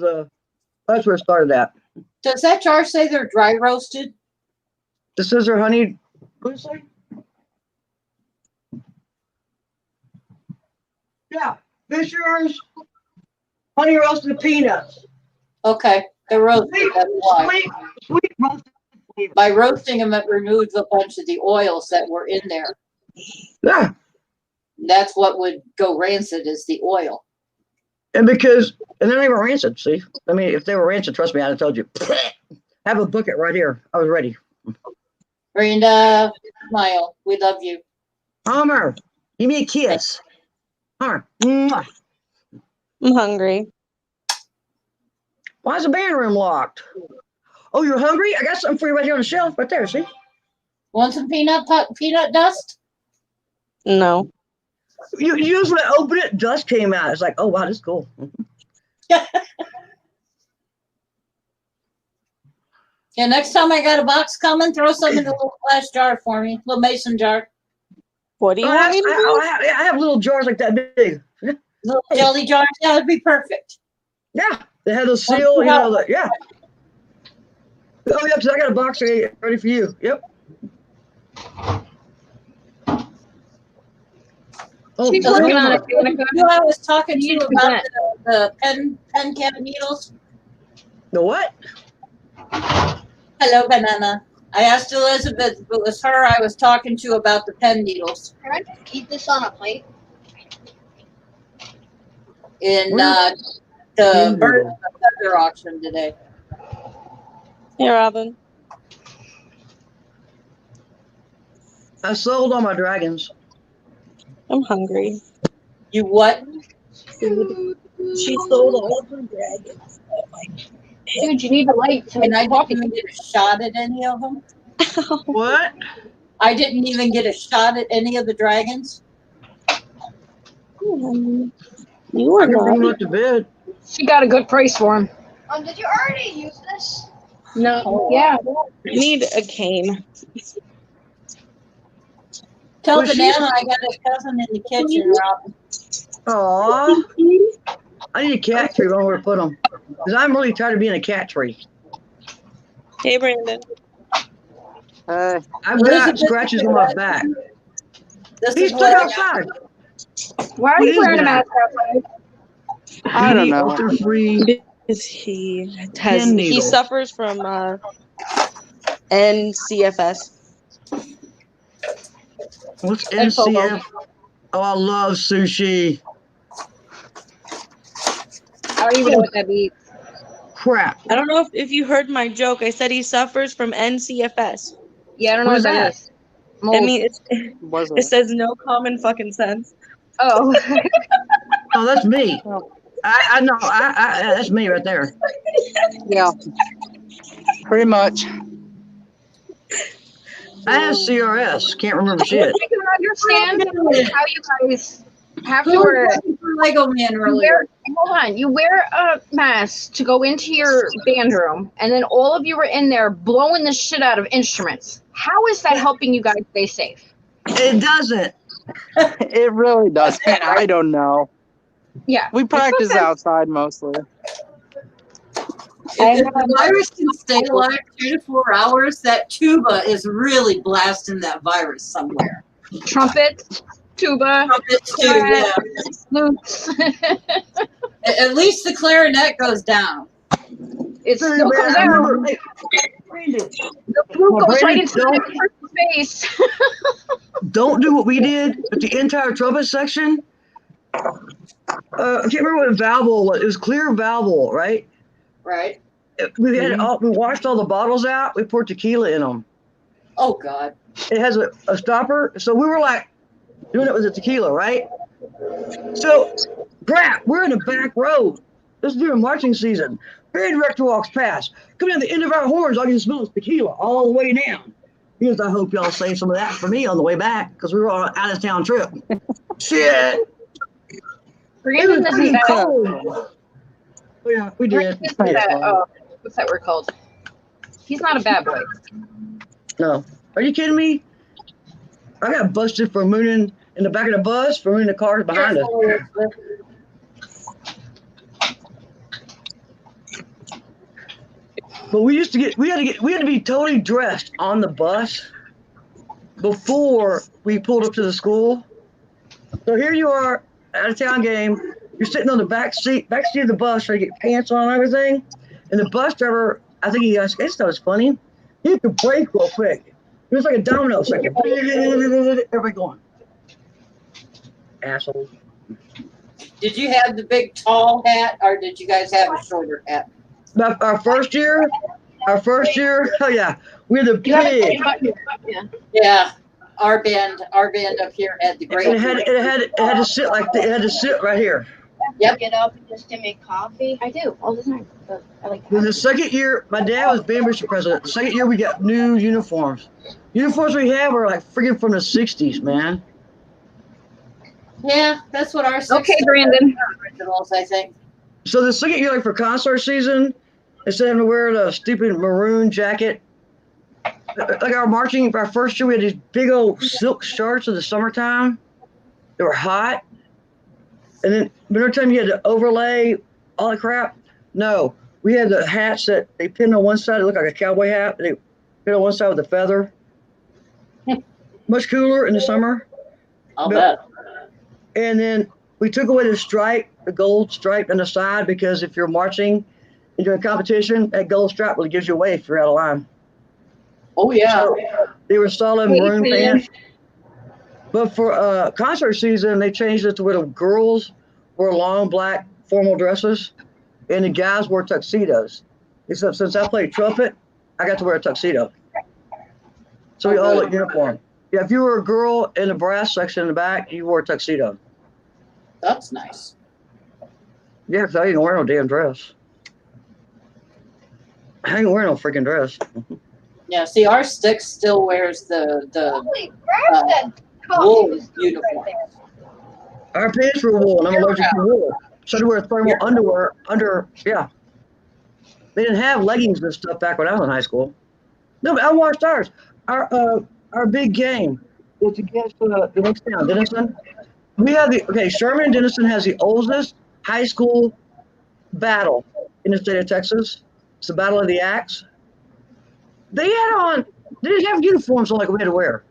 that's where it started at. Does that jar say they're dry roasted? The scissor honey. What did it say? Yeah, Fisher's honey roasted peanuts. Okay, they're roasted. That's why. Sweet roasted peanuts. By roasting them, it removes a bunch of the oils that were in there. Yeah, That's what would go rancid is the oil. and they're not even rancid. See, I mean, if they were rancid, trust me, I'd have told you. I have a bucket right here. I was ready. Miranda, smile. We love you. Homer, give me a kiss. Homer. Mwah. I'm hungry. Why is the band room locked? Oh, you're hungry? I got something for you right here on the shelf, right there. See? Want some peanut dust? No. You usually open it, dust came out. It's like, oh wow, this is cool. Yeah, next time I got a box coming, throw some in a little glass jar for me, little mason jar, What do you want me to do? I have little jars like that big. little jelly jars. Yeah, it'd be perfect. Yeah, they have the seal. You know, yeah. Oh yeah, because I got a box ready for you. Yep. Oh, She's that's working on it. good. You know, I was talking to you about the pen cap needles. The what? Hello, banana. I asked Elizabeth if it was her I was talking to about the pen needles Can I just keep this on a plate? in Where- the bird feather auction today. Hey, Robin. I sold all my dragons. I'm hungry. You what? She sold all of her dragons. Dude, you need a light to make And I coffee. didn't even get a shot at any of them. What? I didn't even get a shot at any of the dragons. You were I can bring them not. up to bed. She got a good price for him. Did you already use this? No, yeah. You need a cane. Tell Well, she- Banana I got a cousin in the kitchen, Robin. Aw. I need a cat tree. I don't know where to put them. Because I'm really tired of being a cat tree. Hey, Brandon. I've got Elizabeth, scratches on my back. This He's is stuck what outside. Why are What you is wearing a that? mask outside? I don't know. Ultra-free. Because he Pin he needle. suffers from NCFS. What's And FOMO. NCF? Oh, I love sushi. I don't even know what that means. Crap. I don't know if you heard my joke. I said he suffers from NCFS. Yeah, I don't know What what is that that? is. I Mold. mean, Was it it? says no common fucking sense. Oh. Oh, that's me. Oh. I know. That's me right there. Yeah. Pretty much. I have CRS. Can't remember shit. I can understand how you guys have to Who wear was looking for Lego Man earlier? hold on. You wear a mask to go into your band room, and then all of you are in there blowing the shit out of instruments. How is that helping you guys stay safe? It doesn't. It really doesn't. I don't know. Yeah. We practice outside mostly. If the virus can stay alive 2 to 4 hours, that tuba is really blasting that virus somewhere. Trumpet, tuba, Trumpets too, yeah. flutes. At least the clarinet goes down. It still comes I out. remember. Hey, Brandon, The flute Well, goes right Brandon, into the person's face. don't do what we did with the entire trumpet section. I can't remember what valve was. It was clear valve, right? Right? We had we washed all the bottles out. We poured tequila in them. Oh, God. It has a stopper, so we were like doing it with the tequila, right? So, crap, we're in the back row. This is during marching season. Band director walks past. Coming at the end of our horns, I can smell tequila all the way down. He goes, I hope y'all save some of that for me on the way back because we were on an out of town trip. Shit. Brandon doesn't Pretty that. cold. Oh, yeah, we did. Brandon doesn't that. What's that word called? He's not a bad boy. No. Are you kidding me? I got busted for mooning in the back of the bus, for mooning the cars behind us. But we had to be totally dressed on the bus before we pulled up to the school. So here you are, out of town game. You're sitting on the back seat of the bus trying to get pants on and everything. And the bus driver, I think he thought it was funny. He hit the brake real quick. It was like a domino. It's like everybody going. Asshole. Did you have the big tall hat or did you guys have a shorter hat? Our first year, oh yeah, we're the You have a big. Yeah. Our band up here had the great. It had to sit like it had to sit right here. Yep. Get up just to make coffee. I do all the time. But I like to Then have the second year, my dad was band bishop president. The second year, we got new uniforms. Uniforms we have are like freaking from the 60s, man. Yeah, that's what our Okay, Brandon. originals, I think. So the second year, like for concert season, instead of having to wear the stupid maroon jacket, like our first year, we had these big old silk shirts in the summertime. They were hot. And then every time you had to overlay all the crap, no, we had the hats that they pinned on one side. It looked like a cowboy hat. They pinned on one side with a feather. Much cooler in the summer. I'll But- bet. And then we took away the stripe, the gold stripe on the side, because if you're marching and doing competition, that gold stripe really gives you away if you're out of line. Oh yeah. So they were solid Hey, maroon Ian. pants. But for concert season, they changed it to where the girls wore long black formal dresses and the guys wore tuxedos. Except since I played trumpet, I got to wear a tuxedo. So we all look uniform. Yeah, if you were a girl in the brass section in the back, you wore a tuxedo. That's nice. Yeah, because I didn't wear no damn dress. I ain't wearing no freaking dress. Yeah, see, our stick still wears the Holy crap, that wool coffee was uniform. Our pants were wool, and I'm allergic to wool. So I had to wear thermal underwear under, yeah. They didn't have leggings and stuff back when I was in high school. No, but I watched ours. Our big game is against the next town, Denison. We have Sherman and Denison has the oldest high school battle in the state of Texas. It's the Battle of the Axe. They didn't have uniforms like we had to wear.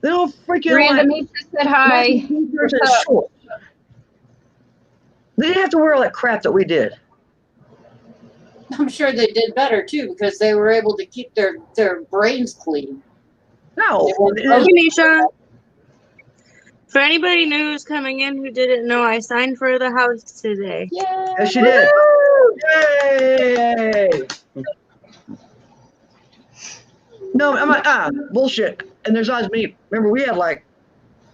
They don't freaking Brandon like Mesa said hi. t-shirts and shorts. They didn't have to wear all that crap that we did. I'm sure they did better too because they were able to keep their brains clean. No. Okay, Nisha. For anybody new who's coming in who didn't know, I signed for the house today. Yeah. Yes, she did. Yay! No, I'm like, bullshit. And there's always me. Remember, we had like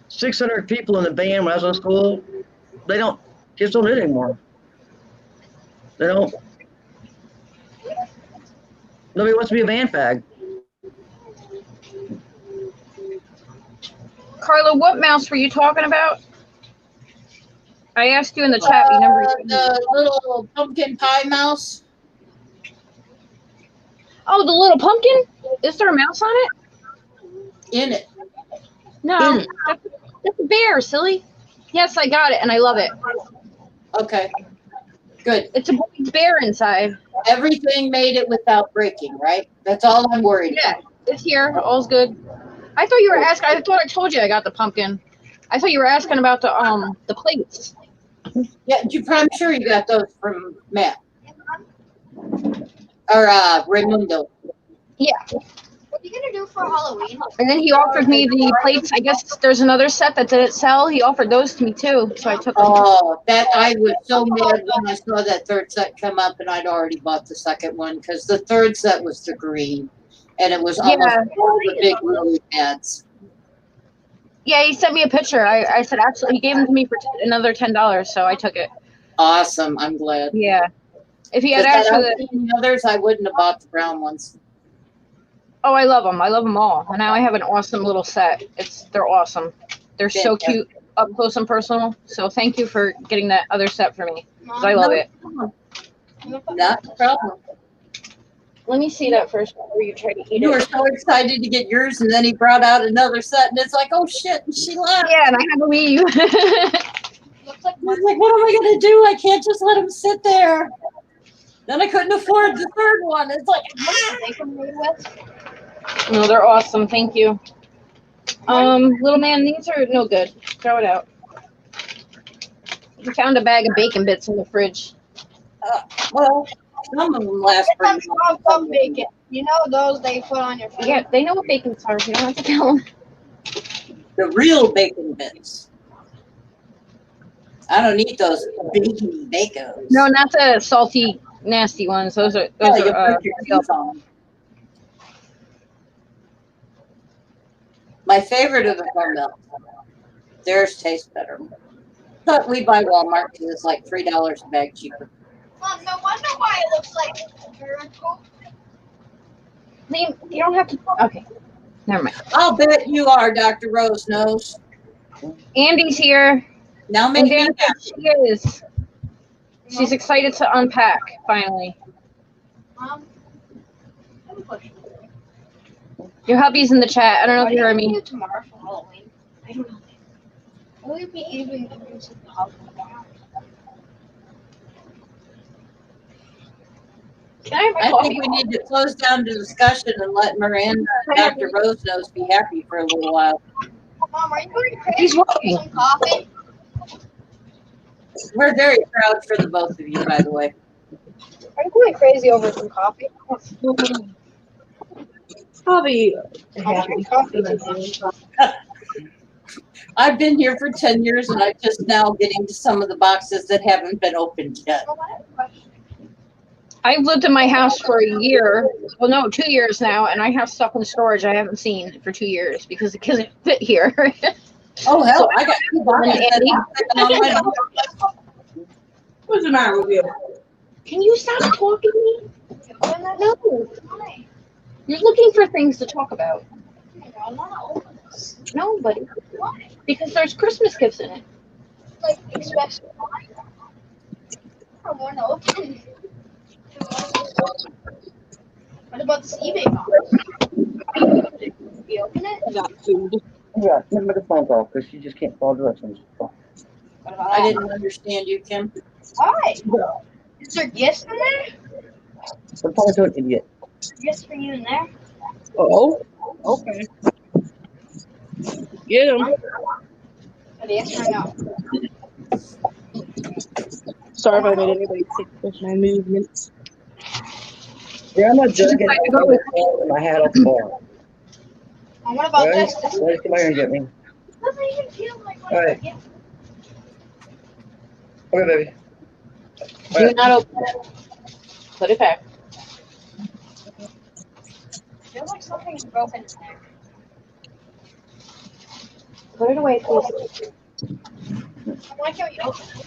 600 people in the band when I was in school. Kids don't do it anymore. They don't. Nobody wants to be a band fag. Carla, what mouse were you talking about? I asked you in the chat. You never. The little pumpkin pie mouse. Oh, the little pumpkin? Is there a mouse on it? In it. No, that's a bear, silly. Yes, I got it, and I love it. Okay. Good. It's a big bear inside. Everything made it without breaking, right? That's all I'm worried Yeah, about. it's here. All's good. I thought you were asking. I thought I told you I got the pumpkin. I thought you were asking about the plates. Yeah, I'm sure you got those from Matt. Or Raimundo. Yeah, What are you gonna do for Halloween? and then he offered me the plates. I guess there's another set that didn't sell. He offered those to me too, so I took them. Oh, that I was so mad when I saw that third set come up, and I'd already bought the second one because the third set was the green, and it was almost Yeah. all the big lily pads. Yeah, he sent me a picture. I said actually he gave them to me for another $10, so I took it. Awesome, I'm glad. Yeah, if he had Because asked for had I the seen the others, I wouldn't have bought the brown ones. oh, I love them. I love them all. And now I have an awesome little set. They're awesome. They're so cute, up close and personal. So thank you for getting that other set for me. 'Cause I love it. Not a problem. Let me see that first before you try to eat You were it. so excited to get yours, and then he brought out another set, and it's like, oh shit, and she left. Yeah, and I have a Wii U. Looks like I was like, what am I gonna do? I can't just let him sit there. Then I couldn't afford the third one. It's like, they can made with. No, they're awesome. Thank you. Little man, these are no good. Throw it out. He found a bag of bacon bits in the fridge. well, some of them last for That's some bacon. You know those they put on your food? Yeah, they know what bacon's are. You don't have to tell them. the real bacon bits. I don't eat those bacon bacos. No, not the salty, nasty ones. Those are Yeah, those you are. put your teeth on them. My favorite of the Hormel. Theirs taste better. But we buy Walmart because it's like $3 a bag cheaper. Mom, no wonder why it looks like a miracle. Liam, you don't have to. Okay, never mind. I'll bet you are, Dr. Rose Nose. Andy's here. Now And make me Dana happy. said she is. She's excited to unpack finally. Mom, I have a question. Your hubby's in the chat. I don't know What if you heard are you me. gonna do tomorrow for Halloween? I don't know. Will you be even doing some Halloween? Can I have my I coffee? think we need to close down the discussion and let Miranda and Dr. Rose Nose be happy for a little while. Mom, are you going crazy? He's working. Some coffee? We're very proud for the both of you, by the way. Are you going crazy over some coffee? Probably I'll drink coffee today. I've been here for 10 years and I'm just now getting to some of the boxes that haven't been opened yet. Mom, I have a question. I've lived in my house for a year. Well, no, 2 years now, and I have stuff in storage I haven't seen for 2 years because it doesn't fit here. Oh, hell, So- I got 2 boxes that I'm sitting on my what's the matter with you? Can you stop talking to me? No. Why? You're looking for things to talk about. I'm not open this. No, buddy. Why? Because there's Christmas gifts in it. Like, especially why? I want to open. What about this eBay box? We open it? Got food. Yeah, let me make a phone call because she just can't follow directions. What about I that? didn't understand you, Kim. Why? Is there gifts in there? I'm talking to an idiot. Gifts for you in there? Oh, okay. Get him. Are they yes or no? Sorry if I made anybody sick with my movements. Yeah, I'm not joking. I had off the bar. And what about Right? this? This Ready? Come here and get me. doesn't even feel like one All of the right. gifts. Okay, baby. Do not open it. Put it back. Feels like something's broken in there. Put it away, please. I like how you open it.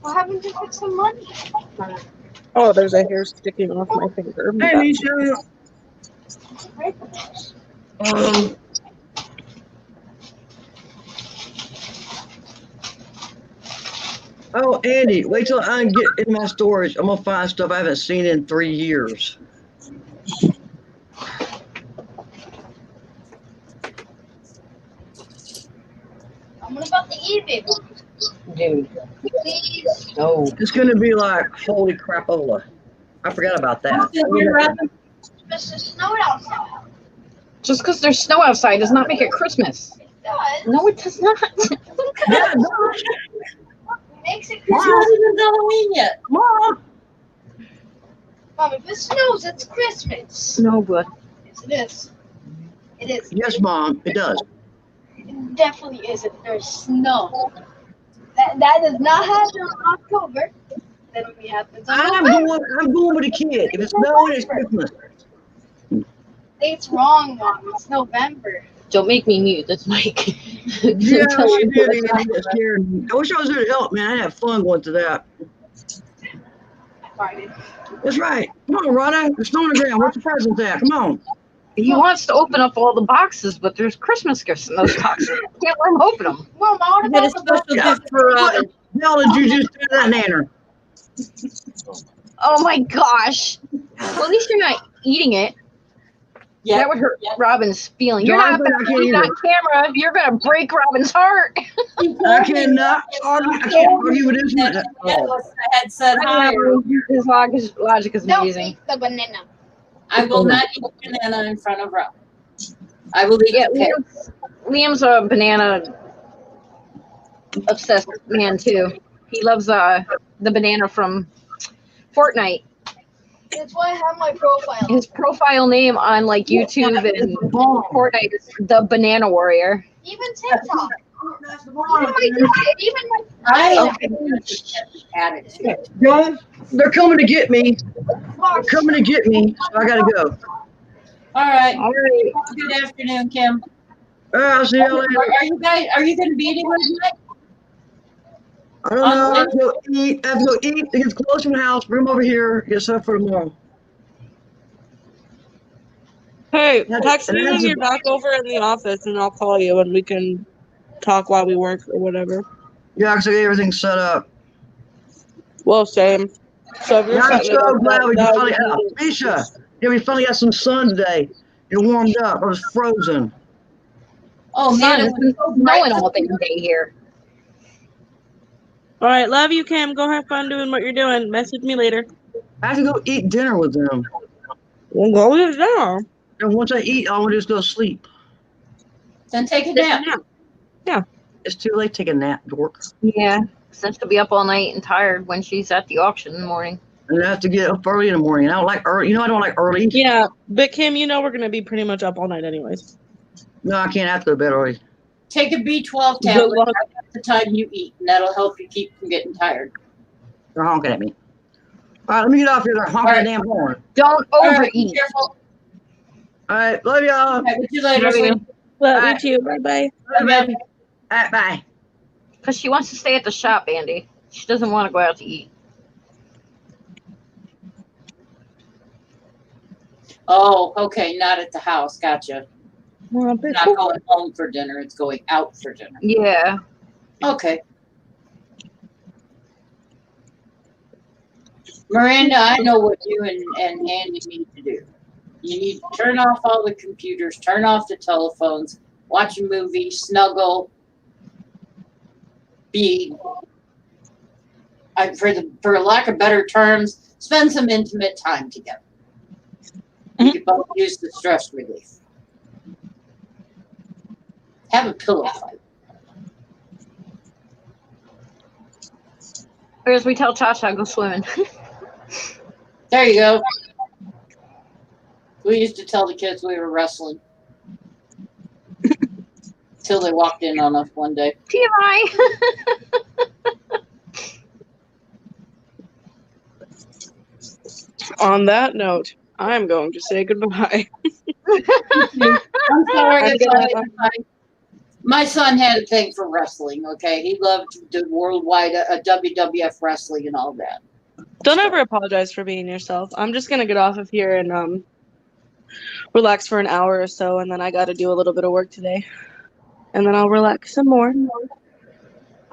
What happened to put some money? Oh, there's a hair sticking off my finger. Hey, Misha. Oh, Andy, wait till I get in my storage. I'm gonna find stuff I haven't seen in 3 years. What about the eBay box? Dude, Please. no. It's gonna be like, holy crapola. I forgot about that. It's just snowed outside. Just because there's snow outside does not make it Christmas. It does. No, it does not. Yeah, no, It makes it It's Christmas. not even Halloween yet. Mom. Mom, if it snows, it's Christmas. No, but Yes, it is. It is. Yes, Mom, it does. It definitely is if there's snow. That does not happen in October. That only happens in I'm November. going with a kid. If it's snowing, it's Christmas. It's wrong, Mom. It's November. don't make me mute this mic. Yeah, she did. Andy. It scared me. I wish I was there to help, man. I had fun going to that. I farted. That's right. Come on, Rhonda. There's snow on the ground. Where's the presents at? Come on. He wants to open up all the boxes, but there's Christmas gifts in those boxes. Can't let him open them. Mom, I want I to got a talk about special gift for Robin. Hell did you just do that, Nanner? Oh my gosh. Well, at least you're not eating it. Yeah. That would hurt Yeah. Robin's feeling. You're not Jonathan, I going can't to eat either. on camera. You're going to break Robin's heart. I cannot argue. I can't argue with this one. Oh. I had said hi. His logic is Don't amazing. eat the banana. I will not eat banana in front of Robin. I will eat Yeah, it. Liam's a banana obsessed man too. He loves the banana from Fortnite. That's why I have my profile. His profile name on like YouTube and Fortnite is the Banana Warrior. Even TikTok. Even my I Okay. attitude. Guys, they're coming to get me. They're coming to get me. So I gotta go. All right. All right. Good afternoon, Kim. All right, I'll see y'all later. Are you going to be anywhere tonight? I don't know. I have to go eat. I have to go eat. It gets close from the house. Bring them over here. Get stuff for tomorrow. Hey, And text me when that's you're back over in the office and I'll call you and we can talk while we work or whatever. yeah, because I get everything set up. Well, same. So if you're And I'm setting it so up, glad we that finally, would be Misha, yeah, we finally got some sun today. It warmed up. I was frozen. Oh Son, man, it it's was been so snowing bright. all day here. all right. Love you, Kim. Go have fun doing what you're doing. Message me later. I have to go eat dinner with them. We'll go with down. And once I eat, I want to just go sleep. Then take a nap. It's too late to take a nap, dork. Yeah, since she'll be up all night and tired when she's at the auction in the morning. And I have to get up early in the morning. I don't like early. You know, I don't like early. Yeah, but Kim, you know we're gonna be pretty much up all night anyways. No, I can't have to go to bed early. Take a B12 Good tablet luck. right at the time you eat, and that'll help you keep from getting tired. They're honking at me. All right, let me get off here. They're honking All right. the damn horn. Don't All right, be overeat. careful. All right, love y'all. All right, with you later. Love you. sweetie. Love you Alright. too. Bye bye. Love you, baby. All right, bye. Because she wants to stay at the shop, Andy. She doesn't want to go out to eat. Oh, okay, not at the house. Gotcha. Well, Not going home for dinner. It's going out for dinner. Yeah. Okay. Miranda, I know what you and Andy need to do. You need to turn off all the computers, turn off the telephones, watch a movie, snuggle, be, for lack of better terms, spend some intimate time together. You can both use the stress relief. Have a pillow fight. Or as we tell Cha-Cha, go swimming. There you go. We used to tell the kids we were wrestling. Till they walked in on us one day. TMI. On that note, I'm going to say goodbye. I'm sorry. I'm it's gonna- fine. My son had a thing for wrestling, okay? He loved the worldwide WWF wrestling and all that. Don't ever apologize for being yourself. I'm just gonna get off of here and relax for an hour or so, and then I got to do a little bit of work today, and then I'll relax some more.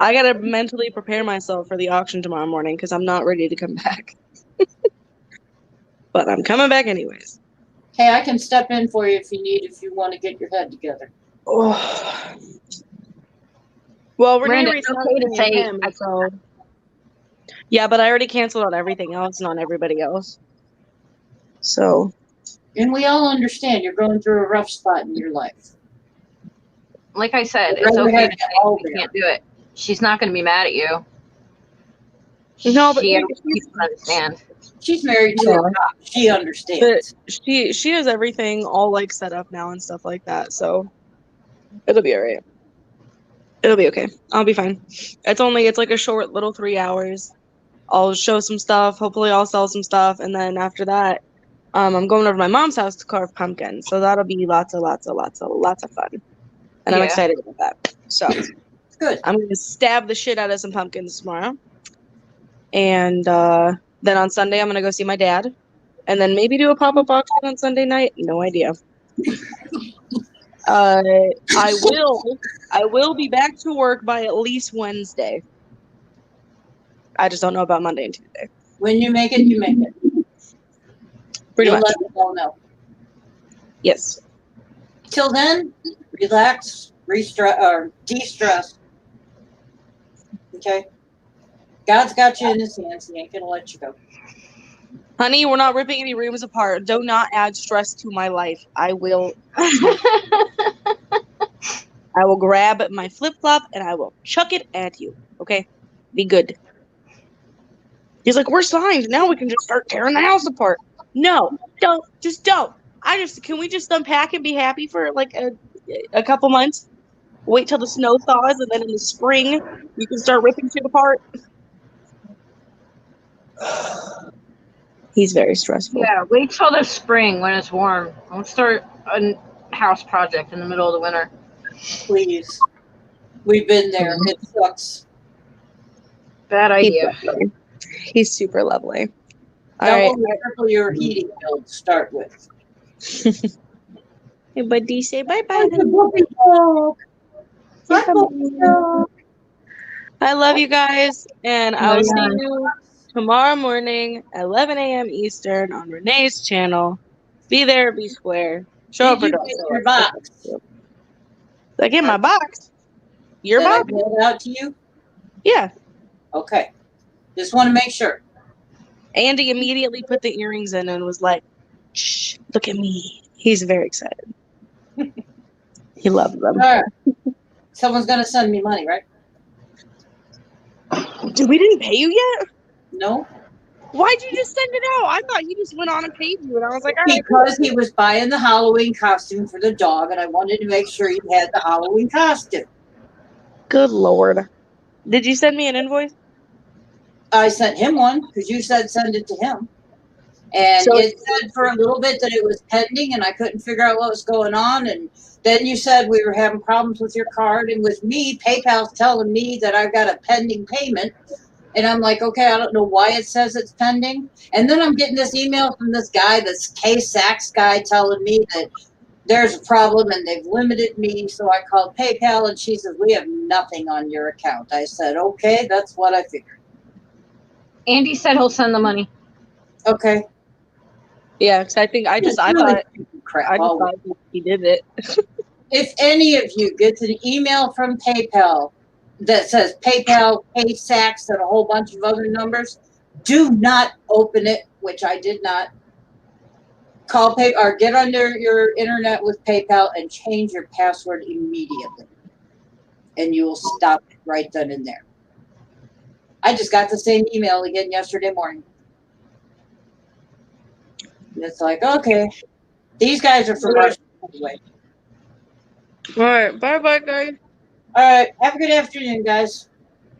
I gotta mentally prepare myself for the auction tomorrow morning because I'm not ready to come back. But I'm coming back anyways. Hey, I can step in for you if you want to get your head together. Oh. Well, we're Miranda, gonna it's okay to say him, so. Yeah, but I already canceled on everything else and on everybody else. So And we all understand you're going through a rough spot in your life. Like I said, I'd it's rather okay have to you say all you there. can't do it. She's not going to be mad at you. No, but She understand. She's married to a cop. She understands. she has everything all like set up now and stuff like that. So it'll be all right. It'll be okay. I'll be fine. It's like a short little 3 hours. I'll show some stuff. Hopefully I'll sell some stuff. And then after that, I'm going over to my mom's house to carve pumpkins. So that'll be lots of fun. And I'm Yeah. excited about that. So Good. I'm going to stab the shit out of some pumpkins tomorrow. And then on Sunday, I'm going to go see my dad. And then maybe do a pop-up auction on Sunday night. No idea. I will be back to work by at least Wednesday. I just don't know about Monday and Tuesday. When you make it, you make it. Pretty You'll much. let them all know. Yes. Till then, relax, de-stress. Okay? God's got you in his hands. He ain't going to let you go. Honey, we're not ripping any rooms apart. Do not add stress to my life. I will grab my flip-flop and I will chuck it at you. Okay? Be good. He's like, we're signed. Now we can just start tearing the house apart. No, don't. Just don't. Can we just unpack and be happy for like a couple months? Wait till the snow thaws and then in the spring you can start ripping shit apart. He's very stressful. Yeah, wait till the spring when it's warm. Don't start a house project in the middle of the winter. Please. We've been there. It sucks. Bad He's idea. lovely. He's super lovely. All right. Triple your heating bill to start with. Hey, buddy, say bye bye. Hi, puppy dog. Hi, puppy dog. I love you guys, and I will Love see ya. you tomorrow morning, 11 a.m. Eastern on Renee's channel. Be there, be square. Show up Did or you don't get show your up. box? Did I get my box? Your Did I box? mail it out to you? Yeah. Okay. Just want to make sure. Andy immediately put the earrings in and was like, shh, look at me. He's very excited. He loves them. All right. Someone's gonna send me money, right? Dude, we didn't pay you yet? No, Why'd you just send it out? I thought he just went on and paid you, and I was like, all right. because he was buying the Halloween costume for the dog, and I wanted to make sure he had the Halloween costume. Good Lord. Did you send me an invoice? I sent him one because you said send it to him. And So- it said for a little bit that it was pending and I couldn't figure out what was going on. And then you said we were having problems with your card. And with me, PayPal's telling me that I've got a pending payment. And I'm like, okay, I don't know why it says it's pending. And then I'm getting this email from this guy, this K-Sax guy, telling me that there's a problem and they've limited me. So I called PayPal and she says, we have nothing on your account. I said, okay, that's what I figured. Andy said he'll send the money. Okay. Yeah, because I think I It's thought crap. I just I'll thought he did it. if any of you gets an email from PayPal that says PayPal, PaySax, and a whole bunch of other numbers, do not open it, which I did not. Call Pay or get under your internet with PayPal and change your password immediately. And you will stop it right then and there. I just got the same email again yesterday morning. And it's like, okay, these guys are from Russia anyway. All right. Bye-bye, guys. All right, have a good afternoon, guys.